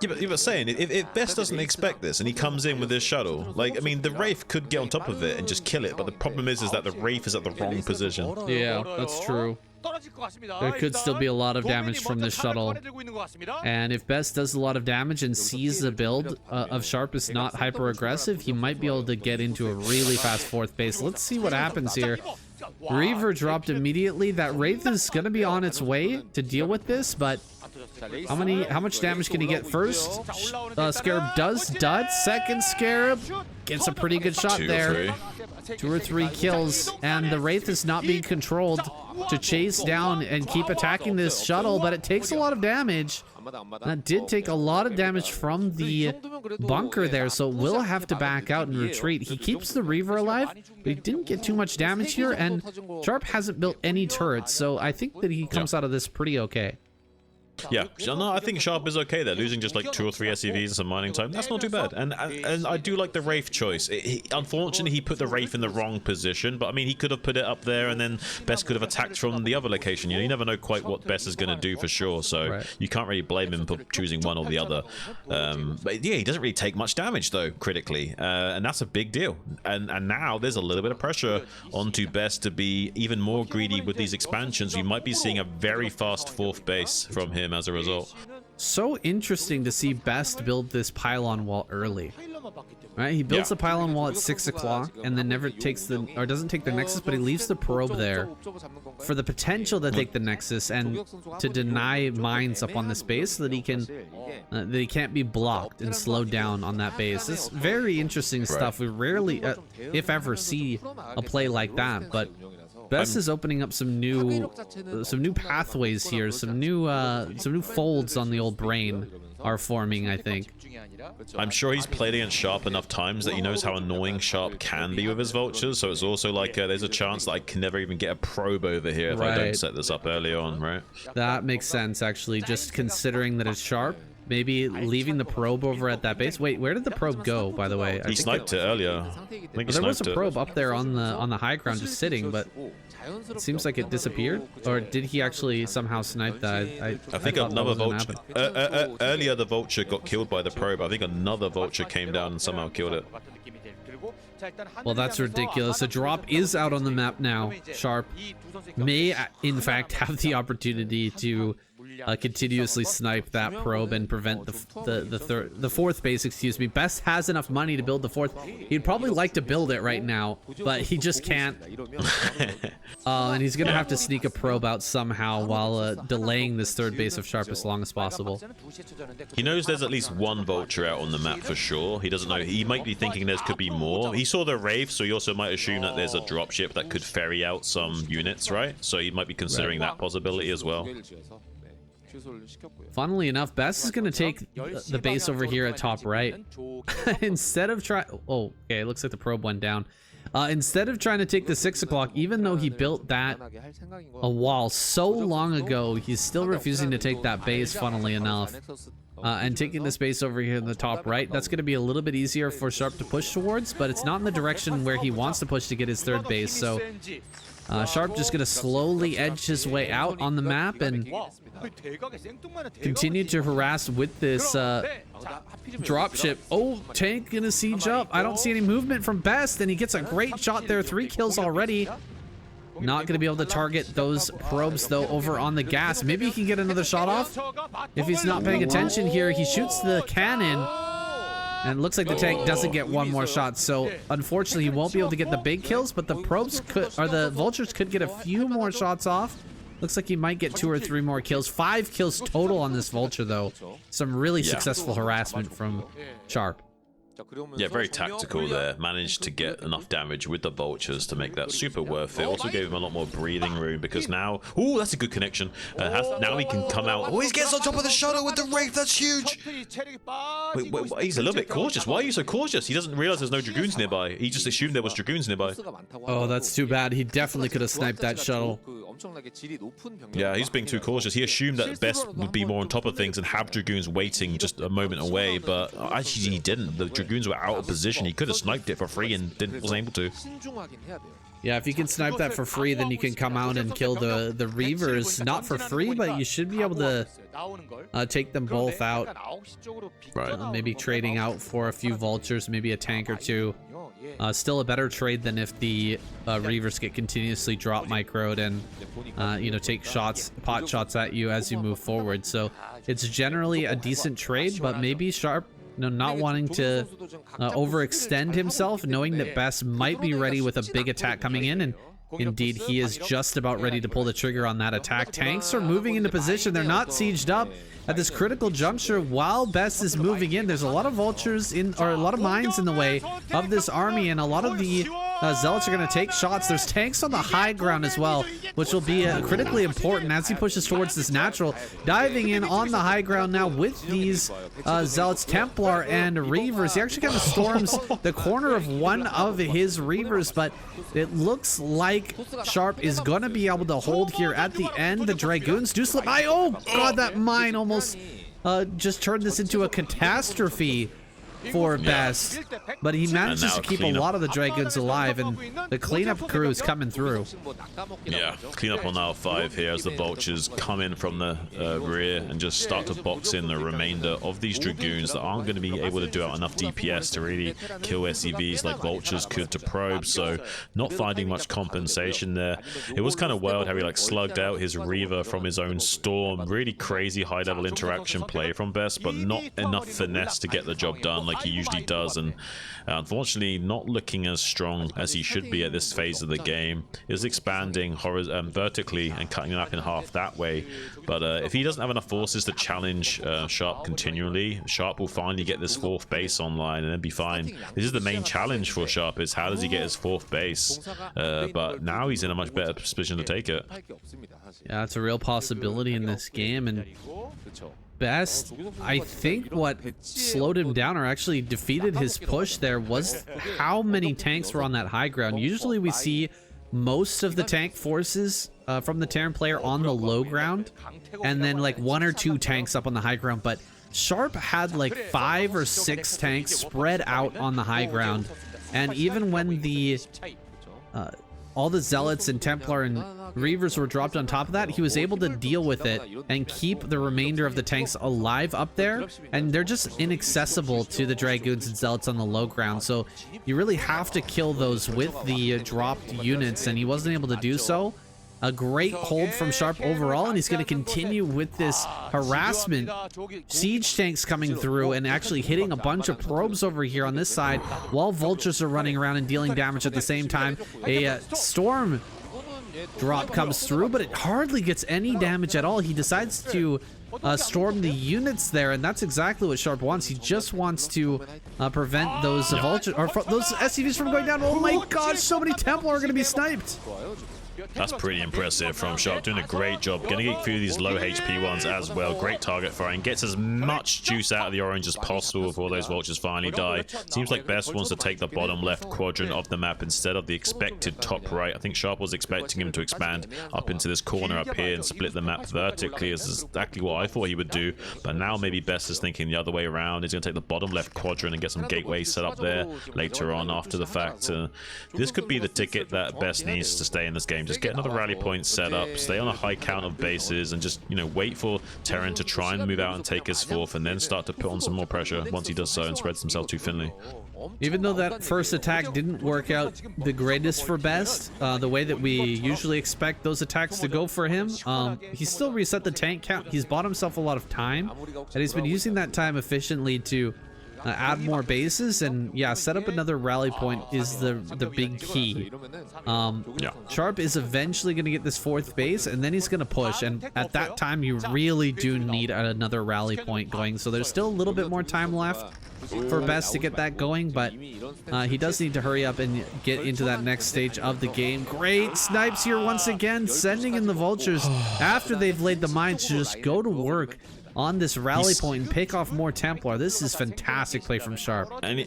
Yeah, but saying, if Best doesn't expect this and he comes in with his shuttle, like, I mean, the Wraith could get on top of it and just kill it, but the problem is that the Wraith is at the wrong position. Yeah, that's true. There could still be a lot of damage from this shuttle, and if Best does a lot of damage and sees the build of Sharp is not hyper aggressive, he might be able to get into a really fast 4th base. Let's see what happens here. Reaver dropped immediately. That Wraith is gonna be on its way to deal with this, but how much damage can he get first? Scarab does dud. Second Scarab gets a pretty good shot there. 2 or 3 kills, and the Wraith is not being controlled to chase down and keep attacking this shuttle, but it takes a lot of damage. That did take a lot of damage from the bunker there, so will have to back out and retreat. He keeps the Reaver alive, but he didn't get too much damage here, and Sharp hasn't built any turrets, so I think that he comes out of this pretty okay. Yeah, no, I think Sharp is okay there. Losing just like 2 or 3 SCVs and some mining time, that's not too bad. And I do like the Wraith choice. Unfortunately, he put the Wraith in the wrong position, but I mean, he could have put it up there, and then Best could have attacked from the other location. You know, you never know quite what Best is going to do for sure, so you can't really blame him for choosing one or the other. But yeah, he doesn't really take much damage though, critically, and that's a big deal. And now there's a little bit of pressure onto Best to be even more greedy with these expansions. We might be seeing a very fast 4th base from him as a result. So interesting to see Best build this pylon wall early. Right, he builds the pylon wall at 6 o'clock and then never takes the, or doesn't take the Nexus, but he leaves the probe there for the potential to take the Nexus and to deny mines up on this base so that he can, that he can't be blocked and slowed down on that base. It's very interesting stuff. We rarely, if ever, see a play like that, but Best is opening up some new pathways here, some new folds on the old brain are forming, I think. I'm sure he's played against Sharp enough times that he knows how annoying Sharp can be with his vultures, so it's also like there's a chance that I can never even get a probe over here if I don't set this up early on, right? That makes sense, actually, just considering that it's Sharp. Maybe leaving the probe over at that base. Wait, where did the probe go, by the way? He sniped it earlier. I think there was a probe up there on the high ground just sitting, but it seems like it disappeared. Or did he actually somehow snipe that? I think another vulture. Earlier, the vulture got killed by the probe. I think another vulture came down and somehow killed it. Well, that's ridiculous. A drop is out on the map now. Sharp may, in fact, have the opportunity to continuously snipe that probe and prevent the 4th base, excuse me. Best has enough money to build the 4th. He'd probably like to build it right now, but he just can't. And he's gonna have to sneak a probe out somehow while delaying this 3rd base of Sharp as long as possible. He knows there's at least one vulture out on the map for sure. He doesn't know. He might be thinking there could be more. He saw the Wraith, so he also might assume that there's a dropship that could ferry out some units, right? So he might be considering that possibility as well. Funnily enough, Best is going to take the base over here at top right. Instead of trying... Oh, okay, it looks like the probe went down. Instead of trying to take the 6 o'clock, even though he built that a wall so long ago, he's still refusing to take that base, funnily enough. And taking this base over here in the top right, that's going to be a little bit easier for Sharp to push towards, but it's not in the direction where he wants to push to get his 3rd base, so... Sharp just going to slowly edge his way out on the map and continue to harass with this dropship. Oh, tank gonna siege up. I don't see any movement from Best, and he gets a great shot there. 3 kills already. Not gonna be able to target those probes though over on the gas. Maybe he can get another shot off if he's not paying attention here. He shoots the cannon. And it looks like the tank doesn't get one more shot, so unfortunately he won't be able to get the big kills, but the probes could, or the vultures could get a few more shots off. Looks like he might get 2 or 3 more kills. 5 kills total on this vulture though. Some really successful harassment from Sharp. Yeah, very tactical there. Managed to get enough damage with the vultures to make that super worth it. Also gave him a lot more breathing room because now... Oh, that's a good connection. Now he can come out. Oh, he gets on top of the shuttle with the Wraith. That's huge. Wait, he's a little bit cautious. Why are you so cautious? He doesn't realize there's no Dragoons nearby. He just assumed there was Dragoons nearby. Oh, that's too bad. He definitely could have sniped that shuttle. Yeah, he's being too cautious. He assumed that Best would be more on top of things and have Dragoons waiting just a moment away, but actually he didn't. The Dragoons were out of position. He could have sniped it for free and wasn't able to. Yeah, if you can snipe that for free, then you can come out and kill the Reavers. Not for free, but you should be able to take them both out. Right. Maybe trading out for a few vultures, maybe a tank or 2. Still a better trade than if the Reavers get continuously drop microed and you know, take shots, pot shots at you as you move forward. So it's generally a decent trade, but maybe Sharp, not wanting to overextend himself, knowing that Best might be ready with a big attack coming in, and indeed he is just about ready to pull the trigger on that attack. Tanks are moving into position. They're not sieged up at this critical juncture while Best is moving in. There's a lot of vultures in, or a lot of mines in the way of this army, and a lot of the Zealots are going to take shots. There's tanks on the high ground as well, which will be critically important as he pushes towards this natural. Diving in on the high ground now with these Zealots, Templar, and Reavers. He actually kind of storms the corner of one of his Reavers, but it looks like Sharp is going to be able to hold here at the end. The Dragoons do slip by. Oh, God, that mine almost just turned this into a catastrophe for Best, but he manages to keep a lot of the Dragoons alive, and the cleanup crew is coming through. Yeah, cleanup on R5 here as the Vultures come in from the rear and just start to box in the remainder of these Dragoons that aren't going to be able to do out enough DPS to really kill SCVs like Vultures could to probe, so not finding much compensation there. It was kind of wild how he like slugged out his Reaver from his own Storm. Really crazy high-level interaction play from Best, but not enough finesse to get the job done like he usually does, and unfortunately not looking as strong as he should be at this phase of the game. Is expanding vertically and cutting the map in half that way, but if he doesn't have enough forces to challenge Sharp continually, Sharp will finally get this 4th base online and then be fine. This is the main challenge for Sharp, is how does he get his 4th base, but now he's in a much better position to take it. Yeah, it's a real possibility in this game, and Best, I think what slowed him down or actually defeated his push there was how many tanks were on that high ground. Usually we see most of the tank forces from the Terran player on the low ground, and then like 1 or 2 tanks up on the high ground, but Sharp had like 5 or 6 tanks spread out on the high ground, and even when the all the Zealots and Templar and Reavers were dropped on top of that, he was able to deal with it and keep the remainder of the tanks alive up there, and they're just inaccessible to the Dragoons and Zealots on the low ground, so you really have to kill those with the dropped units, and he wasn't able to do so. A great hold from Sharp overall, and he's going to continue with this harassment. Siege tanks coming through and actually hitting a bunch of probes over here on this side while Vultures are running around and dealing damage at the same time. A Storm drop comes through, but it hardly gets any damage at all. He decides to storm the units there, and that's exactly what Sharp wants. He just wants to prevent those Vultures or those SCVs from going down. Oh my gosh, so many Templar are going to be sniped. That's pretty impressive from Sharp, doing a great job. Gonna get through these low HP ones as well. Great target firing, gets as much juice out of the orange as possible before those Vultures finally die. Seems like Best wants to take the bottom left quadrant of the map instead of the expected top right. I think Sharp was expecting him to expand up into this corner up here and split the map vertically. This is exactly what I thought he would do, but now maybe Best is thinking the other way around. He's gonna take the bottom left quadrant and get some gateways set up there later on after the fact. This could be the ticket that Best needs to stay in this game. Just get another rally point set up, stay on a high count of bases, and just, you know, wait for Terran to try and move out and take his 4th, and then start to put on some more pressure once he does so and spreads himself too thinly. Even though that first attack didn't work out the greatest for Best, the way that we usually expect those attacks to go for him, he still reset the tank count. He's bought himself a lot of time, and he's been using that time efficiently to add more bases, and yeah, set up another rally point is the big key. Sharp is eventually going to get this 4th base, and then he's going to push, and at that time you really do need another rally point going, so there's still a little bit more time left for Best to get that going, but he does need to hurry up and get into that next stage of the game. Great snipes here once again, sending in the Vultures after they've laid the mines to just go to work on this rally point and pick off more Templar. This is fantastic play from Sharp. And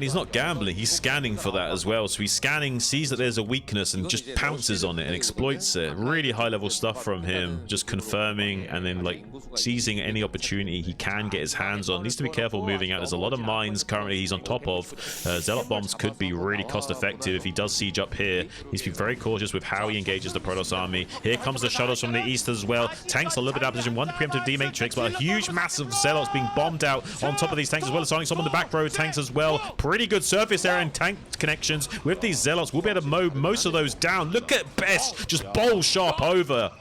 he's not gambling, he's scanning for that as well. So he's scanning, sees that there's a weakness, and just pounces on it and exploits it. Really high level stuff from him, just confirming and then like seizing any opportunity he can get his hands on. Needs to be careful moving out. There's a lot of mines currently he's on top of. Zealot bombs could be really cost effective if he does siege up here. Needs to be very cautious with how he engages the Protoss army. Here comes the shuttles from the east as well. Tanks a little bit out of position. One preemptive D-Matrix, but a huge massive Zealots being bombed out on top of these tanks, as well as starting some on the back row tanks as well. Pretty good surface area and tank connections with these Zealots. We'll be able to mow most of those down. Look at Best just bowl Sharp over.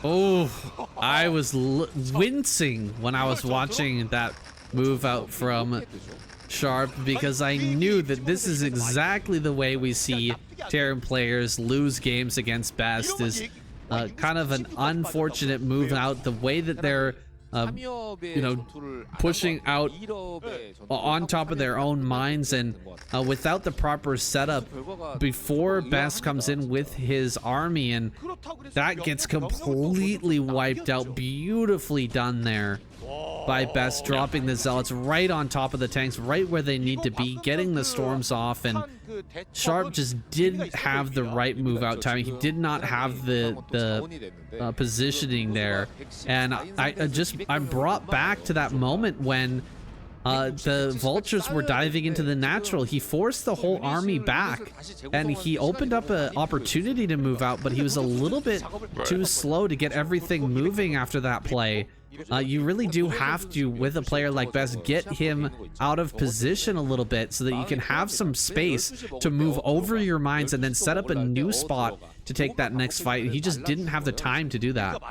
Oh, I was wincing when I was watching that move out from Sharp, because I knew that this is exactly the way we see Terran players lose games against Best, is kind of an unfortunate move out. The way that they're you know, pushing out on top of their own mines, and without the proper setup before Best comes in with his army, and that gets completely wiped out. Beautifully done there by Best, dropping the Zealots right on top of the tanks, right where they need to be, getting the storms off. And Sharp just didn't have the right move out timing. He did not have the positioning there, and I'm brought back to that moment when the vultures were diving into the natural. He forced the whole army back, and he opened up an opportunity to move out, but he was a little bit too slow to get everything moving after that play. You really do have to, with a player like Best, get him out of position a little bit so that you can have some space to move over your mines and then set up a new spot to take that next fight. He just didn't have the time to do that.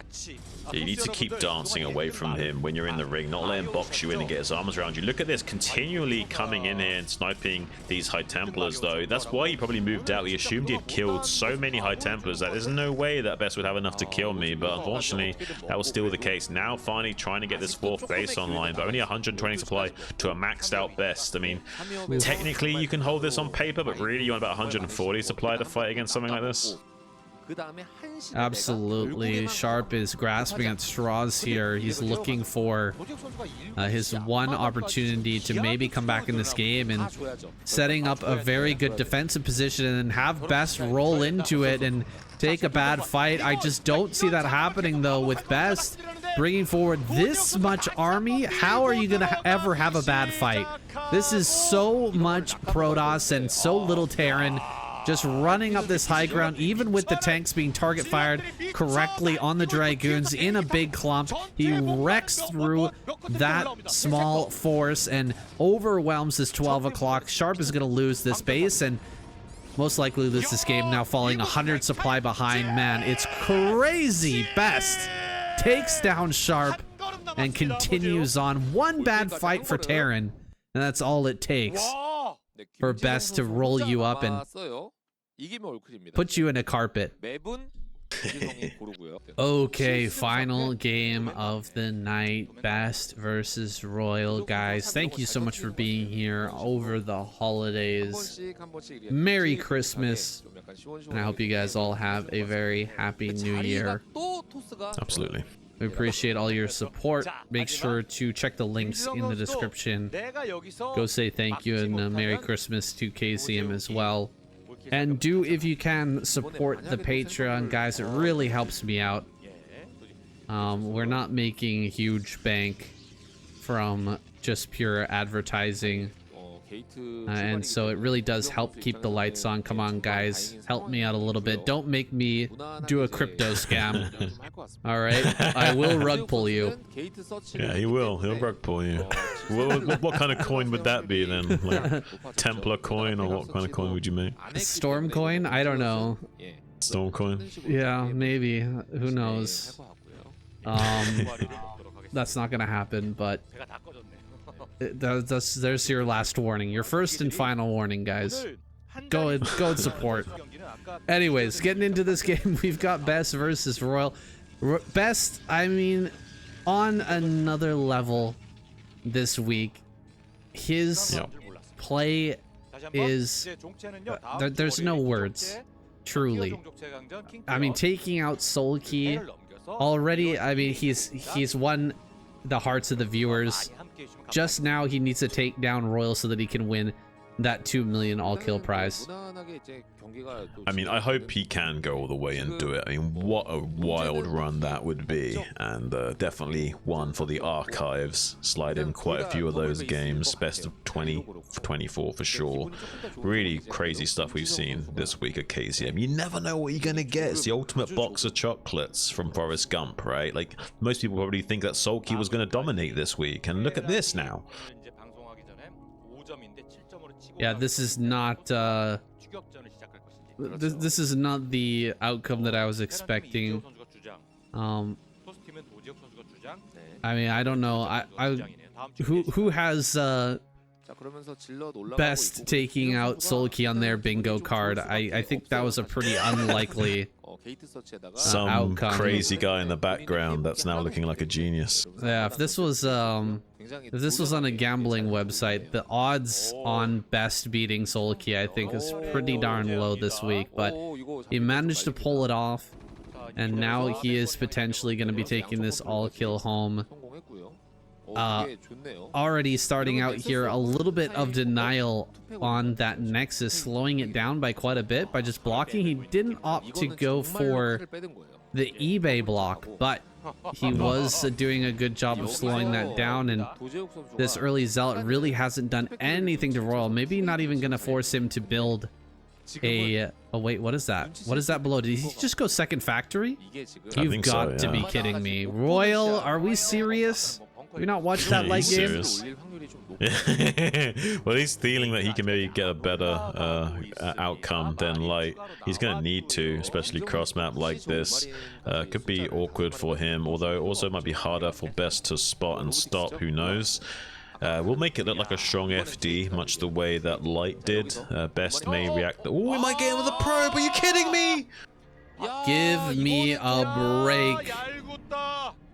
You need to keep dancing away from him when you're in the ring, not let him box you in and get his arms around you. Look at this, continually coming in here and sniping these High Templars, though. That's why he probably moved out. He assumed he had killed so many High Templars that there's no way that Best would have enough to kill me, but unfortunately, that was still the case. Now, finally trying to get this 4th base online, but only 120 supply to a maxed out Best. I mean, technically, you can hold this on paper, but really, you want about 140 supply to fight against something like this? Absolutely. Sharp is grasping at straws here. He's looking for his one opportunity to maybe come back in this game, and setting up a very good defensive position and have Best roll into it and take a bad fight. I just don't see that happening, though, with Best bringing forward this much army. How are you going to ever have a bad fight? This is so much Protoss and so little Terran. Just running up this high ground, even with the tanks being target fired correctly on the Dragoons in a big clump. He wrecks through that small force and overwhelms this 12 o'clock. Sharp is going to lose this base and most likely lose this game, now falling 100 supply behind. Man, it's crazy. Best takes down Sharp and continues on. One bad fight for Terran, and that's all it takes for Best to roll you up and put you in a carpet. Okay, final game of the night. Best versus Royal. Guys, thank you so much for being here over the holidays. Merry Christmas, and I hope you guys all have a very happy new year. Absolutely. We appreciate all your support. Make sure to check the links in the description. Go say thank you and Merry Christmas to KCM as well. And do, if you can, support the Patreon, guys. It really helps me out. We're not making huge bank from just pure advertising. And so it really does help keep the lights on. Come on, guys. Help me out a little bit. Don't make me do a crypto scam. All right? I will rug pull you. Yeah, he will. He'll rug pull you. What kind of coin would that be then? Like Templar coin, or what kind of coin would you make? Storm coin? I don't know. Storm coin? Yeah, maybe. Who knows? That's not gonna happen, but there's your last warning. Your first and final warning, guys. Go and support. Anyways, getting into this game, we've got Best versus Royal. Best, I mean, on another level this week. His play is... there's no words, truly. I mean, taking out Soul Key already, I mean, he's won the hearts of the viewers. Just now, he needs to take down Royal so that he can win that 2 million all-kill prize. I mean, I hope he can go all the way and do it. I mean, what a wild run that would be, and definitely one for the archives. Slide in quite a few of those games, best of 2024 for sure. Really crazy stuff we've seen this week at KCM. You never know what you're gonna get. It's the ultimate box of chocolates from Forrest Gump, right? Like, most people probably think that Sulky was gonna dominate this week, and look at this now. Yeah, this is not this is not the outcome that I was expecting. I mean, I don't know. Who has Best taking out Solki on their bingo card. I think that was a pretty unlikely Some outcome. crazy guy in the background that's now looking like a genius. Yeah, if this was on a gambling website, the odds on Best beating Solki I think is pretty darn low this week, but he managed to pull it off, and now he is potentially going to be taking this all kill home. Already starting out here, a little bit of denial on that Nexus, slowing it down by quite a bit by just blocking. He didn't opt to go for the eBay block, but he was doing a good job of slowing that down, and this early Zealot really hasn't done anything to Royal. Maybe not even going to force him to build a... Oh wait, what is that? What is that below? Did he just go second factory? You've got to be kidding me. Royal, are we serious? We not watched that light game? Well, he's feeling that he can maybe get a better outcome than Light. He's going to need to, especially cross map like this. Could be awkward for him, although it also might be harder for Best to spot and stop, who knows. We'll make it look like a strong FD, much the way that Light did. Best may react. Oh, we might get him with a probe. Are you kidding me? Give me a break.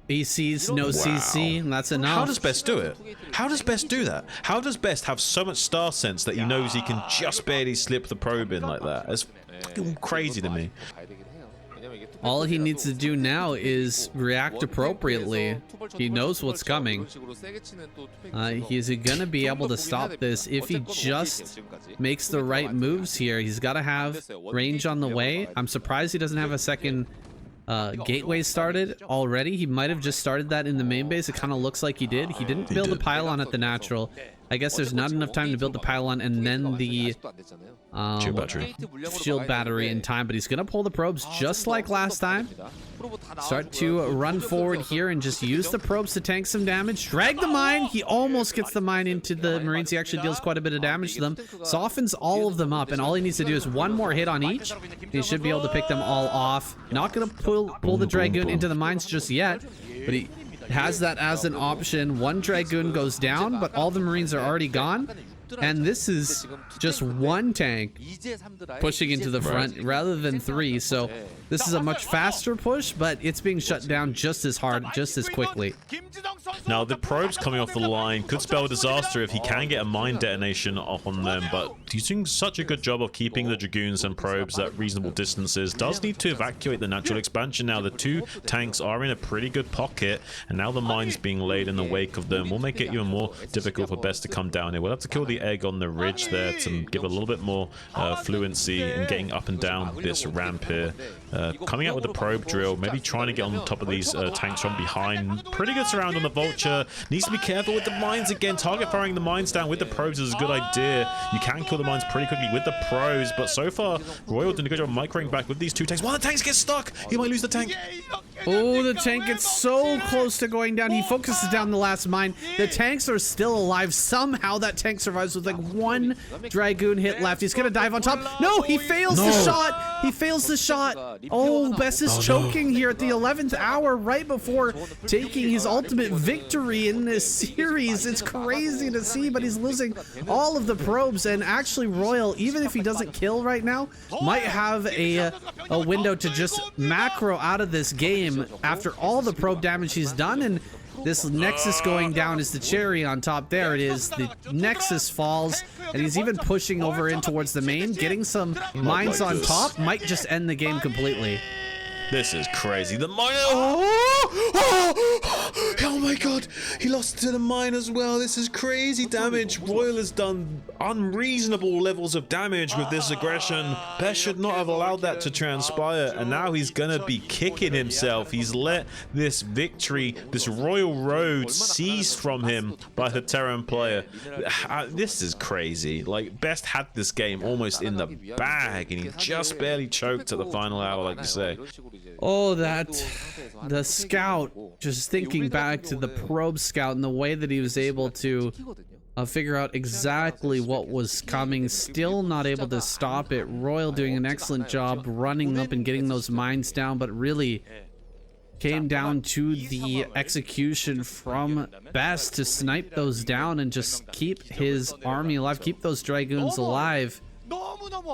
He sees no CC, and that's enough. How does Best do it? How does Best do that? How does Best have so much star sense that he knows he can just barely slip the probe in like that? That's fucking crazy to me. All he needs to do now is react appropriately. He knows what's coming. He's gonna be able to stop this if he just makes the right moves here. He's got to have range on the way. I'm surprised he doesn't have a second gateway started already. He might have just started that in the main base. It kind of looks like he did. He didn't build a pylon at the natural. I guess there's not enough time to build the pylon and then the shield battery in time, but he's gonna pull the probes just like last time. Start to run forward here and just use the probes to tank some damage. Drag the mine. He almost gets the mine into the Marines. He actually deals quite a bit of damage to them. Softens all of them up, and all he needs to do is one more hit on each. He should be able to pick them all off. Not gonna pull the Dragoon into the mines just yet, but he has that as an option. One Dragoon goes down, but all the Marines are already gone. And this is just one tank pushing into the front rather than three. So this is a much faster push, but it's being shut down just as hard, just as quickly. Now, the probes coming off the line could spell disaster if he can get a mine detonation off on them, but he's doing such a good job of keeping the Dragoons and probes at reasonable distances. Does need to evacuate the natural expansion now. The two tanks are in a pretty good pocket, and now the mines being laid in the wake of them will make it even more difficult for Best to come down here. We'll have to kill the egg on the ridge there to give a little bit more fluency in getting up and down this ramp here. Coming out with the probe drill, maybe trying to get on top of these tanks from behind. Pretty good surround on the Vulture. Needs to be careful with the mines again. Target firing the mines down with the probes is a good idea. You can kill the mines pretty quickly with the probes, but so far Royal doing a good job of microing back with these two tanks. One of the tanks gets stuck. He might lose the tank. Oh, the tank gets so close to going down. He focuses down the last mine. The tanks are still alive. Somehow that tank survives with like one Dragoon hit left. He's gonna dive on top. No, he fails the shot. He fails the shot. Oh, Best is choking here at the 11th hour right before taking his ultimate victory in this series. It's crazy to see, but he's losing all of the probes, and actually Royal, even if he doesn't kill right now, might have a window to just macro out of this game after all the probe damage he's done. And this Nexus going down is the cherry on top. There it is. The Nexus falls, and he's even pushing over in towards the main. Getting some mines on top might just end the game completely. This is crazy. The mine. Oh my god. He lost to the mine as well. This is crazy damage. Royal has done unreasonable levels of damage with this aggression. Best should not have allowed that to transpire. And now he's going to be kicking himself. He's let this victory, this Royal Road, seize from him by the Terran player. This is crazy. Like, Best had this game almost in the bag, and he just barely choked at the final hour, like you say. Oh, the scout, just thinking back to the probe scout and the way that he was able to figure out exactly what was coming, still not able to stop it. Royal doing an excellent job running up and getting those mines down, but really came down to the execution from Best to snipe those down and just keep his army alive, keep those Dragoons alive.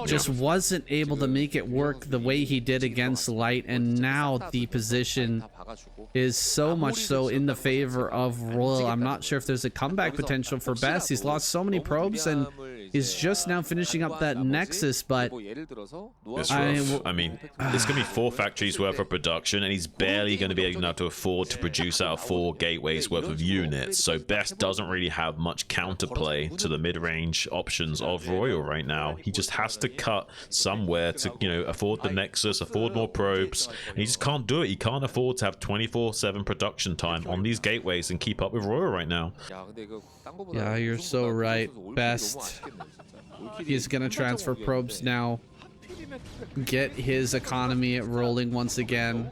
Just wasn't able to make it work the way he did against Light, and now the position is so much so in the favor of Royal. I'm not sure if there's a comeback potential for Best. He's lost so many probes and he's just now finishing up that Nexus, but it's rough. I mean, it's going to be 4 factories worth of production, and he's barely going to be able to afford to produce out of 4 gateways worth of units. So Best doesn't really have much counterplay to the mid-range options of Royal right now. He just has to cut somewhere to, you know, afford the Nexus, afford more probes, and he just can't do it. He can't afford to have 24/7 production time on these gateways and keep up with Royal right now. Yeah, you're so right. Best. He's gonna transfer probes now, get his economy rolling once again.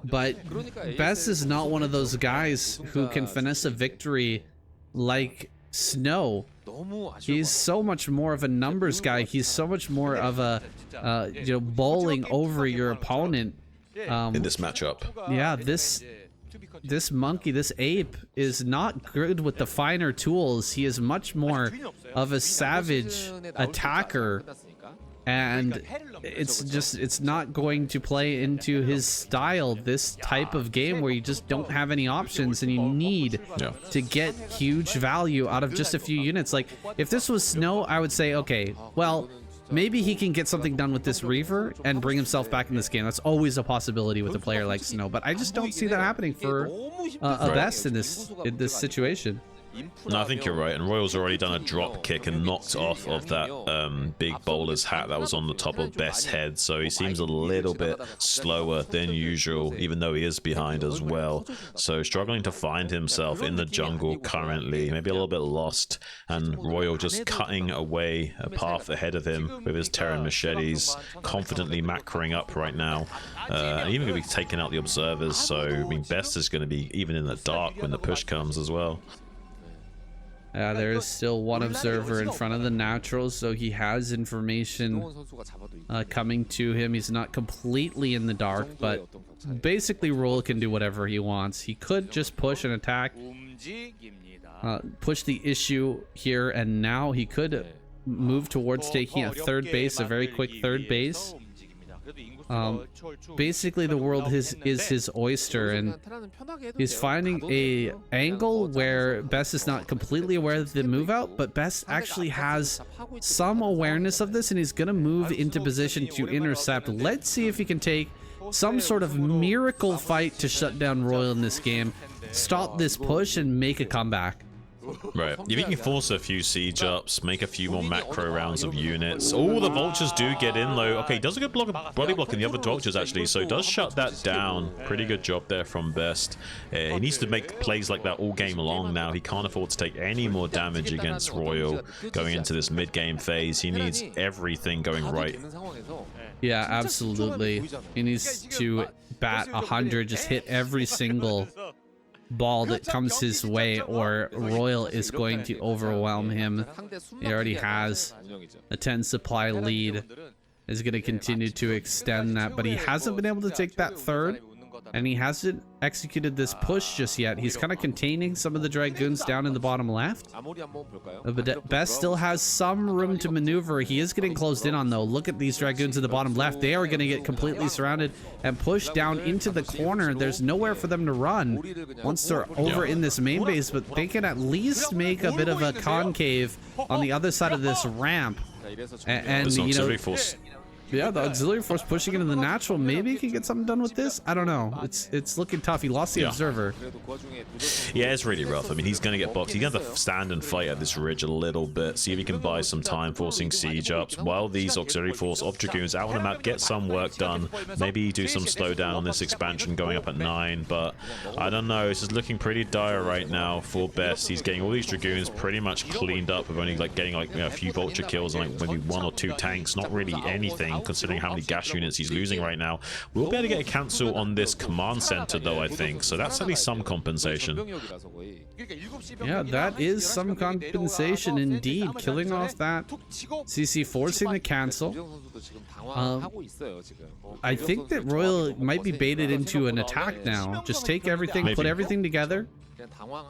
But Best is not one of those guys who can finesse a victory like Snow. He's so much more of a numbers guy. He's so much more of a you know, bowling over your opponent in this matchup. Yeah, this monkey, this ape, is not good with the finer tools. He is much more of a savage attacker, and it's not going to play into his style, this type of game where you just don't have any options and you need to get huge value out of just a few units. Like, if this was Snow, I would say, okay, well, maybe he can get something done with this Reaver and bring himself back in this game. That's always a possibility with a player like Snow, but I just don't see that happening for a Best in this situation. No, I think you're right, and Royal's already done a drop kick and knocked off of that big bowler's hat that was on the top of Best's head, so he seems a little bit slower than usual, even though he is behind as well. So struggling to find himself in the jungle currently, maybe a little bit lost, and Royal just cutting away a path ahead of him with his Terran machetes, confidently macroing up right now, and even going to be taking out the observers. So I mean, Best is going to be even in the dark when the push comes as well. There is still one observer in front of the naturals, so he has information coming to him. He's not completely in the dark, but basically Royal can do whatever he wants. He could just push and attack, push the issue here, and now he could move towards taking a third base, a very quick third base. Basically the world is his oyster, and he's finding a angle where Best is not completely aware of the move out, but Best actually has some awareness of this, and he's gonna move into position to intercept. Let's see if he can take some sort of miracle fight to shut down Royal in this game, stop this push, and make a comeback. Right. If he can force a few siege ups, make a few more macro rounds of units. Oh, the vultures do get in though. Okay, does a good body block in the other vultures actually, so does shut that down. Pretty good job there from Best. He needs to make plays like that all game long now. He can't afford to take any more damage against Royal going into this mid-game phase. He needs everything going right. Yeah, absolutely. He needs to bat 100, just hit every single ball that comes his way, or Royal is going to overwhelm him. He already has a 10 supply lead, is going to continue to extend that, but he hasn't been able to take that third, and he hasn't executed this push just yet. He's kind of containing some of the Dragoons down in the bottom left, but Best still has some room to maneuver. He is getting closed in on though. Look at these Dragoons in the bottom left. They are going to get completely surrounded and pushed down into the corner. There's nowhere for them to run once they're over in this main base, but they can at least make a bit of a concave on the other side of this ramp, and you know, yeah, the auxiliary force pushing into the natural. Maybe he can get something done with this. I don't know. It's looking tough. He lost the observer. Yeah, it's really rough. I mean, he's going to get boxed. He's going to have to stand and fight at this ridge a little bit, see if he can buy some time forcing siege ups while these auxiliary force of Dragoons out on the map get some work done. Maybe do some slowdown on this expansion going up at 9, but I don't know. This is looking pretty dire right now for Best. He's getting all these Dragoons pretty much cleaned up with only like getting like, you know, a few vulture kills and like maybe 1 or 2 tanks. Not really anything insane considering how many gas units he's losing right now. We'll be able to get a cancel on this command center though, I think, so that's at least some compensation. Yeah, that is some compensation indeed. Killing off that CC, forcing the cancel. I think that Royal might be baited into an attack now. Just take everything, put everything together,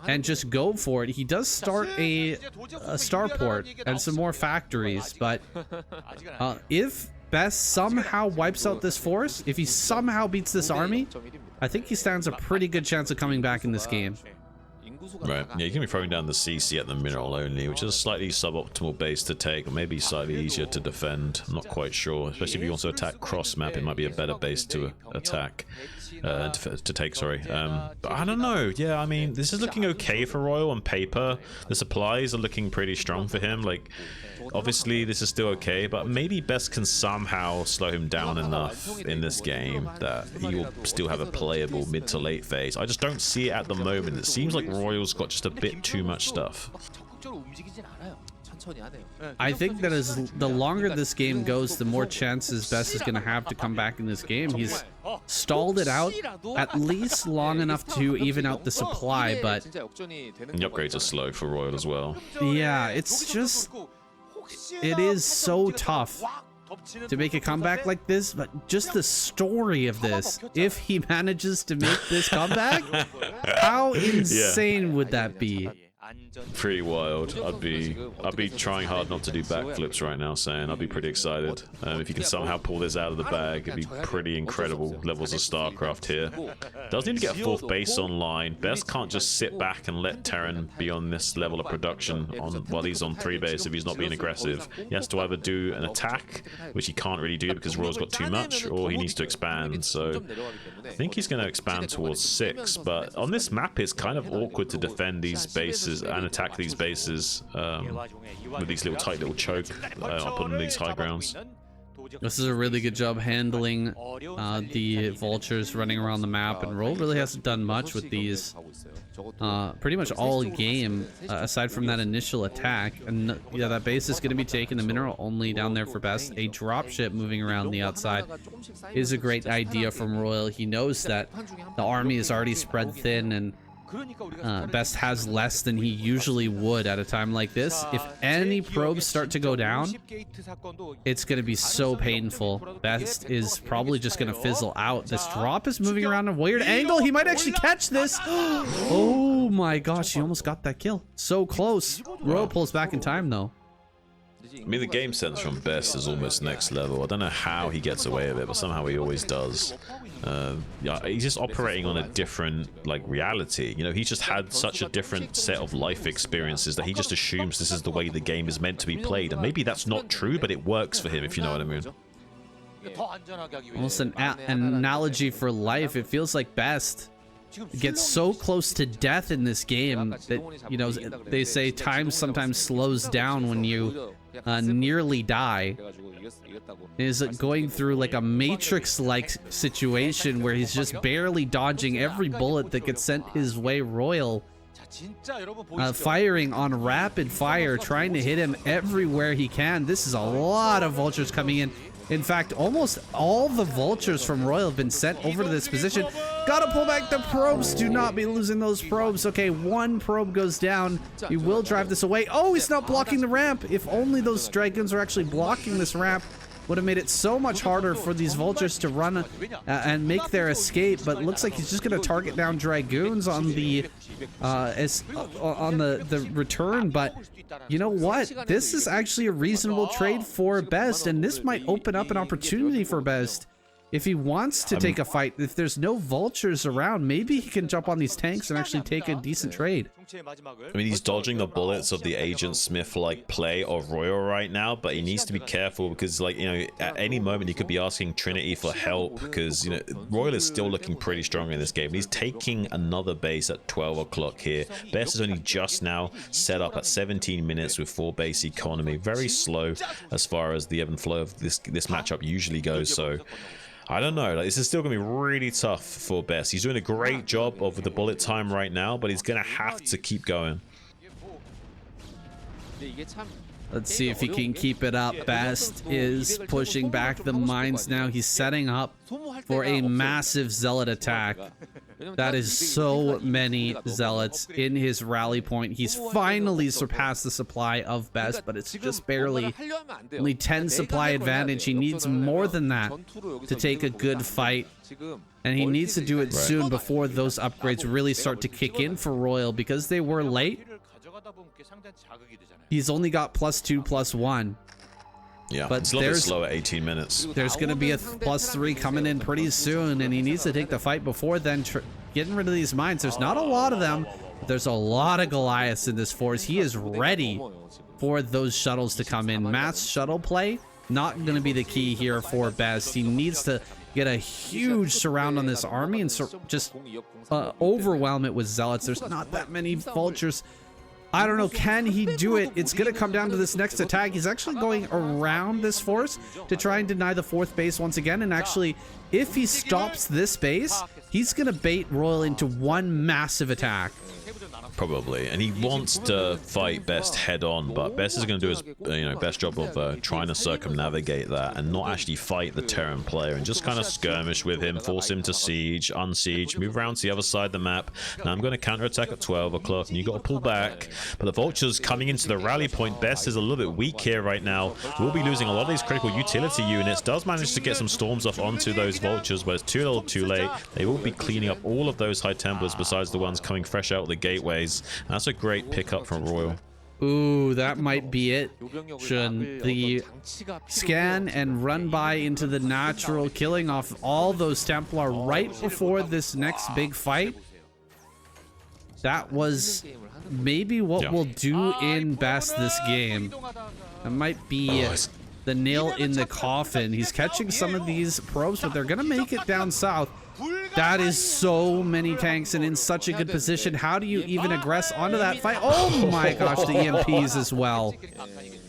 and just go for it. He does start a starport and some more factories, but if Best somehow wipes out this force, if he somehow beats this army, I think he stands a pretty good chance of coming back in this game. Right, yeah, you can be throwing down the CC at the mineral only, which is a slightly suboptimal base to take, or maybe slightly easier to defend. I'm not quite sure. Especially if you want to attack cross map, it might be a better base to attack, to take, sorry. But I don't know. Yeah, I mean, this is looking okay for Royal on paper. The supplies are looking pretty strong for him. Like, obviously, this is still okay, but maybe Best can somehow slow him down enough in this game that he will still have a playable mid to late phase. I just don't see it at the moment. It seems like Royal's got just a bit too much stuff. I think that as the longer this game goes, the more chances Best is going to have to come back in this game. He's stalled it out at least long enough to even out the supply, but the upgrades are slow for Royal as well. Yeah, it's just, it is so tough to make a comeback like this, but just the story of this, if he manages to make this comeback, how insane would that be? Pretty wild. I'd be trying hard not to do backflips right now, saying I'd be pretty excited. If you can somehow pull this out of the bag, it'd be pretty incredible levels of Starcraft here. Does need to get a fourth base online. Best can't just sit back and let Terran be on this level of production while he's on 3 base if he's not being aggressive. He has to either do an attack, which he can't really do because Royal's got too much, or he needs to expand. So I think he's going to expand towards 6, but on this map it's kind of awkward to defend these bases and attack these bases with these tight little choke up on these high grounds. This is a really good job handling the vultures running around the map, and Roll really hasn't done much with these pretty much all game aside from that initial attack. And yeah, that base is going to be taken. The mineral only down there for Best. A dropship moving around the outside is a great idea from Royal. He knows that the army is already spread thin, and Best has less than he usually would at a time like this. If any probes start to go down, it's going to be so painful. Best is probably just going to fizzle out. This drop is moving around a weird angle. He might actually catch this. Oh my gosh, he almost got that kill. So close. Royal pulls back in time though. I mean, the game sense from Best is almost next level. I don't know how he gets away with it, but somehow he always does. Yeah, he's just operating on a different, like, reality. You know, he's just had such a different set of life experiences that he just assumes this is the way the game is meant to be played. And maybe that's not true, but it works for him, if you know what I mean. Almost an analogy for life. It feels like Best gets so close to death in this game that, you know, they say time sometimes slows down when you nearly die. Is going through like a Matrix-like situation where he's just barely dodging every bullet that gets sent his way. Royal firing on rapid fire, trying to hit him everywhere he can. This is a lot of vultures coming in. In fact, almost all the vultures from Royal have been sent over to this position. Gotta pull back the probes. Do not be losing those probes. Okay, 1 probe goes down. He will drive this away. Oh, he's not blocking the ramp. If only those dragoons were actually blocking this ramp, would have made it so much harder for these vultures to run and make their escape. But it looks like he's just going to target down dragoons on the return. But you know what? This is actually a reasonable trade for Best, and this might open up an opportunity for Best. If he wants to take a fight, if there's no vultures around, maybe he can jump on these tanks and actually take a decent trade. I mean, he's dodging the bullets of the Agent Smith-like play of Royal right now, but he needs to be careful because, like, you know, at any moment he could be asking Trinity for help because, you know, Royal is still looking pretty strong in this game. He's taking another base at 12 o'clock here. Best is only just now set up at 17 minutes with 4 base economy. Very slow as far as the ebb and flow of this matchup usually goes, so I don't know, like, this is still going to be really tough for Best. He's doing a great job of the bullet time right now, but he's going to have to keep going. Let's see if he can keep it up. Best is pushing back the mines now. He's setting up for a massive zealot attack. That is so many zealots in his rally point. He's finally surpassed the supply of Best, but it's just barely. Only 10 supply advantage. He needs more than that to take a good fight. And he needs to do it soon before those upgrades really start to kick in for Royal, because they were late. He's only got +2, +1. Yeah, but it's a little bit slow at 18 minutes. There's going to be a +3 coming in pretty soon, and he needs to take the fight before then. Getting rid of these mines. There's not a lot of them, but there's a lot of Goliaths in this force. He is ready for those shuttles to come in. Mass shuttle play, not going to be the key here for Best. He needs to get a huge surround on this army and just overwhelm it with zealots. There's not that many vultures. I don't know, can he do it? It's going to come down to this next attack. He's actually going around this force to try and deny the 4th base once again. And actually, if he stops this base, he's going to bait Royal into one massive attack. Probably, and he wants to fight Best head on, but Best is going to do his best job of trying to circumnavigate that and not actually fight the Terran player and just kind of skirmish with him, force him to siege, unsiege, move around to the other side of the map. Now I'm going to counterattack at 12 o'clock, and you got to pull back. But the vultures coming into the rally point. Best is a little bit weak here right now. We'll be losing a lot of these critical utility units. Does manage to get some storms off onto those vultures, but it's too little, too late. They will be cleaning up all of those High Templars besides the ones coming fresh out of the gateways. That's a great pickup from Royal. Ooh, that might be it. Shun the scan and run by into the natural, killing off all those Templar right before this next big fight. That was maybe what we'll do in Best this game. That might be the nail in the coffin. He's catching some of these probes, but they're gonna make it down south. That is so many tanks and in such a good position. How do you even aggress onto that fight? Oh my gosh, the EMPs as well.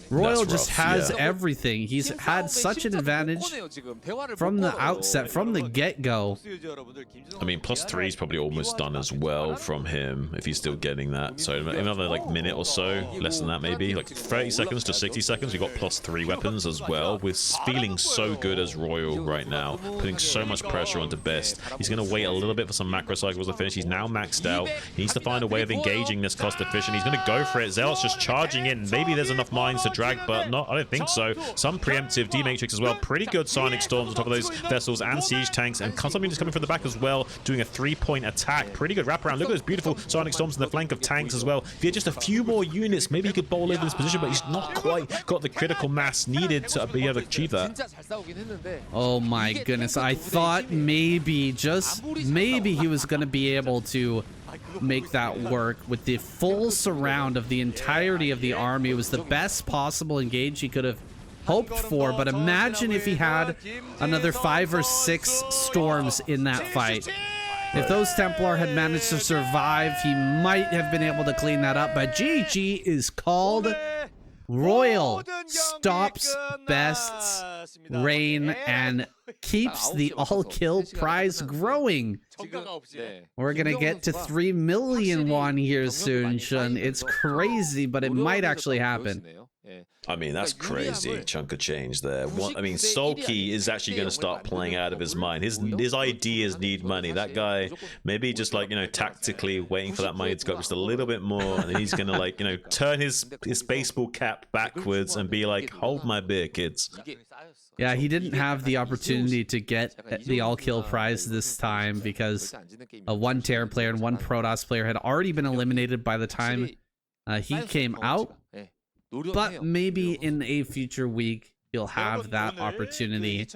Royal just has everything. He's had such an advantage from the outset, from the get-go. I mean, +3 is probably almost done as well from him, if he's still getting that. So another like minute or so, less than that maybe, like 30 seconds to 60 seconds, we got +3 weapons as well. We're feeling so good as Royal right now, putting so much pressure onto Best. He's going to wait a little bit for some macro cycles to finish. He's now maxed out. He needs to find a way of engaging this cost efficient. He's going to go for it. Zealot's just charging in. Maybe there's enough mines to drag, but not. I don't think so. Some preemptive D-Matrix as well. Pretty good Sonic Storms on top of those vessels and siege tanks, and something just coming from the back as well, doing a 3-point attack. Pretty good wraparound. Look at those beautiful Sonic Storms in the flank of tanks as well. If he had just a few more units, maybe he could bowl over this position, but he's not quite got the critical mass needed to be able to achieve that. Oh my goodness. I thought maybe, just maybe, he was going to be able to make that work with the full surround of the entirety of the army. It was the best possible engage he could have hoped for, but imagine if he had another 5 or 6 storms in that fight. If those Templar had managed to survive, he might have been able to clean that up, but GG is called. Royal stops Best's reign and keeps the all-kill prize growing. We're gonna get to 3 million won here soon, Shun. It's crazy, but it might actually happen. I mean, that's crazy chunk of change there. I mean, Sulky is actually going to start playing out of his mind. His ideas need money. That guy, maybe just like, tactically waiting for that money to go up just a little bit more, and then he's going to like, turn his baseball cap backwards and be like, hold my beer, kids. Yeah, he didn't have the opportunity to get the all-kill prize this time because one Terran player and one Protoss player had already been eliminated by the time he came out. But maybe in a future week, he'll have that opportunity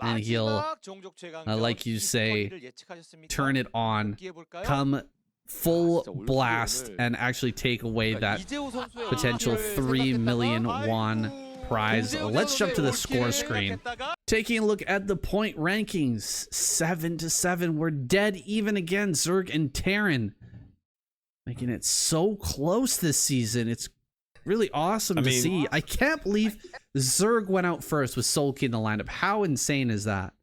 and he'll, like you say, turn it on, come full blast, and actually take away that potential 3 million won prize. Let's jump to the score screen. Taking a look at the point rankings, 7-7. We're dead even again, Zerg and Terran, making it so close this season. It's really awesome to see. I can't believe Zerg went out first with Sulky in the lineup. How insane is that?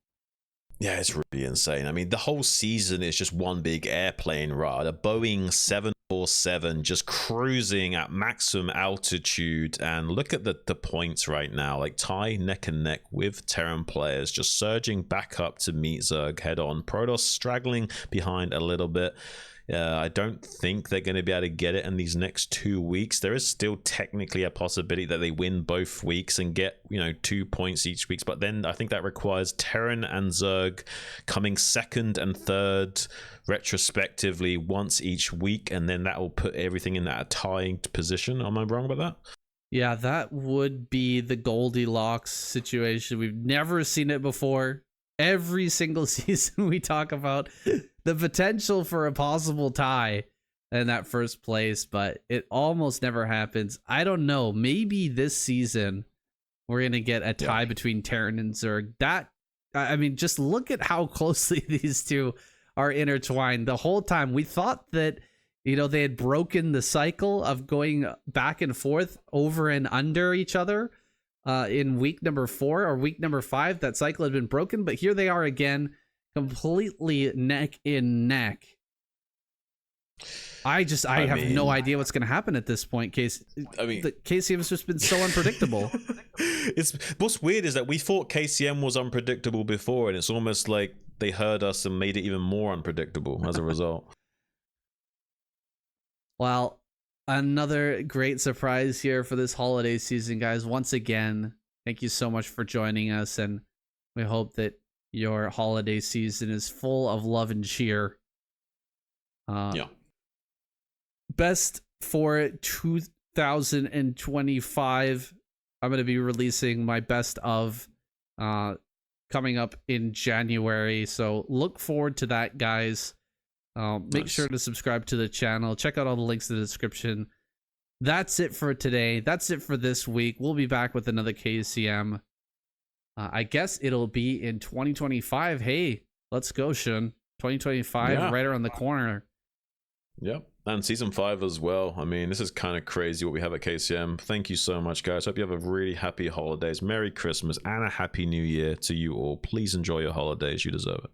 Yeah, it's really insane. I mean, the whole season is just one big airplane ride. A Boeing 7 4-7, just cruising at maximum altitude. And look at the points right now, like tie neck and neck with Terran players, just surging back up to meet Zerg head on. Protoss straggling behind a little bit. I don't think they're going to be able to get it in these next 2 weeks. There is still technically a possibility that they win both weeks and get, 2 points each week. But then I think that requires Terran and Zerg coming second and third retrospectively once each week. And then that will put everything in that tying position. Am I wrong about that? Yeah, that would be the Goldilocks situation. We've never seen it before. Every single season we talk about the potential for a possible tie in that first place, but it almost never happens. I don't know. Maybe this season we're going to get a tie between Terran and Zerg. Just look at how closely these two are intertwined. The whole time we thought that, they had broken the cycle of going back and forth over and under each other. In week number 4 or week number 5, that cycle had been broken, but here they are again, completely neck in neck. I have no idea what's going to happen at this point. The KCM has just been so unpredictable. What's weird is that we thought KCM was unpredictable before, and it's almost like they heard us and made it even more unpredictable as a result. Well, another great surprise here for this holiday season, guys. Once again, thank you so much for joining us, and we hope that your holiday season is full of love and cheer. Best for 2025. I'm going to be releasing my best of coming up in January, so look forward to that, guys. Make sure to subscribe to the channel. Check out all the links in the description. That's it for today. That's it for this week. We'll be back with another KCM. I guess it'll be in 2025. Hey, let's go, Shun. 2025, right around the corner. Yep. And season 5 as well. I mean, this is kind of crazy what we have at KCM. Thank you so much, guys. Hope you have a really happy holidays. Merry Christmas and a happy new year to you all. Please enjoy your holidays. You deserve it.